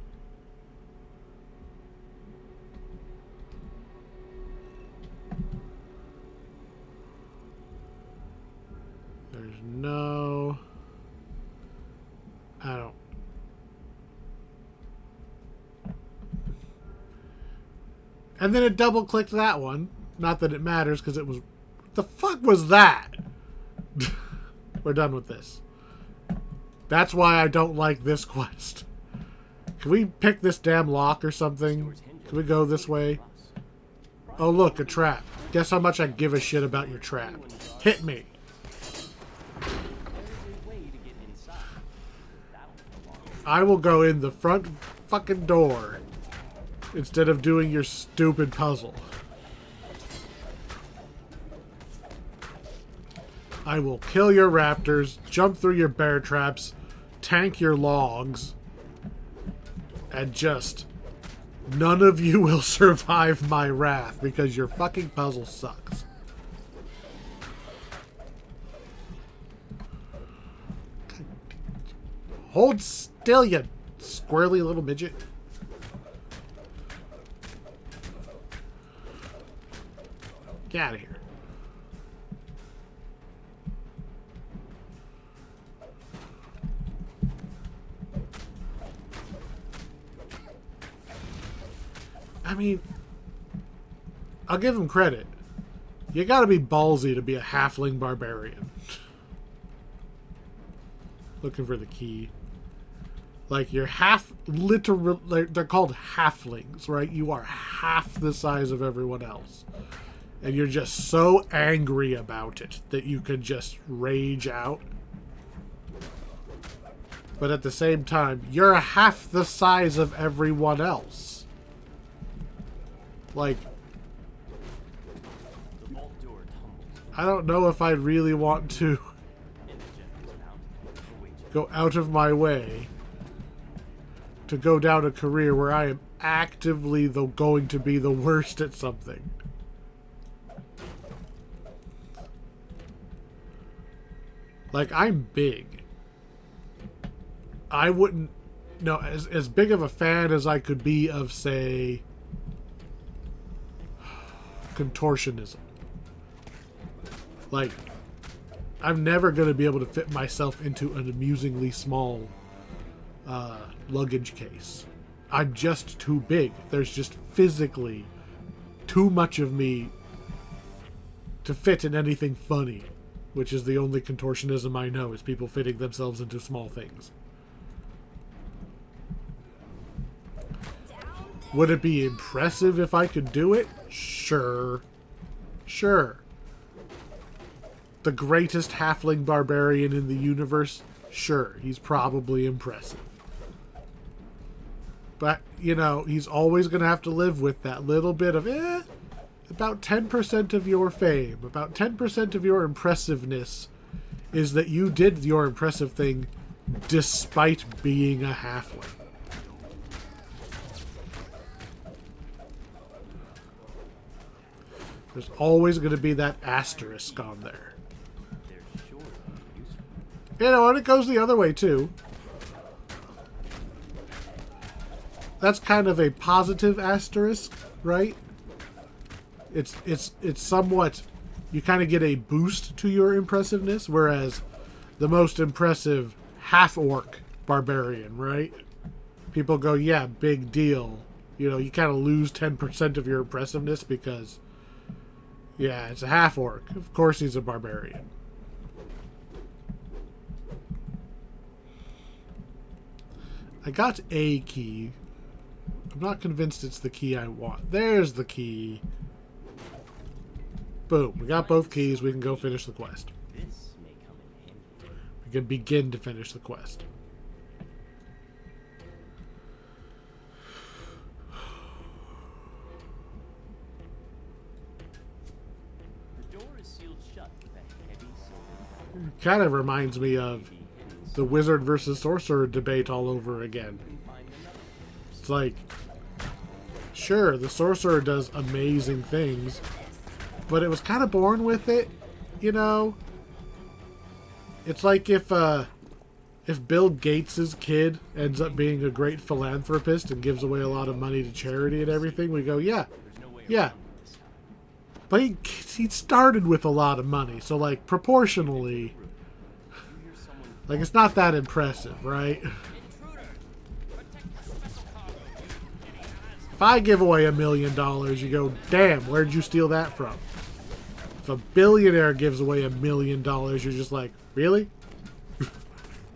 There's no... I don't... And then it double-clicked that one. Not that it matters, because it was... What the fuck was that? We're done with this. That's why I don't like this quest. Can we pick this damn lock or something? Can we go this way? Oh, look, a trap. Guess how much I give a shit about your trap. Hit me. I will go in the front fucking door instead of doing your stupid puzzle. I will kill your raptors, jump through your bear traps, tank your logs, and just none of you will survive my wrath because your fucking puzzle sucks. Hold still, you squirrely little midget. Get out of here. I mean, I'll give him credit. You gotta be ballsy to be a halfling barbarian. Looking for the key. Like, you're literal, they're called halflings, right? You are half the size of everyone else. And you're just so angry about it that you can just rage out. But at the same time, you're half the size of everyone else. Like, I don't know if I really want to go out of my way to go down a career where I am actively going to be the worst at something. Like, I'm big. I wouldn't... No, as big of a fan as I could be of, say... contortionism. Like, I'm never going to be able to fit myself into an amusingly small luggage case. I'm just too big. There's just physically too much of me to fit in anything funny, which is the only contortionism I know, is people fitting themselves into small things. Would it be impressive if I could do it? Sure. Sure. The greatest halfling barbarian in the universe? Sure, he's probably impressive. But, you know, he's always going to have to live with that little bit of, about 10% of your fame, about 10% of your impressiveness is that you did your impressive thing despite being a halfling. There's always going to be that asterisk on there. They're sure to be useful. You know, and it goes the other way too. That's kind of a positive asterisk, right? It's somewhat, you kind of get a boost to your impressiveness, whereas the most impressive half-orc barbarian, right? People go, yeah, big deal. You know, you kind of lose 10% of your impressiveness because, yeah, it's a half-orc. Of course he's a barbarian. I got a key. I'm not convinced it's the key I want. There's the key. Boom. We got both keys. We can go finish the quest. This may come in handy. We can begin to finish the quest. The door is sealed shut with a heavy silver bar. Kind of reminds me of the wizard versus sorcerer debate all over again. It's like, sure, the sorcerer does amazing things, but it was kind of born with it, you know? It's like if Bill Gates' kid ends up being a great philanthropist and gives away a lot of money to charity and everything, we go, yeah, yeah. But he started with a lot of money, so like proportionally, like it's not that impressive, right? If I give away $1 million, you go, damn, where'd you steal that from? If a billionaire gives away $1 million, you're just like, really?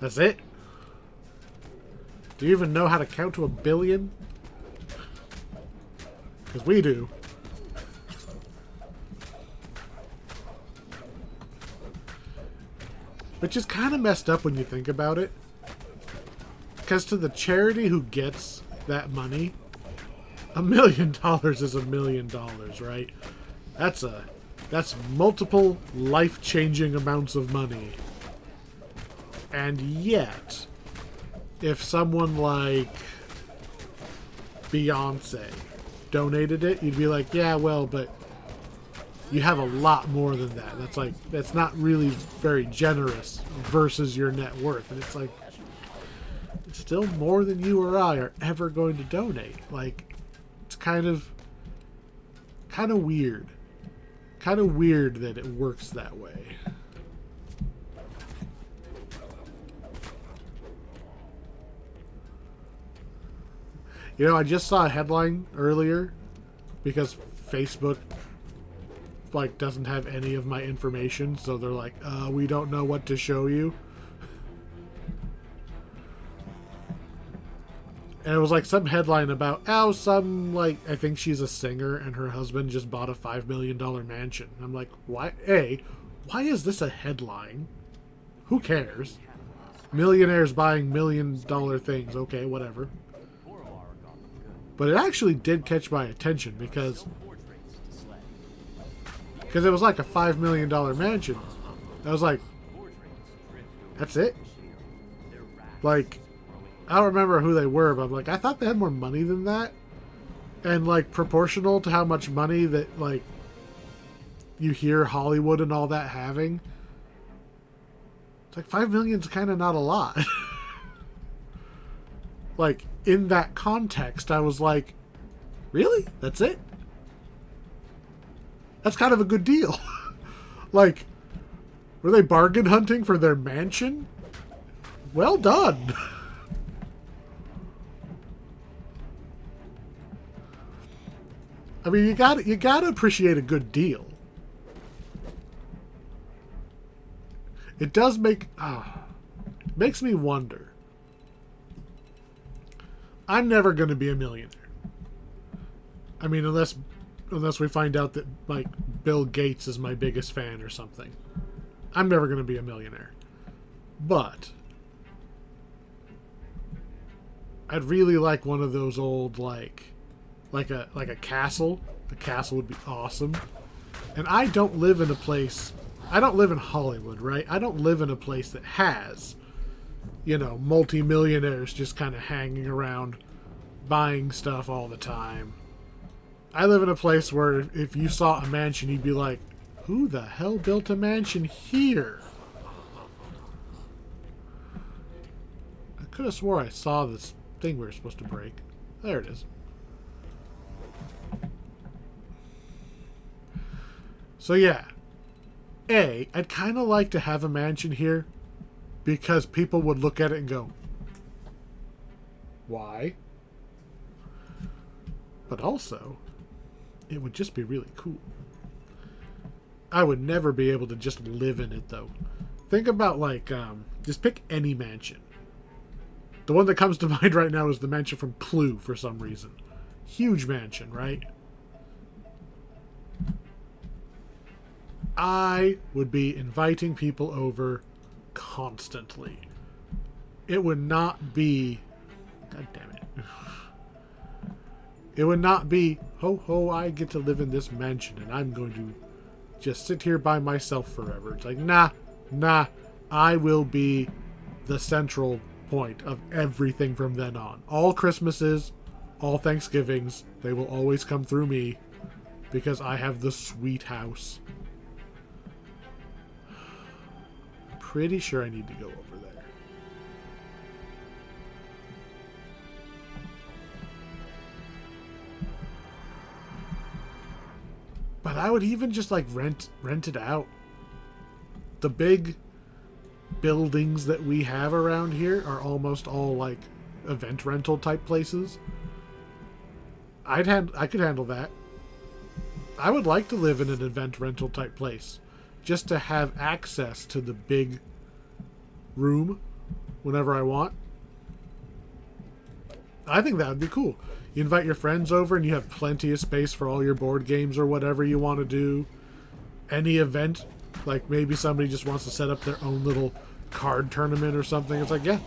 That's it? Do you even know how to count to 1 billion? Because we do. Which is kind of messed up when you think about it. Because to the charity who gets that money, $1 million is $1 million, right? That's multiple life-changing amounts of money. And yet, if someone like Beyonce donated it, you'd be like, yeah, well, but you have a lot more than that. That's not really very generous versus your net worth. And it's like, it's still more than you or I are ever going to donate. Like, it's kind of weird. Kind of weird that it works that way. You know, I just saw a headline earlier because Facebook like doesn't have any of my information, so they're like, we don't know what to show you. And it was like some headline about some, like, I think she's a singer and her husband just bought a $5 million mansion. I'm like, why is this a headline? Who cares? Millionaires buying $1 million things. Okay, whatever. But it actually did catch my attention because it was like a $5 million mansion. I was like, that's it? Like, I don't remember who they were, but I'm like, I thought they had more money than that. And like proportional to how much money that like you hear Hollywood and all that having. It's like $5 million's kind of not a lot. Like in that context, I was like, really? That's it? That's kind of a good deal. Like, were they bargain hunting for their mansion? Well done. I mean, you gotta appreciate a good deal. It does makes me wonder. I'm never going to be a millionaire. I mean, unless we find out that like Bill Gates is my biggest fan or something. I'm never going to be a millionaire. But I'd really like one of those old like a castle The castle would be awesome. And I don't live in a place... I don't live in Hollywood, right? I don't live in a place that has, you know, multi-millionaires just kind of hanging around buying stuff all the time. I live in a place where if you saw a mansion, you'd be like, who the hell built a mansion here? I could have swore I saw this thing we were supposed to break. There it is. So yeah. I'd kind of like to have a mansion here because people would look at it and go, why? But also, it would just be really cool. I would never be able to just live in it, though. Think about, like, just pick any mansion. The one that comes to mind right now is the mansion from Clue, for some reason. Huge mansion, right? I would be inviting people over constantly. It would not be... God damn it. It would not be, ho ho, I get to live in this mansion and I'm going to just sit here by myself forever. It's like, nah, I will be the central point of everything from then on. All Christmases, all Thanksgivings, they will always come through me because I have the sweet house. Pretty sure I need to go over there. But I would even just like rent it out. The big buildings that we have around here are almost all like event rental type places. I could handle that. I would like to live in an event rental type place. Just to have access to the big room whenever I want. I think that would be cool. You invite your friends over and you have plenty of space for all your board games or whatever you want to do. Any event, like maybe somebody just wants to set up their own little card tournament or something. It's like, yeah,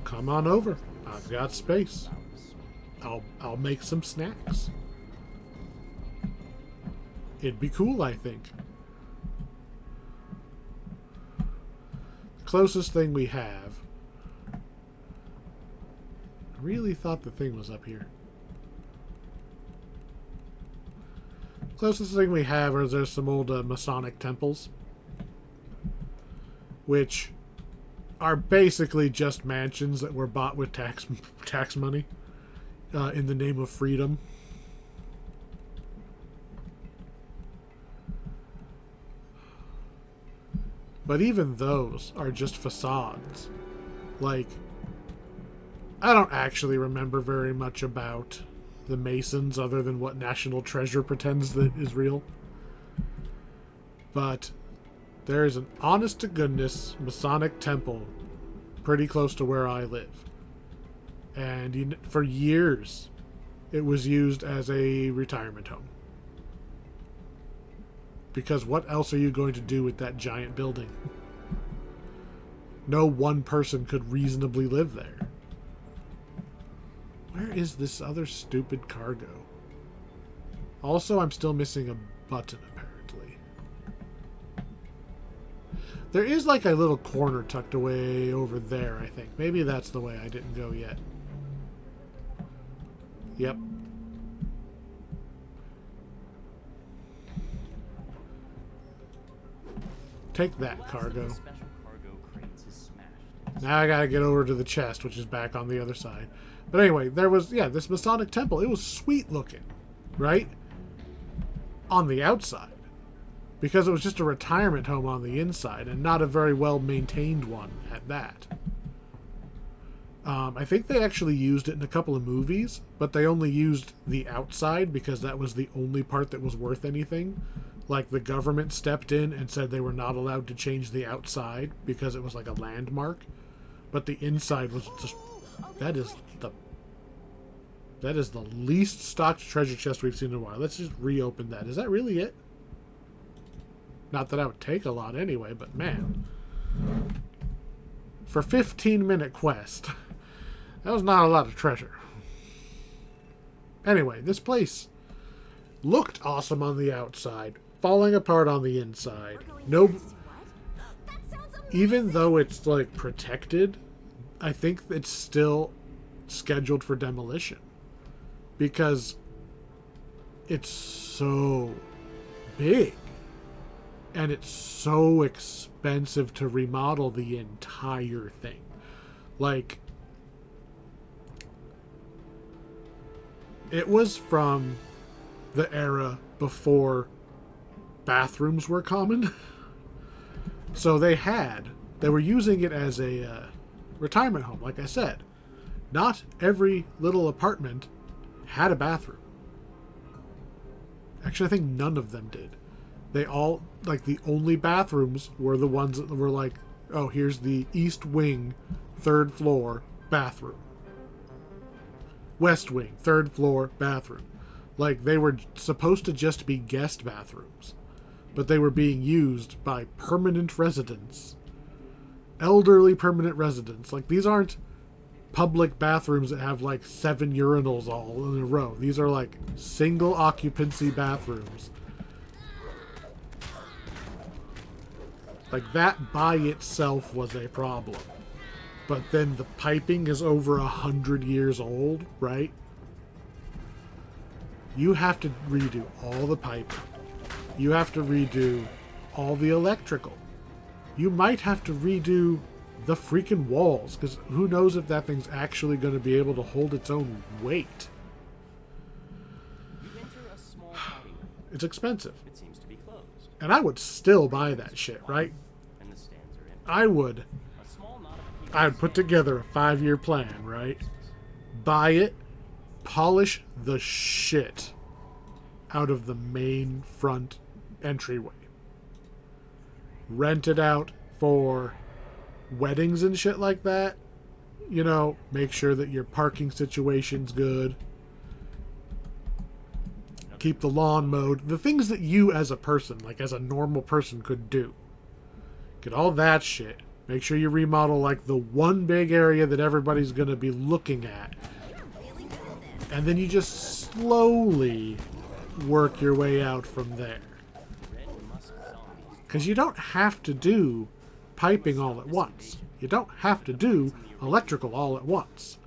come on over. I've got space. I'll make some snacks. It'd be cool, I think. Closest thing we have. I really thought the thing was up here. Closest thing we have is there's some old Masonic temples, which are basically just mansions that were bought with tax money in the name of freedom. But even those are just facades. Like, I don't actually remember very much about the Masons other than what National Treasure pretends that is real. But there is an honest-to-goodness Masonic temple pretty close to where I live. And for years, it was used as a retirement home. Because what else are you going to do with that giant building? No one person could reasonably live there. Where is this other stupid cargo? Also, I'm still missing a button, apparently. There is like a little corner tucked away over there, I think. Maybe that's the way I didn't go yet. Yep. Take that, cargo. Now I gotta get over to the chest, which is back on the other side. But anyway, there was, yeah, this Masonic temple. It was sweet looking, right? On the outside. Because it was just a retirement home on the inside, and not a very well maintained one at that. I think they actually used it in a couple of movies, but they only used the outside because that was the only part that was worth anything. Like, the government stepped in and said they were not allowed to change the outside because it was like a landmark. But the inside was just... That is the least stocked treasure chest we've seen in a while. Let's just reopen that. Is that really it? Not that I would take a lot anyway, but man. For a 15-minute quest, that was not a lot of treasure. Anyway, this place... looked awesome on the outside, falling apart on the inside. No, even though it's like protected, I think it's still scheduled for demolition because it's so big and it's so expensive to remodel the entire thing. Like, it was from the era before bathrooms were common. So they were using it as a retirement home, like I said. Not every little apartment had a bathroom. Actually, I think none of them did. They all, like, the only bathrooms were the ones that were like, oh, here's the East Wing, 3rd floor, bathroom. West Wing, 3rd floor, bathroom. Like, they were supposed to just be guest bathrooms, but they were being used by permanent residents. Elderly permanent residents. Like, these aren't public bathrooms that have, like, 7 urinals all in a row. These are, like, single occupancy bathrooms. Like, that by itself was a problem. But then the piping is over 100 years old, right? You have to redo all the piping. You have to redo all the electrical. You might have to redo the freaking walls, because who knows if that thing's actually going to be able to hold its own weight. You enter a small party room. It's expensive. It seems to be closed. And I would still buy that shit, right? And the stands are empty. I would. A small knot of people I'd put together a 5-year plan, right? Buy it, polish the shit out of the main front entryway. Rent it out for weddings and shit like that. You know, make sure that your parking situation's good. Keep the lawn mowed. The things that you as a person, like as a normal person, could do. Get all that shit. Make sure you remodel like the one big area that everybody's going to be looking at. And then you just slowly work your way out from there. Because you don't have to do piping all at once. You don't have to do electrical all at once.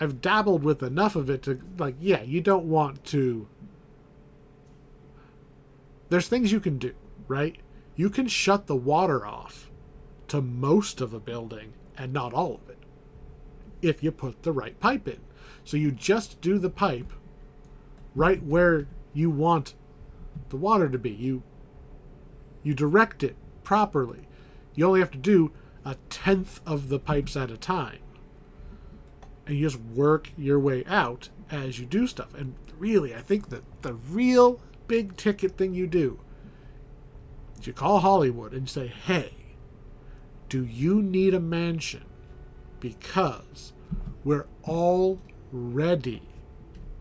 I've dabbled with enough of it to, like, yeah, you don't want to... There's things you can do, right? You can shut the water off to most of a building and not all of it, if you put the right pipe in. So you just do the pipe right where you want the water to be. You direct it properly. You only have to do 1/10 of the pipes at a time. And you just work your way out as you do stuff. And really, I think that the real big ticket thing you do is you call Hollywood and say, hey, do you need a mansion? Because we're already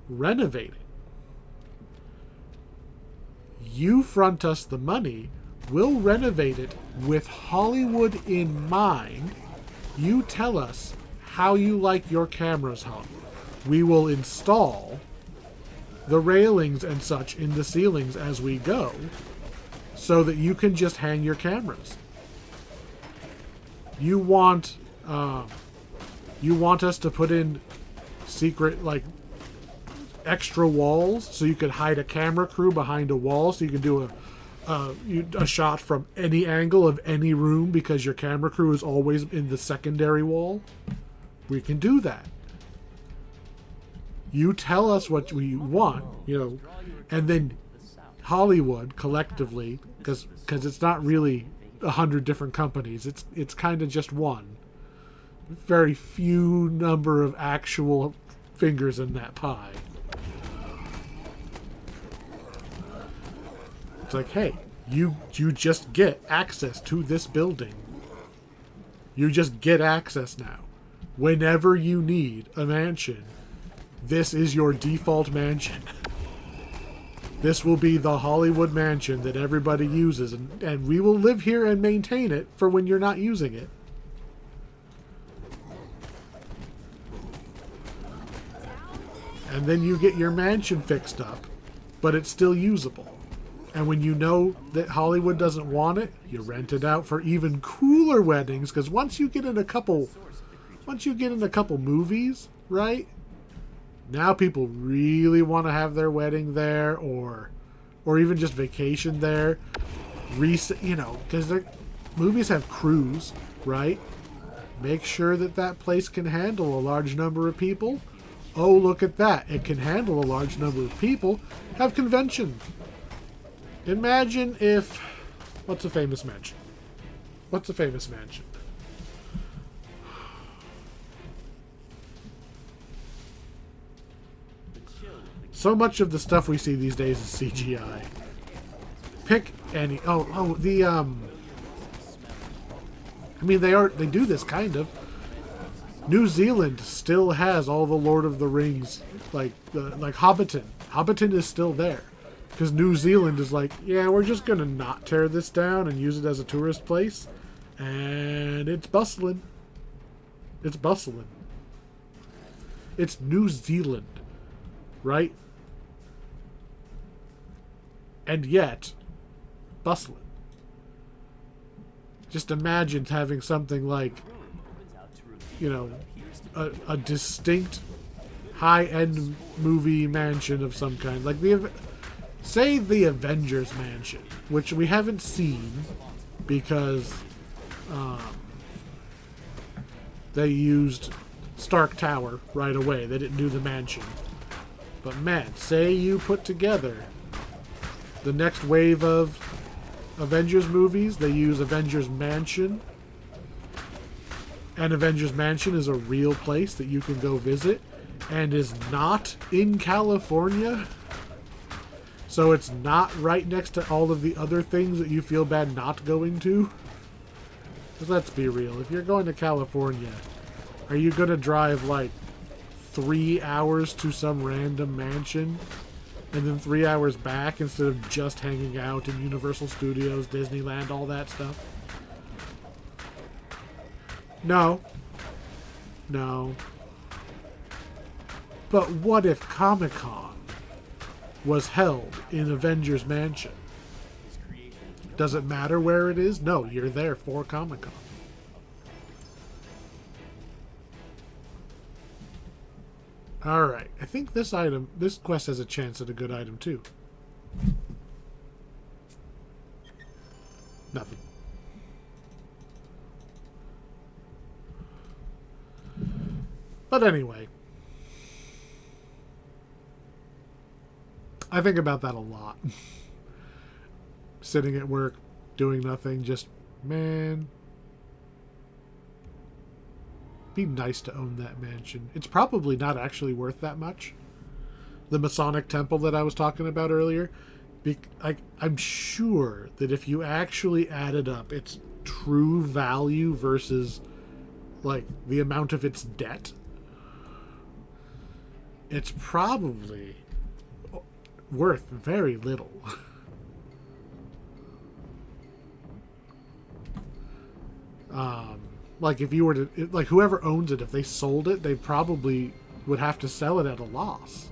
renovating. You front us the money. We'll renovate it with Hollywood in mind. You tell us how you like your cameras hung. We will install the railings and such in the ceilings as we go so that you can just hang your cameras. You want us to put in secret, like, extra walls so you could hide a camera crew behind a wall so you can do a shot from any angle of any room because your camera crew is always in the secondary wall? We can do that. You tell us what we want, you know, and then Hollywood collectively, because it's not really 100 different companies, it's kind of just one. Very few number of actual fingers in that pie. It's like, hey, you just get access to this building. You just get access now. Whenever you need a mansion, this is your default mansion. This will be the Hollywood mansion that everybody uses, and we will live here and maintain it for when you're not using it. And then you get your mansion fixed up, but it's still usable. And when you know that Hollywood doesn't want it, you rent it out for even cooler weddings. Because once you get in a couple movies, right? Now people really want to have their wedding there, or even just vacation there. You know, because movies have crews, right? Make sure that place can handle a large number of people. Oh, look at that. It can handle a large number of people. Have convention. Imagine if... What's a famous mansion? What's a famous mansion? So much of the stuff we see these days is CGI. Pick any... I mean, they do this kind of. New Zealand still has all the Lord of the Rings, like Hobbiton. Hobbiton is still there. Because New Zealand is like, yeah, we're just going to not tear this down and use it as a tourist place. And it's bustling. It's bustling. It's New Zealand, right? And yet, bustling. Just imagine having something like, you know, a distinct high-end movie mansion of some kind. Like say the Avengers mansion, which we haven't seen because they used Stark Tower right away. They didn't do the mansion. But man, say you put together the next wave of Avengers movies, they use Avengers Mansion. And Avengers Mansion is a real place that you can go visit and is not in California. So it's not right next to all of the other things that you feel bad not going to. Because let's be real, if you're going to California, are you going to drive like 3 hours to some random mansion and then 3 hours back instead of just hanging out in Universal Studios, Disneyland, all that stuff? No. No. But what if Comic-Con was held in Avengers Mansion? Does it matter where it is? No, you're there for Comic-Con. Alright, I think this quest has a chance at a good item too. Nothing. But anyway, I think about that a lot. Sitting at work, doing nothing, just, man, be nice to own that mansion. It's probably not actually worth that much. The Masonic Temple that I was talking about earlier, I'm sure that if you actually added up its true value versus like the amount of its debt, it's probably worth very little. Like if you were to, like whoever owns it, if they sold it, they probably would have to sell it at a loss.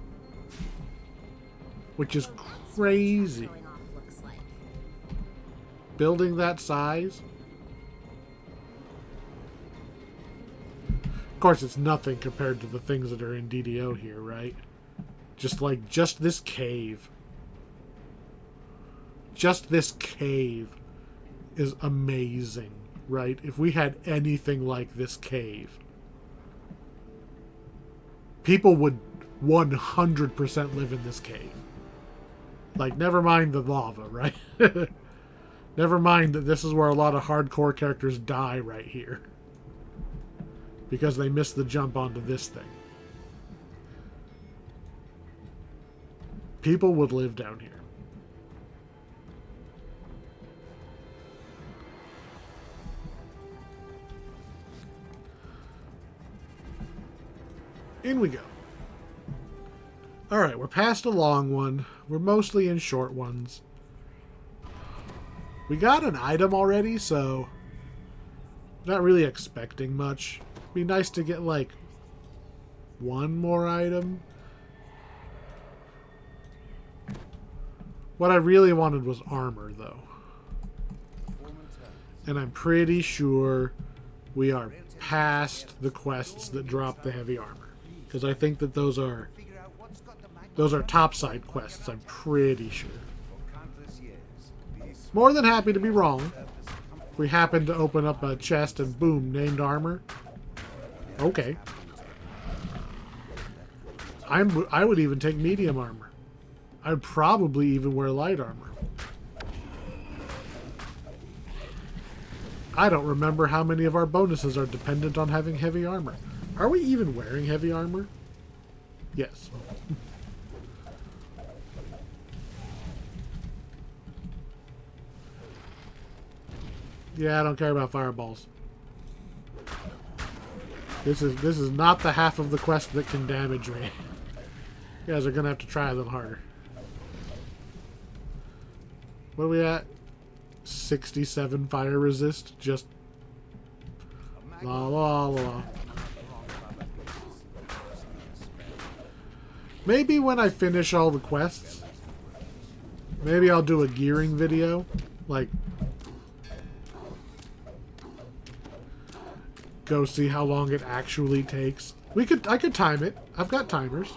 Which is crazy. Showing off looks like. Building that size. Of course, it's nothing compared to the things that are in DDO here, right? Just this cave. Just this cave is amazing, right? If we had anything like this cave, people would 100% live in this cave. Like, never mind the lava, right? Never mind that this is where a lot of hardcore characters die right here. Because they missed the jump onto this thing. People would live down here. In we go. Alright, we're past a long one. We're mostly in short ones. We got an item already, so not really expecting much. Be nice to get like one more item. What I really wanted was armor, though. And I'm pretty sure we are past the quests that drop the heavy armor. Because I think that those are topside quests, I'm pretty sure. More than happy to be wrong. If we happen to open up a chest and boom, named armor. Okay. I would even take medium armor. I'd probably even wear light armor. I don't remember how many of our bonuses are dependent on having heavy armor. Are we even wearing heavy armor? Yes. Yeah, I don't care about fireballs. This is not the half of the quest that can damage me. You guys are gonna have to try a little harder. What are we at? 67 fire resist. Just la la la. Maybe when I finish all the quests, maybe I'll do a gearing video, like go see how long it actually takes. I could time it. I've got timers.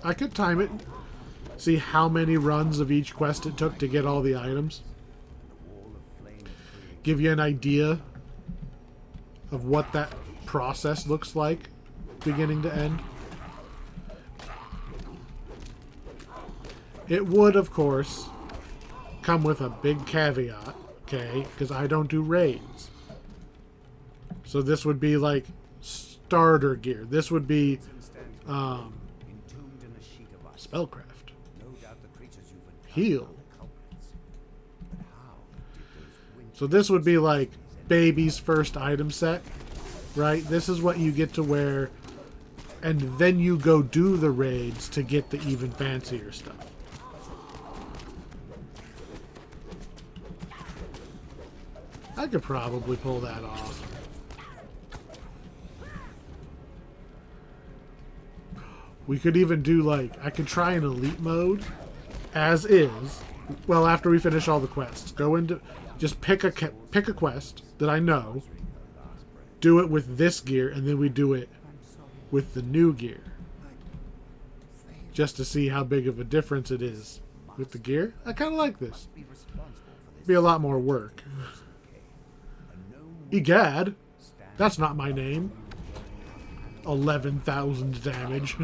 I could time it. See how many runs of each quest it took to get all the items. Give you an idea of what that process looks like, beginning to end. It would, of course, come with a big caveat, okay? Because I don't do raids. So this would be like starter gear. This would be spellcraft. Heal. So this would be like baby's first item set, right? This is what you get to wear, and then you go do the raids to get the even fancier stuff. I could probably pull that off. We could even do like, I could try an elite mode as is. Well, after we finish all the quests, go into, just pick a quest that I know, do it with this gear, and then we do it with the new gear. Just to see how big of a difference it is with the gear. I kind of like this. Be a lot more work. Egad, that's not my name. 11,000 damage.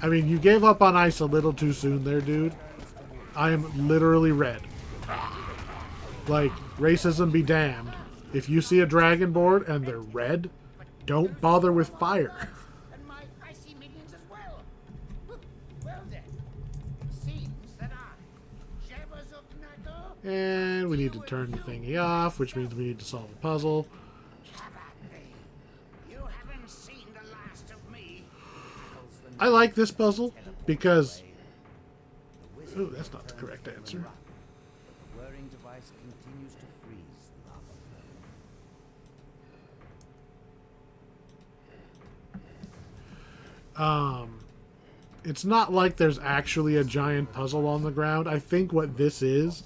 I mean, you gave up on ice a little too soon there, dude. I am literally red. Like, racism be damned. If you see a dragonborn and they're red, don't bother with fire. And my icy minions as well. Well then, seems that Shevers of Nago. And we need to turn the thingy off, which means we need to solve a puzzle. You haven't seen the last of me. I like this puzzle because... Oh, that's not the correct answer. The whirring device continues to freeze the lava flow. It's not like there's actually a giant puzzle on the ground. I think what this is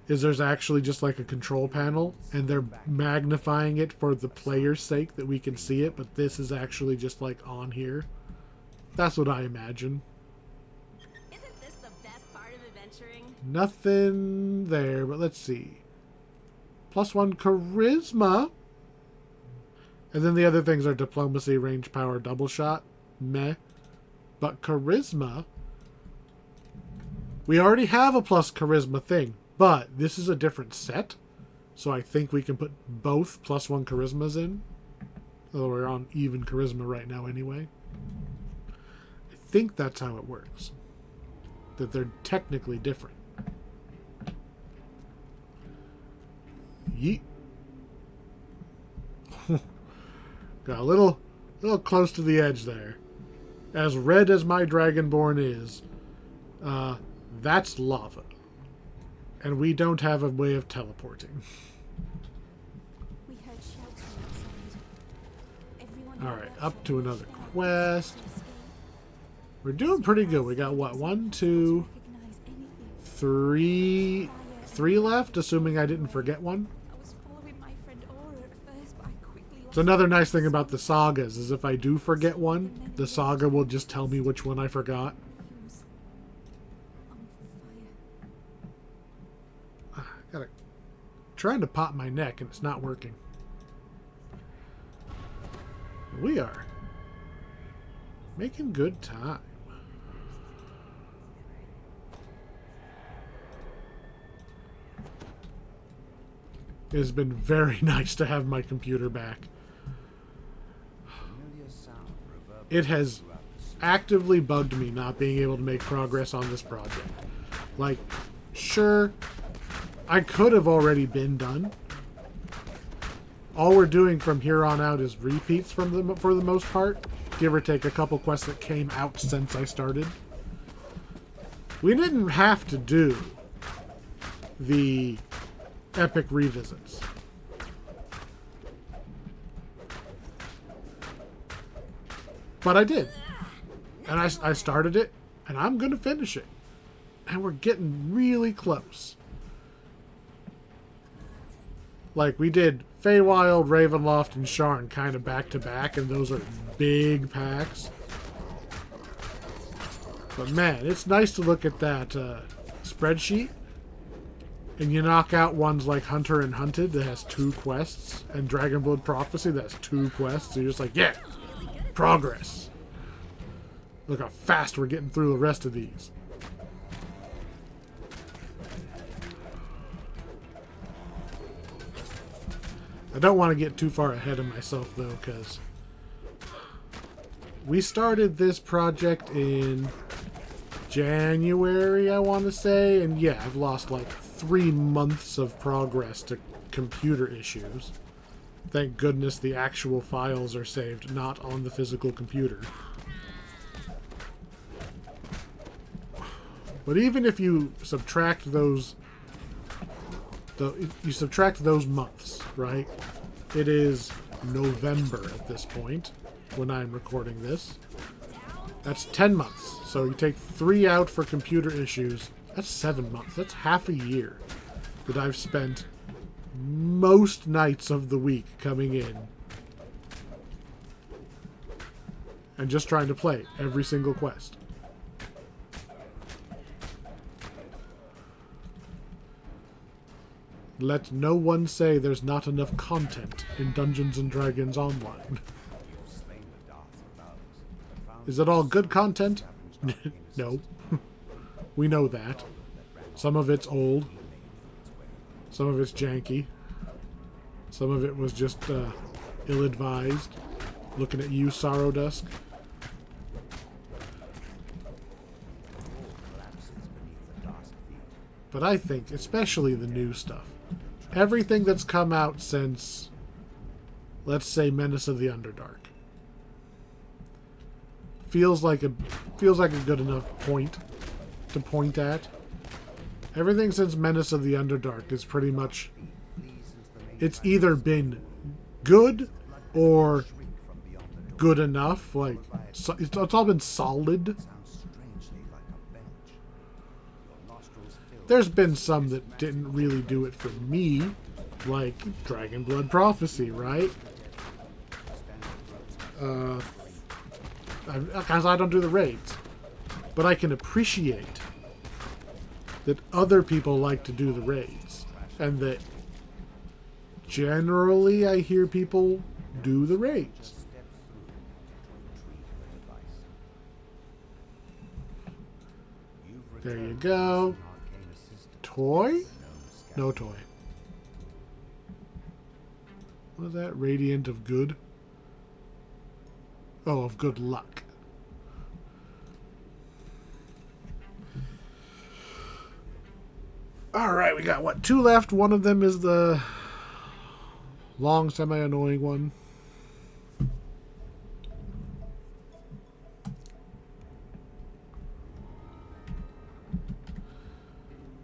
there's actually just like a control panel, and they're magnifying it for the player's sake that we can see it, but this is actually just like on here. That's what I imagine. Isn't this the best part of adventuring? Nothing there, but let's see. +1 charisma. And then the other things are diplomacy, range, power, double shot. Meh. But charisma, we already have a plus charisma thing, but this is a different set. So I think we can put both +1 charismas in. Although we're on even charisma right now anyway. I think that's how it works. That they're technically different. Yeet. Got a little close to the edge there. As red as my dragonborn is, that's lava. And we don't have a way of teleporting. We heard shouting outside. Everyone Alright, up to another quest. We're doing pretty good. We got what? 1, 2, 3 left, assuming I didn't forget one. I was following my friend Aura at first, but I quickly It's another nice thing about the sagas is if I do forget one, the saga will just tell me which one I forgot. Gotta trying to pop my neck and it's not working. We are making good time. It has been very nice to have my computer back. It has actively bugged me not being able to make progress on this project. Like, sure, I could have already been done. All we're doing from here on out is repeats for the most part. Give or take a couple quests that came out since I started. We didn't have to do the epic revisits. But I did. And I started it, and I'm going to finish it. And we're getting really close. Like, we did Feywild, Ravenloft, and Sharn kind of back-to-back, and those are big packs. But man, it's nice to look at that spreadsheet, and you knock out ones like Hunter and Hunted that has 2 quests, and Dragonblood Prophecy that has 2 quests, so you're just like, yeah, progress. Look how fast we're getting through the rest of these. I don't want to get too far ahead of myself, though, because we started this project in January, I want to say, and yeah, I've lost like 3 months of progress to computer issues. Thank goodness the actual files are saved, not on the physical computer. But even if you subtract those months, right? It is November at this point when I'm recording this. That's 10 months. So you take 3 out for computer issues. That's 7 months. That's half a year that I've spent most nights of the week coming in and just trying to play every single quest. Let no one say there's not enough content in Dungeons & Dragons Online. Is it all good content? No. We know that. Some of it's old. Some of it's janky. Some of it was just ill-advised. Looking at you, Sorrow Dusk. But I think, especially the new stuff, everything that's come out since, let's say, Menace of the Underdark, feels like a good enough point to point at. Everything since Menace of the Underdark is pretty much, it's either been good or good enough. Like, it's all been solid. There's been some that didn't really do it for me, like Dragonblood Prophecy, right? Because I don't do the raids. But I can appreciate that other people like to do the raids. And that generally I hear people do the raids. There you go. Toy? No toy. What is that? Radiant of Good? Oh, of good luck. Alright, we got, what, 2 left. One of them is the long, semi-annoying one.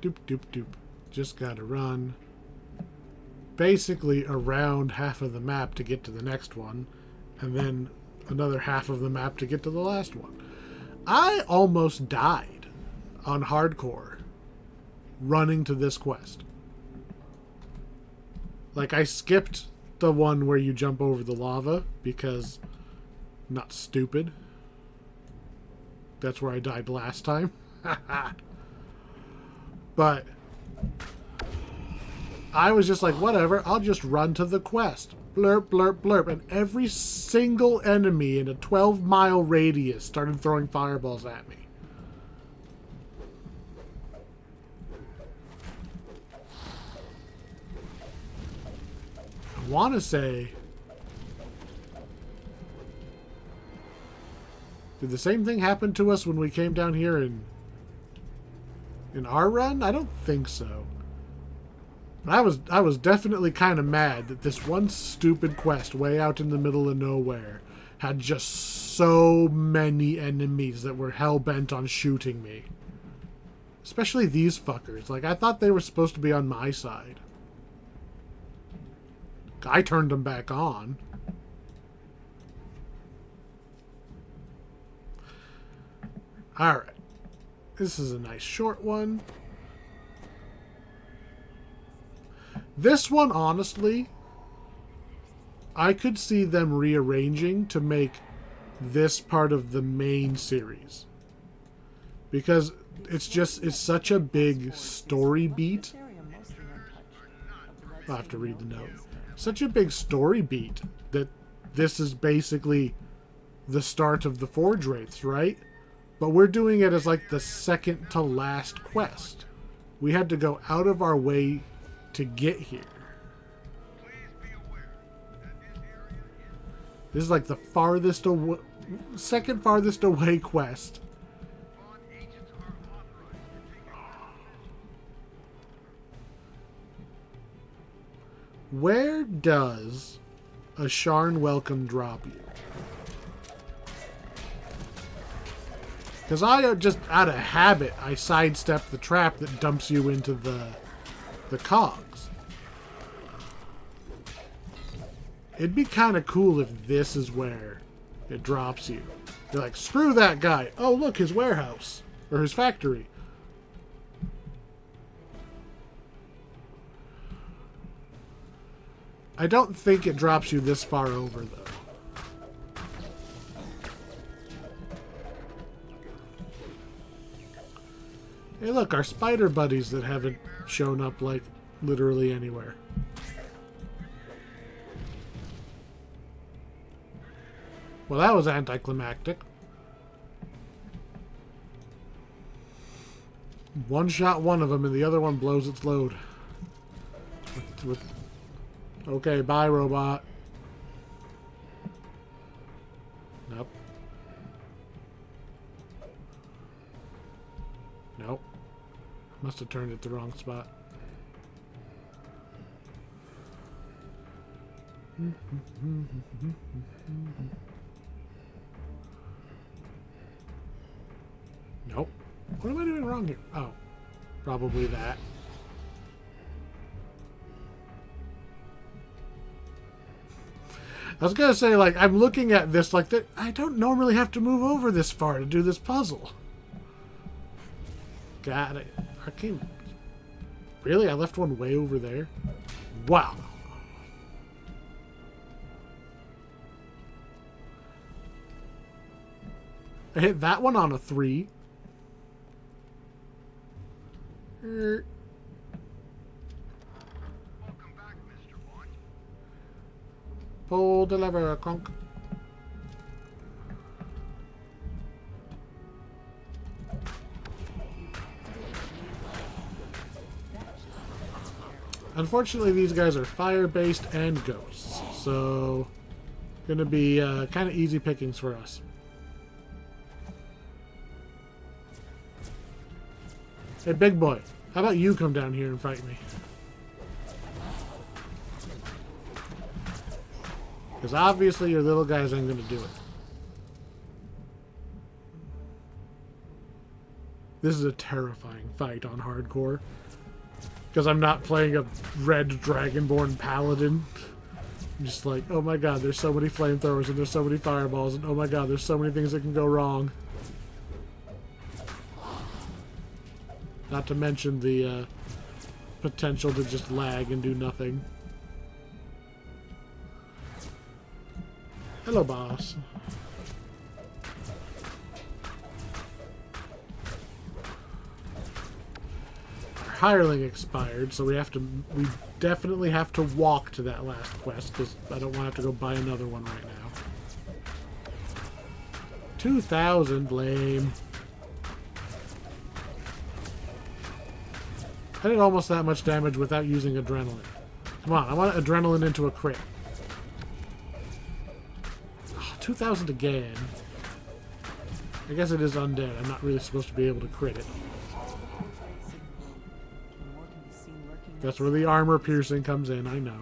Doop, doop, doop. Just gotta run basically around half of the map to get to the next one, and then another half of the map to get to the last one. I almost died on hardcore running to this quest. Like, I skipped the one where you jump over the lava because I'm not stupid. That's where I died last time. But I was just like, whatever, I'll just run to the quest. Blurp, blurp, blurp. And every single enemy in a 12-mile radius started throwing fireballs at me. I want to say... Did the same thing happen to us when we came down here in our run? I don't think so. But I was definitely kind of mad that this one stupid quest way out in the middle of nowhere had just so many enemies that were hell-bent on shooting me. Especially these fuckers. Like, I thought they were supposed to be on my side. I turned them back on. Alright. This is a nice short one. This one, honestly, I could see them rearranging to make this part of the main series. Because it's such a big story beat. I'll have to read the note. Such a big story beat that this is basically the start of the forgewraiths, right? But we're doing it as like the second to last quest. We had to go out of our way to get here. This is like the farthest away, second farthest away quest. Where does a Sharn welcome drop you? Because I just, out of habit, I sidestep the trap that dumps you into the cogs. It'd be kind of cool if this is where it drops you. You're like, screw that guy. Oh, look, his warehouse. Or his factory. I don't think it drops you this far over, though. Hey, look, our spider buddies that haven't shown up, like, literally anywhere. Well, that was anticlimactic. One shot one of them, and the other one blows its load. Okay, bye, robot. Nope. Nope. Must have turned it the wrong spot. Nope. What am I doing wrong here? Oh, probably that. I was gonna say, like, I'm looking at this like that. I don't normally have to move over this far to do this puzzle. Got it. Arcane. Really? I left one way over there? Wow. I hit that one on a 3. Welcome back, Mr. Bond. Pull the lever, conk. Unfortunately, these guys are fire-based and ghosts, so gonna be kind of easy pickings for us. Hey, big boy, how about you come down here and fight me? Because obviously your little guys ain't gonna do it. This is a terrifying fight on hardcore. Because I'm not playing a red dragonborn paladin. I'm just like, oh my god, there's so many flamethrowers and there's so many fireballs and oh my god, there's so many things that can go wrong. Not to mention the potential to just lag and do nothing. Hello, boss. Our hireling expired, so we definitely have to walk to that last quest, because I don't want to have to go buy another one right now. 2,000, lame. I did almost that much damage without using adrenaline. Come on, I want adrenaline into a crit. Oh, 2,000 again. I guess it is undead. I'm not really supposed to be able to crit it. That's where the armor piercing comes in, I know.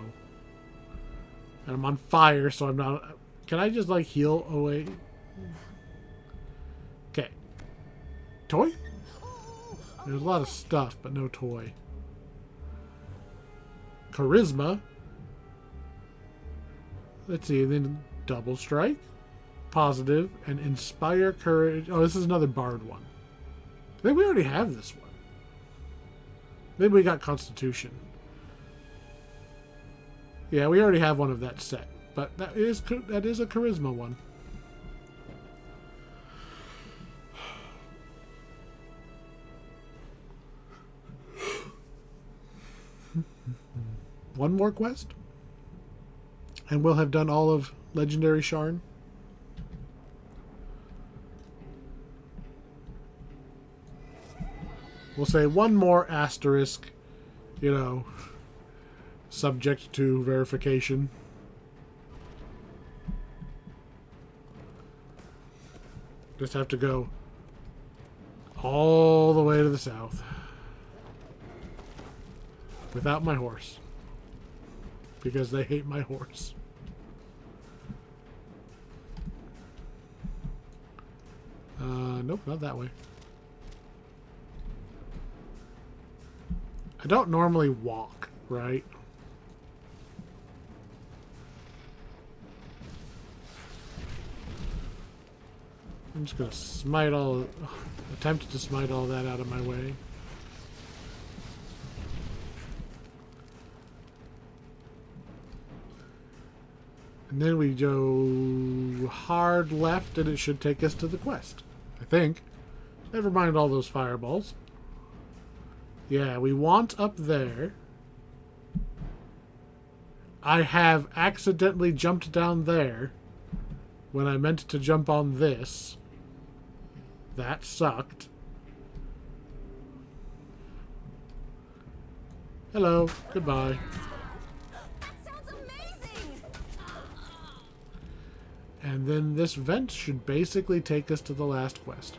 And I'm on fire, so I'm not... Can I just, like, heal away? Okay. Toy? There's a lot of stuff, but no toy. Charisma. Let's see, then double strike. Positive. And inspire courage. Oh, this is another bard one. I think we already have this one. Maybe we got Constitution. Yeah, we already have one of that set. But that is a Charisma one. One more quest? And we'll have done all of Legendary Sharn. We'll say one more asterisk, you know, subject to verification. Just have to go all the way to the south. Without my horse. Because they hate my horse. Nope, not that way. I don't normally walk, right? I'm just gonna smite attempt to smite all that out of my way. And then we go hard left and it should take us to the quest. I think. Never mind all those fireballs. Yeah, we want up there. I have accidentally jumped down there when I meant to jump on this. That sucked. Hello. Goodbye. That sounds amazing! And then this vent should basically take us to the last quest.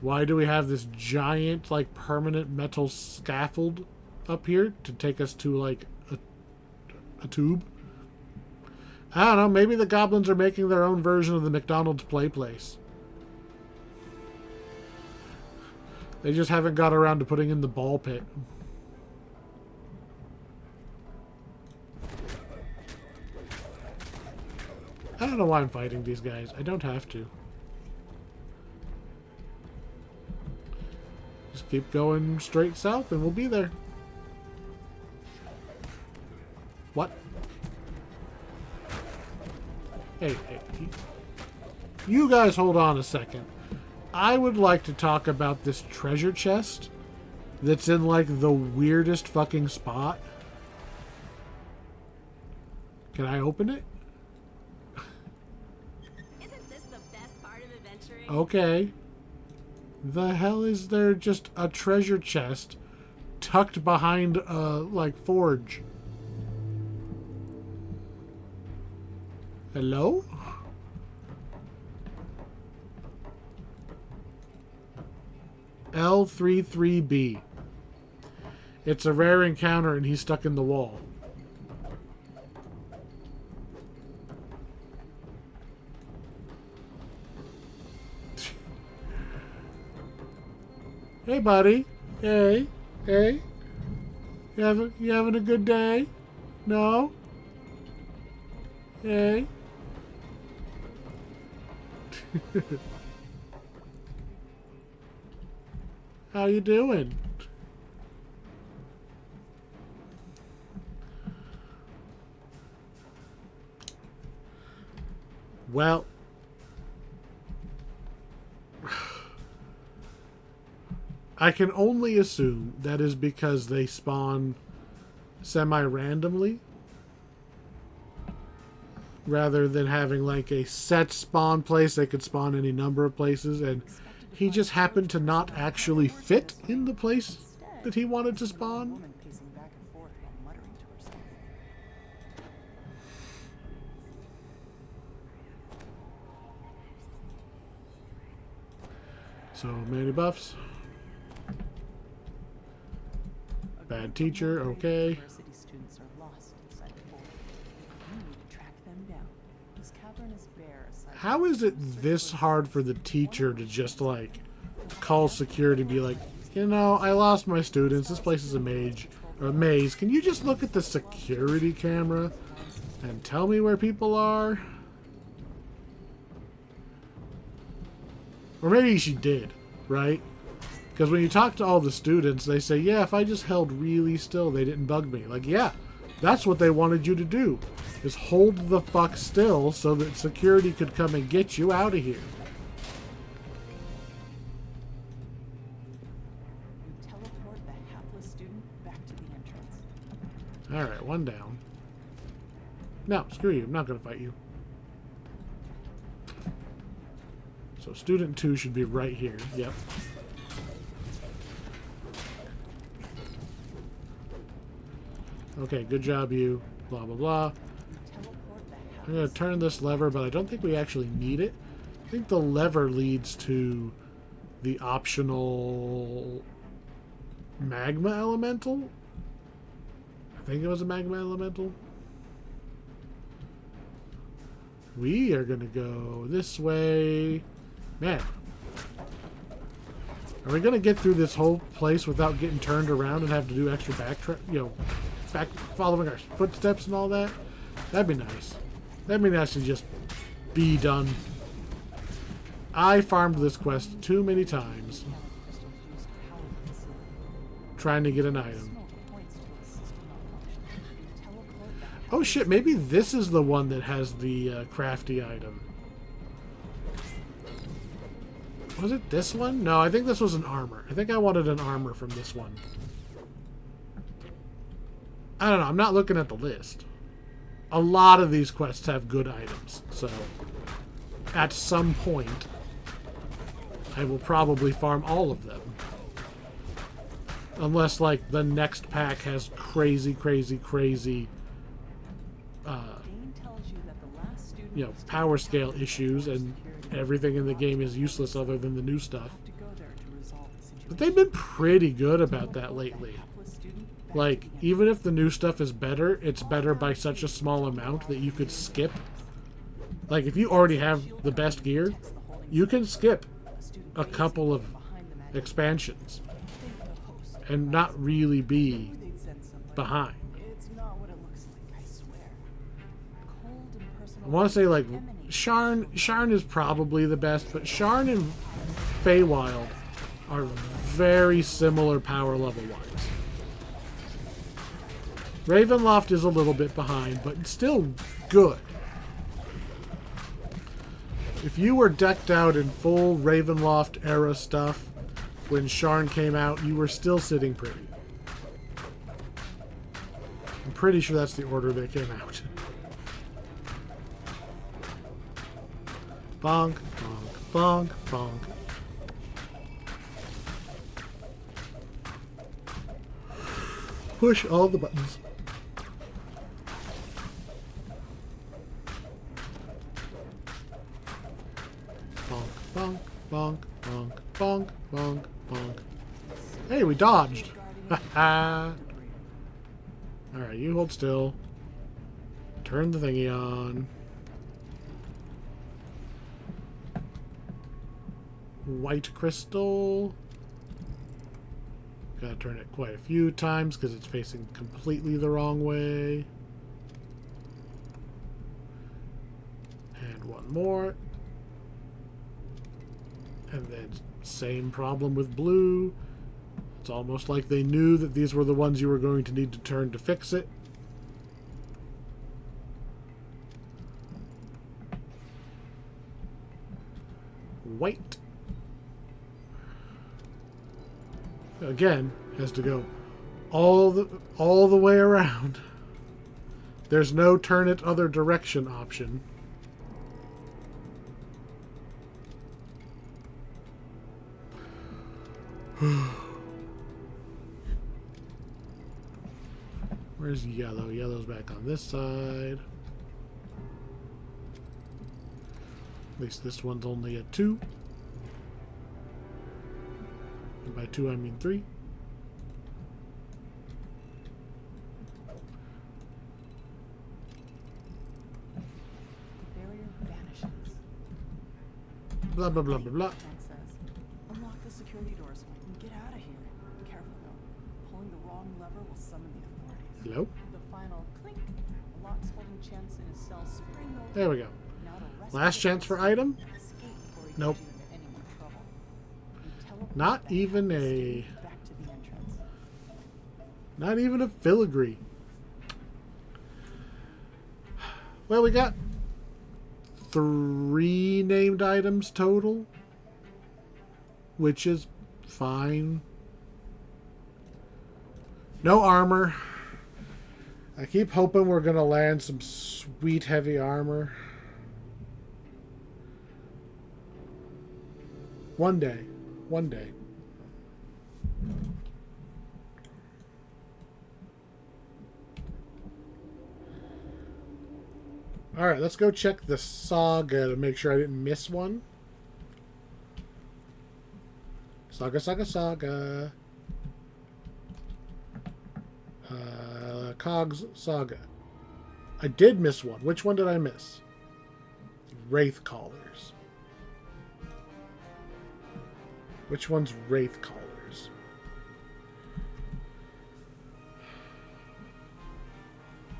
Why do we have this giant, like, permanent metal scaffold up here to take us to, like, a tube? I don't know. Maybe the goblins are making their own version of the McDonald's play place. They just haven't got around to putting in the ball pit. I don't know why I'm fighting these guys. I don't have to. Just keep going straight south and we'll be there. What? Hey, you guys hold on a second. I would like to talk about this treasure chest that's in, like, the weirdest fucking spot. Can I open it? Isn't this the best part of adventuring? Okay. The hell is there just a treasure chest tucked behind a, like, forge? Hello? L33B. It's a rare encounter and he's stuck in the wall. Hey, buddy. Hey. Hey. You having a good day? No? Hey. How you doing? Well, I can only assume that is because they spawn semi-randomly rather than having like a set spawn place. They could spawn any number of places, and he just happened to not actually fit in the place that he wanted to spawn. Woman pacing back and forth while muttering to herself. So many buffs. Bad teacher, okay. University students are lost inside the forest. You need to track them down. This cavern is bare aside. How is it this hard for the teacher to just like call security and be like, you know, I lost my students. This place is a maze. Can you just look at the security camera and tell me where people are? Or maybe she did, right? Because when you talk to all the students, they say, yeah, if I just held really still, they didn't bug me. Like, yeah, that's what they wanted you to do, is hold the fuck still so that security could come and get you out of here. You teleport the hapless student back to the entrance. Alright, one down. No, screw you. I'm not going to fight you. So student 2 should be right here. Yep. Okay, good job, you. Blah, blah, blah. I'm going to turn this lever, but I don't think we actually need it. I think the lever leads to the optional magma elemental. I think it was a magma elemental. We are going to go this way. Man. Are we going to get through this whole place without getting turned around and have to do extra back following our footsteps and all that? That'd be nice. That'd be nice to just be done. I farmed this quest too many times trying to get an item. Oh shit, maybe this is the one that has the crafty item. Was it this one? No, I think this was an armor. I think I wanted an armor from this one. I don't know. I'm not looking at the list. A lot of these quests have good items. So, at some point, I will probably farm all of them. Unless, like, the next pack has crazy, you know, power scale issues and everything in the game is useless other than the new stuff. But they've been pretty good about that lately. Like, even if the new stuff is better, it's better by such a small amount that you could skip. Like, if you already have the best gear, you can skip a couple of expansions and not really be behind. I want to say, like, Sharn is probably the best, but Sharn and Feywild are very similar power level-wise. Ravenloft is a little bit behind, but still good. If you were decked out in full Ravenloft era stuff when Sharn came out, you were still sitting pretty. I'm pretty sure that's the order they came out. Bonk, bonk, bonk, bonk. Push all the buttons. Bonk, bonk, bonk, bonk, bonk, bonk. Hey, we dodged. Haha. Alright, you hold still. Turn the thingy on. White crystal. Gotta turn it quite a few times because it's facing completely the wrong way. And one more. And then same problem with blue. It's almost like they knew that these were the ones you were going to need to turn to fix it. White. Again, has to go all the way around. There's no turn it other direction option. Where's yellow? Yellow's back on this side. At least this one's only a 2. And by 2 I mean 3. The barrier vanishes. Blah blah blah blah blah. It says, unlock the security door so we can get out of here. Careful though. Pulling the wrong lever will summon the authorities. Hello? The final clink. The lock's holding Chance in his cell spring open. There we go. Now to rescue Last the chance for person item? and escape before he Nope. gets you into any more trouble. You teleport Not back even up the a- stage back to the entrance. Not even a filigree. Well, we got 3 named items total, which is fine. No armor. I keep hoping we're going to land some sweet heavy armor. One day. One day. Alright, let's go check the saga to make sure I didn't miss one. Saga, saga, saga. Cogs saga. I did miss one. Which one did I miss? Wraith Callers. Which one's Wraith Callers?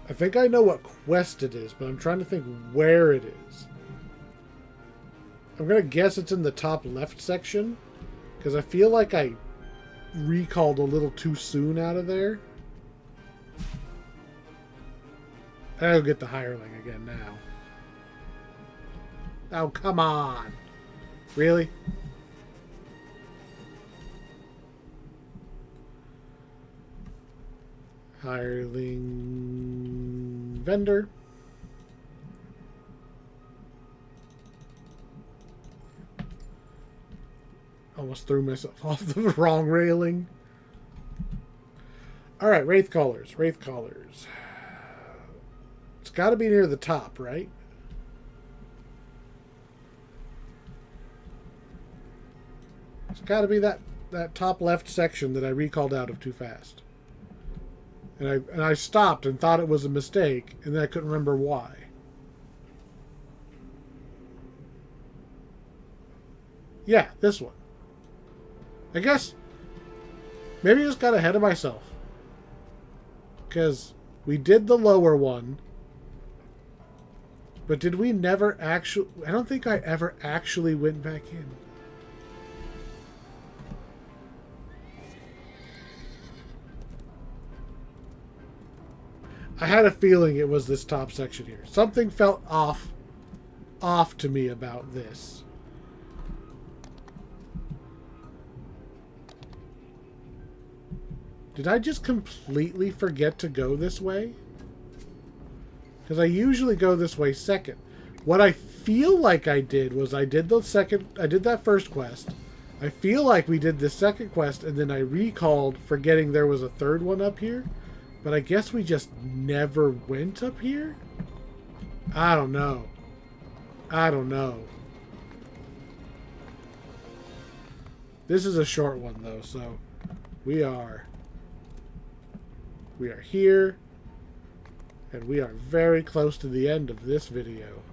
I think I know what quest it is, but I'm trying to think where it is. I'm going to guess it's in the top left section, because I feel like I recalled a little too soon out of there. I'll get the hireling again now. Oh, come on. Really? Hireling vendor. Almost threw myself off the wrong railing. Alright, Wraith Callers. Wraith Callers. It's got to be near the top, right? It's got to be that top left section that I recalled out of too fast. And I stopped and thought it was a mistake, and then I couldn't remember why. Yeah, this one. I guess maybe I just got ahead of myself. Because we did the lower one. But did we never actually... I don't think I ever actually went back in. I had a feeling it was this top section here. Something felt off to me about this. Did I just completely forget to go this way? Because I usually go this way second. What I feel like I did was I did that first quest. I feel like we did the second quest, and then I recalled forgetting there was a third one up here. But I guess we just never went up here? I don't know. I don't know. This is a short one, though, so we are here, and we are very close to the end of this video.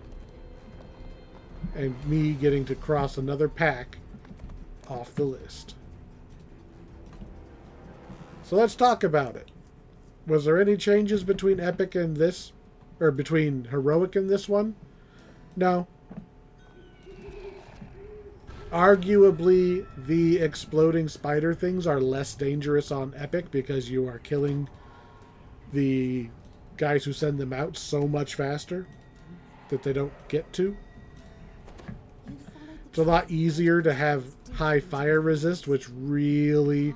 And me getting to cross another pack off the list. So let's talk about it. Was there any changes between Epic and this? Or between Heroic and this one? No. Arguably, the exploding spider things are less dangerous on Epic because you are killing the guys who send them out so much faster that they don't get to. It's a lot easier to have high fire resist, which really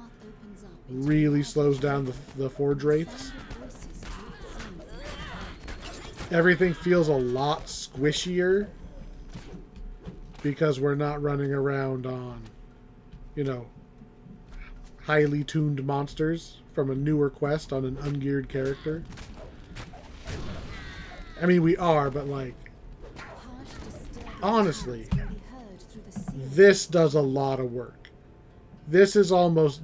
slows down the forgewraiths. Everything feels a lot squishier because we're not running around on, you know, highly tuned monsters from a newer quest on an ungeared character. I mean, we are, but like, honestly, this does a lot of work. This is almost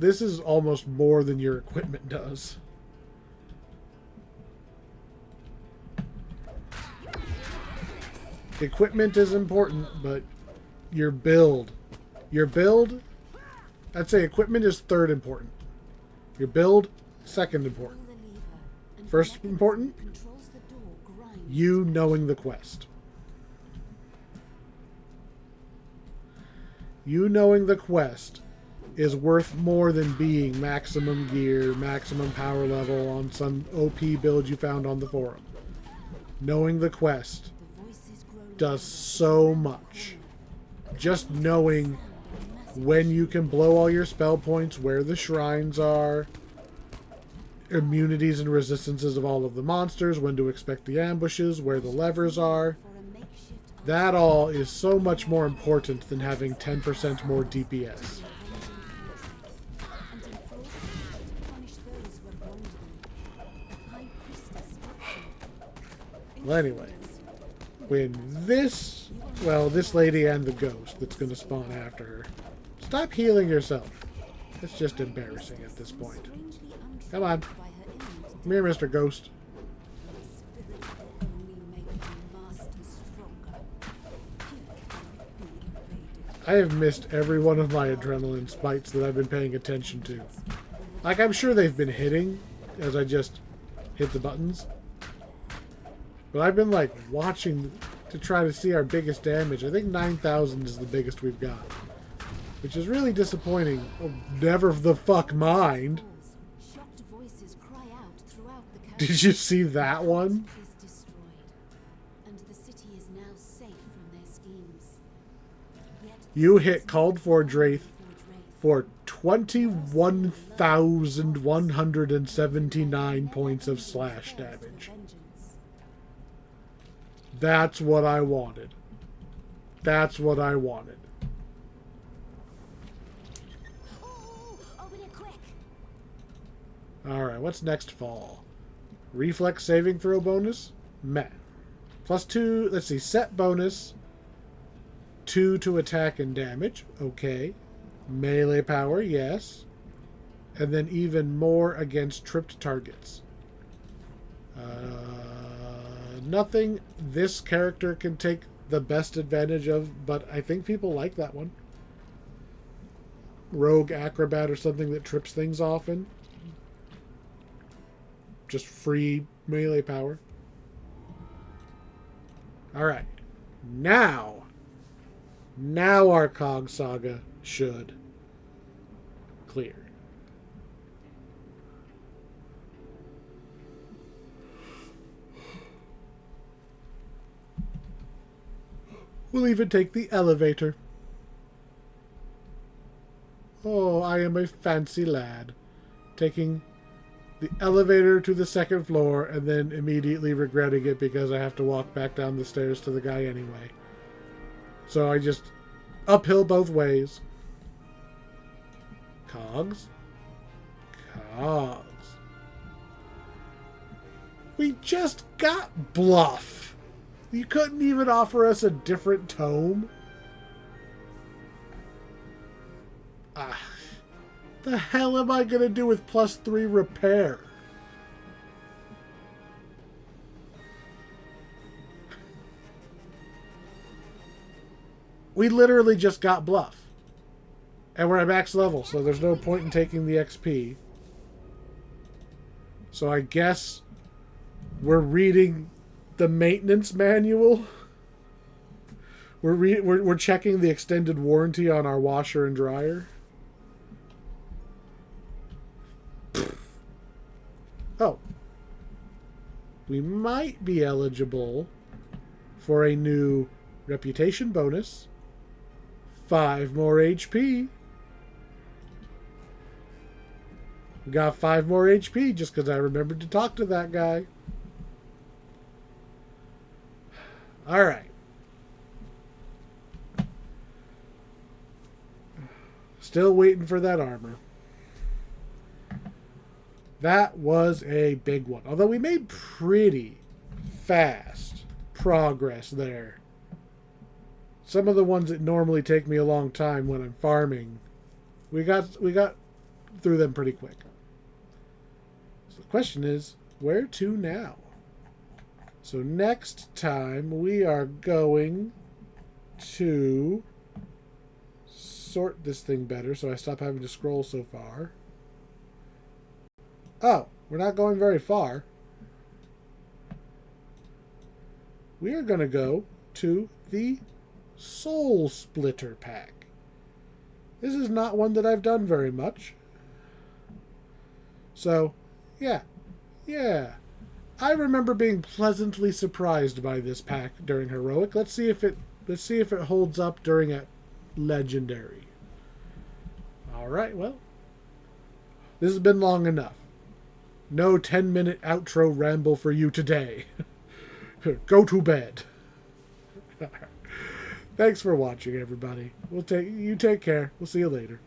more than your equipment does. Equipment is important, but your build, I'd say equipment is third important. Your build, second important. First important, you knowing the quest. You knowing the quest is worth more than being maximum gear, maximum power level on some OP build you found on the forum. Knowing the quest does so much. Just knowing when you can blow all your spell points, where the shrines are, immunities and resistances of all of the monsters, when to expect the ambushes, where the levers are. That all is so much more important than having 10% more DPS. Well, anyway, when this lady and the ghost that's going to spawn after her, stop healing yourself. It's just embarrassing at this point. Come on. Come here, Mr. Ghost. I have missed every one of my adrenaline spikes that I've been paying attention to. Like, I'm sure they've been hitting as I just hit the buttons. But I've been, like, watching to try to see our biggest damage. I think 9,000 is the biggest we've got. Which is really disappointing. Oh, never the fuck mind. Did you see that one? You hit called forgewraith for 21,179 points of slash damage. That's what I wanted. That's what I wanted. Alright, what's next fall? Reflex saving throw bonus? Meh. +2, let's see, set bonus. 2 to attack and damage. Okay. Melee power, yes. And then even more against tripped targets. Nothing this character can take the best advantage of, but I think people like that one. Rogue acrobat or something that trips things often. Just free melee power. Alright. Now our Cog Saga should clear. We'll even take the elevator. Oh, I am a fancy lad. Taking the elevator to the second floor and then immediately regretting it because I have to walk back down the stairs to the guy anyway. So I just uphill both ways. Cogs. We just got Bluff. You couldn't even offer us a different tome? The hell am I gonna do with +3 repair? We literally just got Bluff. And we're at max level, so there's no point in taking the XP. So I guess we're reading the maintenance manual, We're checking the extended warranty on our washer and dryer. Oh. We might be eligible for a new reputation bonus. 5 more HP. We got 5 more HP just because I remembered to talk to that guy. Alright. Still waiting for that armor. That was a big one. Although we made pretty fast progress there. Some of the ones that normally take me a long time when I'm farming, we got through them pretty quick. So the question is, where to now? So next time we are going to sort this thing better so I stop having to scroll so far. Oh, we're not going very far. We are going to go to the Soul Splitter pack. This is not one that I've done very much. So, yeah. I remember being pleasantly surprised by this pack during Heroic. Let's see if it holds up during a Legendary. Alright, well. This has been long enough. No 10-minute outro ramble for you today. Go to bed. Thanks for watching, everybody. You take care. We'll see you later.